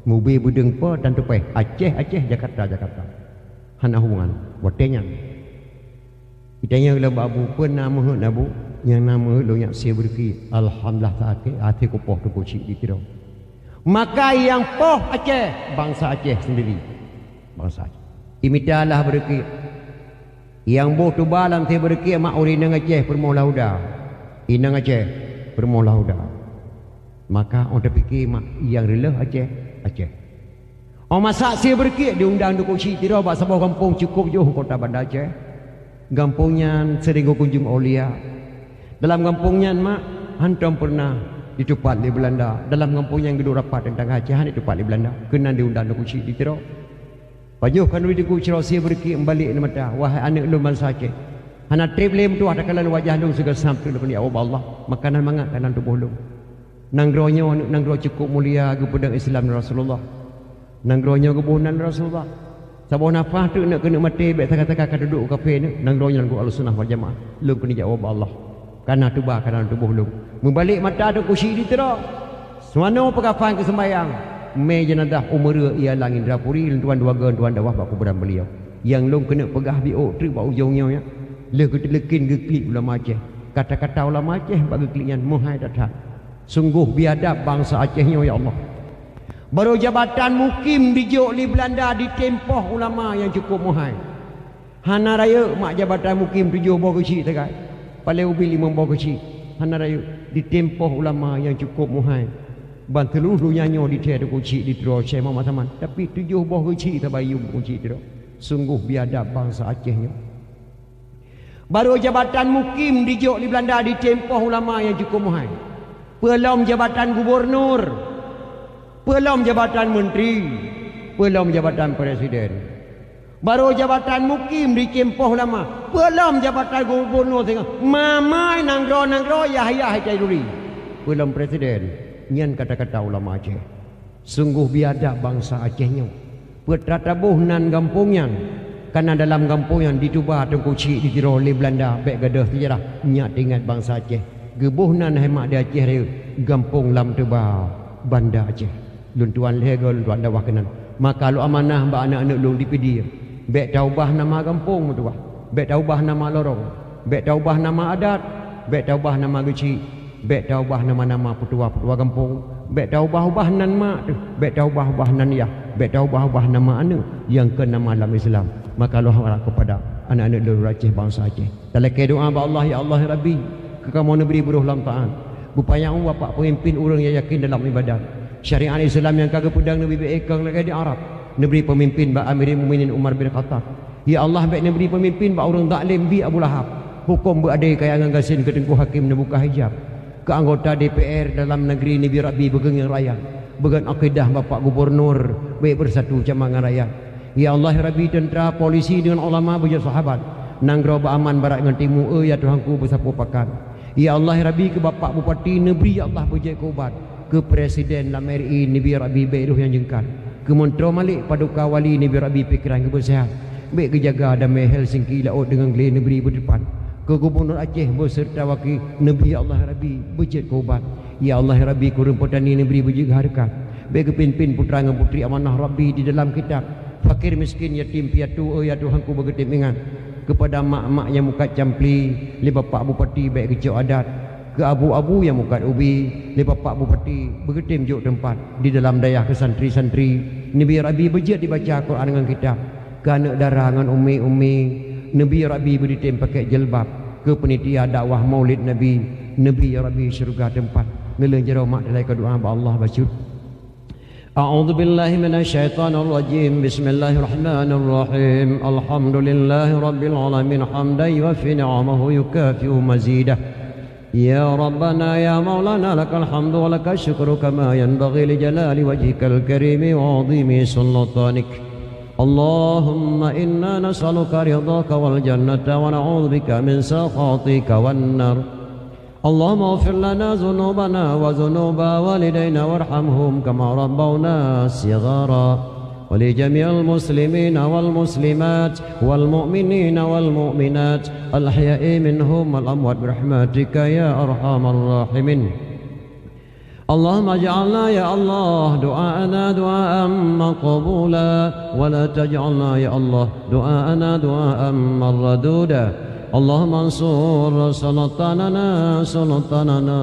Mubi budeng po dan tupeh Aceh Jakarta hana hubungan watenya itanya la babu pun nama nabu yang nama lo yang saya berki alhamdulillah taake hati ko poh tu kuci di tiro maka yang poh Aceh bangsa Aceh sendiri bangsa Aceh imitalah berki yang boh tu balam te berki mak uri nang Aceh permola uda inang Aceh permola uda maka on terfikir mak yang rela Aceh masak saya berkit diundang di kursi tiro bak sebuah kampung cukup jauh kota Bandar Aceh kampungnya sering kunjung Aulia dalam kampungnya mak hantam pernah ditupat di Belanda dalam kampungnya yang gedung rapat tentang Aceh ditupat di Belanda kena diundang di kursi tiro pajuh kan di kursi saya berkit balik ni mata wahai anak lu bangsa Aceh hana trip lem tu ada kalan wajah lu segala sampai depan ya Allah makanan mangat kanan tubuh lu nanggronya nanggro cukup mulia kepada Islam Rasulullah nanggronya kebunan Rasulullah sabon nafah tu nak kena mati baik kata-kata duduk kafe ni nanggronya nanggo Ahlussunnah wal Jamaah lu kena jawab Allah karena tubuh kanan tubuh lu membalik mata tu kursi di tera semana pegafan ke sembahyang me jenazah umur ia langit Drapuri tuan dua gen tuan dawah bak kuburan beliau yang lu kena pegah biok tri bau ujungnya ya le ketelekin geklik ulama Aceh kata-kata ulama Aceh bagi kliknya mohai datang sungguh biadab bangsa Acehnya ya Allah baru jabatan mukim dijok di Belanda ditempoh ulama yang cukup muhai hana raya mak jabatan mukim 7 bawah kecil tegai paling ubi 5 bawah kecil hana raya ditempoh ulama yang cukup muhai ban seluruh nyanyo di tiada kecil di terus Syekh Muhammad Saman tapi 7 bawah kecil tabayu kecil terus sungguh biadab bangsa Acehnya baru jabatan mukim dijok di Belanda ditempoh ulama yang cukup muhai pelom jabatan gubernur, pelom jabatan menteri, pelom jabatan presiden. Baru jabatan mukim di Cempoh lama. Belum jabatan gubernur tengah. Mamai nangro yah cai duri. Belum presiden. Nyan kata-kata ulama Aceh. Sungguh biadab bangsa Acehnya. Petratabuh nan gampungnya. Karena dalam gampungnya dituba tengku cik ditiro oleh Belanda. Bek gadah sejarah. Nyak ingat bangsa Aceh. Gebuh nan hemat di Aceh dia. Gampung lam tebal. Banda Aceh. Luntuan legal, luntuan dawah kenan. Maka lu amanah mbak anak-anak lu dipedir. Bek taubah nama kampung tu bah. Bek taubah nama lorong. Bek taubah nama adat. Bek taubah nama kecil. Bek taubah nama-nama petua-petua kampung. Bek taubah-ubah nan mak tu. Bek taubah-ubah nan yah. Bek taubah-ubah nama anak yang ke nama dalam Islam. Maka Allah harap kepada anak-anak lu Aceh bangsa Aceh. Dalam doa ba Allah ya Allah ya Rabbi. Ke kamu negeri buruh lam ta'an. Bupaya bapak pemimpin orang yang yakin dalam ibadat. Syariat Islam yang kagak pedang Nabi beekang lagi di Arab. Negeri pemimpin ba Amirul Mukminin Umar bin Khattab. Ya Allah baik negeri pemimpin ba orang taklim bi Abu Lahab. Hukum berada kaya ngagasin ke tengku hakim dan buka hijab. Ke anggota DPR dalam negeri Nabi Rabbi begeng rakyat. Began akidah bapak gubernur baik bersatu camangan rakyat. Ya Allah Rabbi tentera polisi dengan ulama berjaya sahabat. Nanggro ba aman barat dengan timu ya Tuhanku bersapu pakan. Ya Allah Rabbi ke bapak bupati negeri ya Allah berjaya kubat. Ke presiden dalam RI Nabi Rabbi baik yang jengkar. Ke Montro Malik Paduka Wali Nabi Rabbi pikiran kebersihan. Baik kejaga damai Helsinki laut dengan Glen negeri berdepan. Ke Gubernur Aceh beserta wakil Nabi Allah Rabbi berjet kubat. Ya Allah Rabbi kurun petani negeri berjet harkat. Baik kepimpin putra dan putri amanah Rabbi di dalam kitab. Fakir miskin yatim piatu ya Tuhanku bergetim ingat. Kepada mak-mak yang muka campli, le bapak bupati baik kecil adat. Ke abu-abu yang muka ubi, le bapak bupati bergetim juk tempat di dalam dayah ke santri-santri. Nabi Rabbi berjet dibaca Quran dengan kitab. Ke anak darah dengan umi-umi, Nabi Rabbi berditim pakai jilbab. Ke penitia dakwah maulid Nabi, Nabi Rabbi syurga tempat. Ngeleng jero mak dalai ke doa ba Allah basyud. أعوذ بالله من الشيطان الرجيم بسم الله الرحمن الرحيم الحمد لله رب العالمين حمدا يوفي نعمه يكافئ مزيده يا ربنا يا مولانا لك الحمد ولك الشكر كما ينبغي لجلال وجهك الكريم وعظيم سلطانك اللهم إنا نسألك رضاك والجنة ونعوذ بك من سخطك والنار اللهم اغفر لنا ذنوبنا وذنوب والدينا وارحمهم كما ربونا صغارا ولجميع المسلمين والمسلمات والمؤمنين والمؤمنات الأحياء منهم والأموات برحمتك يا أرحم الراحمين اللهم اجعلنا يا الله دعاءنا دعاء مقبولا ولا تجعلنا يا الله دعاءنا دعاء مردودا اللهم انصر سلطاننا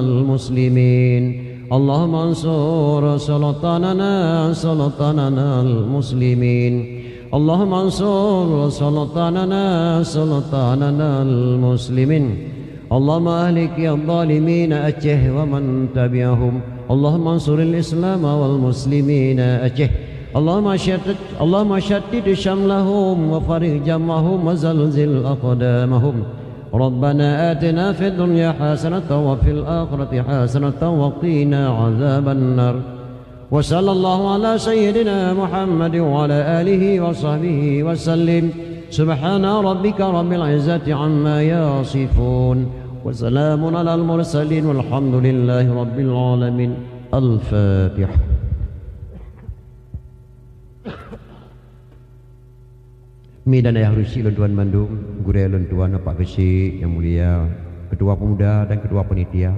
المسلمين اللهم انصر سلطاننا المسلمين اللهم انصر سلطاننا المسلمين اللهم اهلك الظالمين أجه ومن تبعهم اللهم انصر الإسلام والمسلمين أجه اللهم شتت شملهم وفرق جمعهم وزلزل أقدامهم ربنا آتنا في الدنيا حسنة وفي الآخرة حسنة وقنا عذاب النار وصلى الله على سيدنا محمد وعلى آله وصحبه وسلم سبحان ربك رب العزة عما يصفون وسلام على المرسلين والحمد لله رب العالمين الفاتحة. Mi dan ayah rusi Luntuan Bandung, guru Luntuan Pak Besi yang mulia, ketua pemuda dan ketua penitia.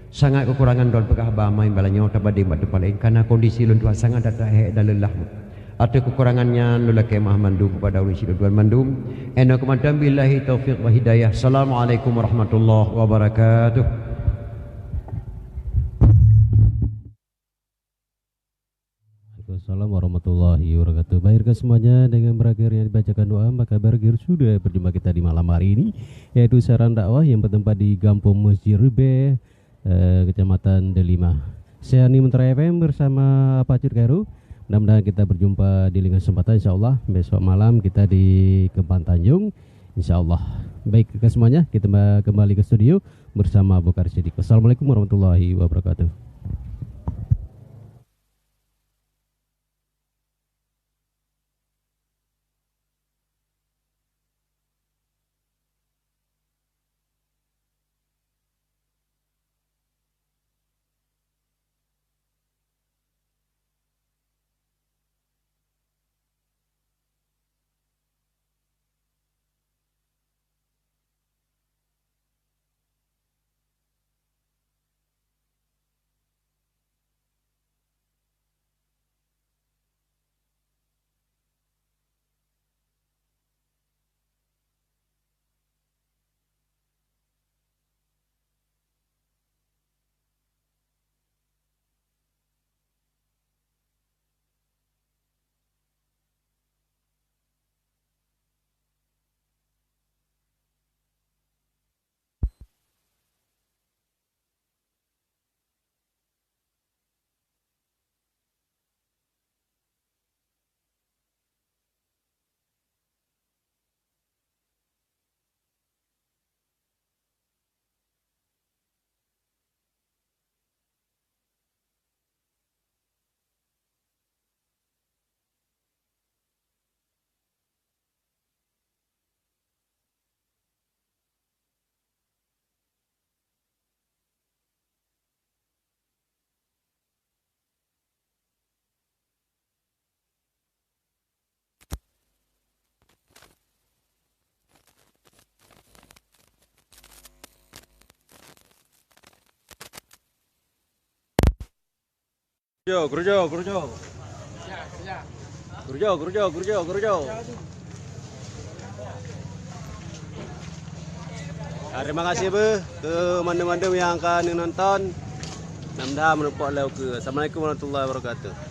Sangat kekurangan dalam pegah bama yang balanya tabadi mak depan karena kondisi Luntuan sangat datang dan lelah. Ada kekurangannya nula kemah Bandung kepada rusi Luntuan Bandung. Ena kemadam billahi taufiq wa hidayah. Assalamualaikum warahmatullahi wabarakatuh. Assalamualaikum warahmatullahi wabarakatuh. Baiklah semuanya, dengan berakhirnya dibacakan doa maka berakhir sudah berjumpa kita di malam hari ini, yaitu saran dakwah yang bertempat di Kampung Masjid Rube, Kecamatan Delima. Saya Ani Mentera FM bersama Pak Cid Kairu. Mudah-mudahan kita berjumpa di lain kesempatan insyaallah besok malam kita di Kempang Tanjung insyaallah. Baik semuanya, kita kembali ke studio bersama Bokar Siddiq. Assalamualaikum warahmatullahi wabarakatuh. Terima kasih ke mana-mana yang akan nonton. Mudah-mudahan menepuk lau ke. Assalamualaikum warahmatullahi wabarakatuh.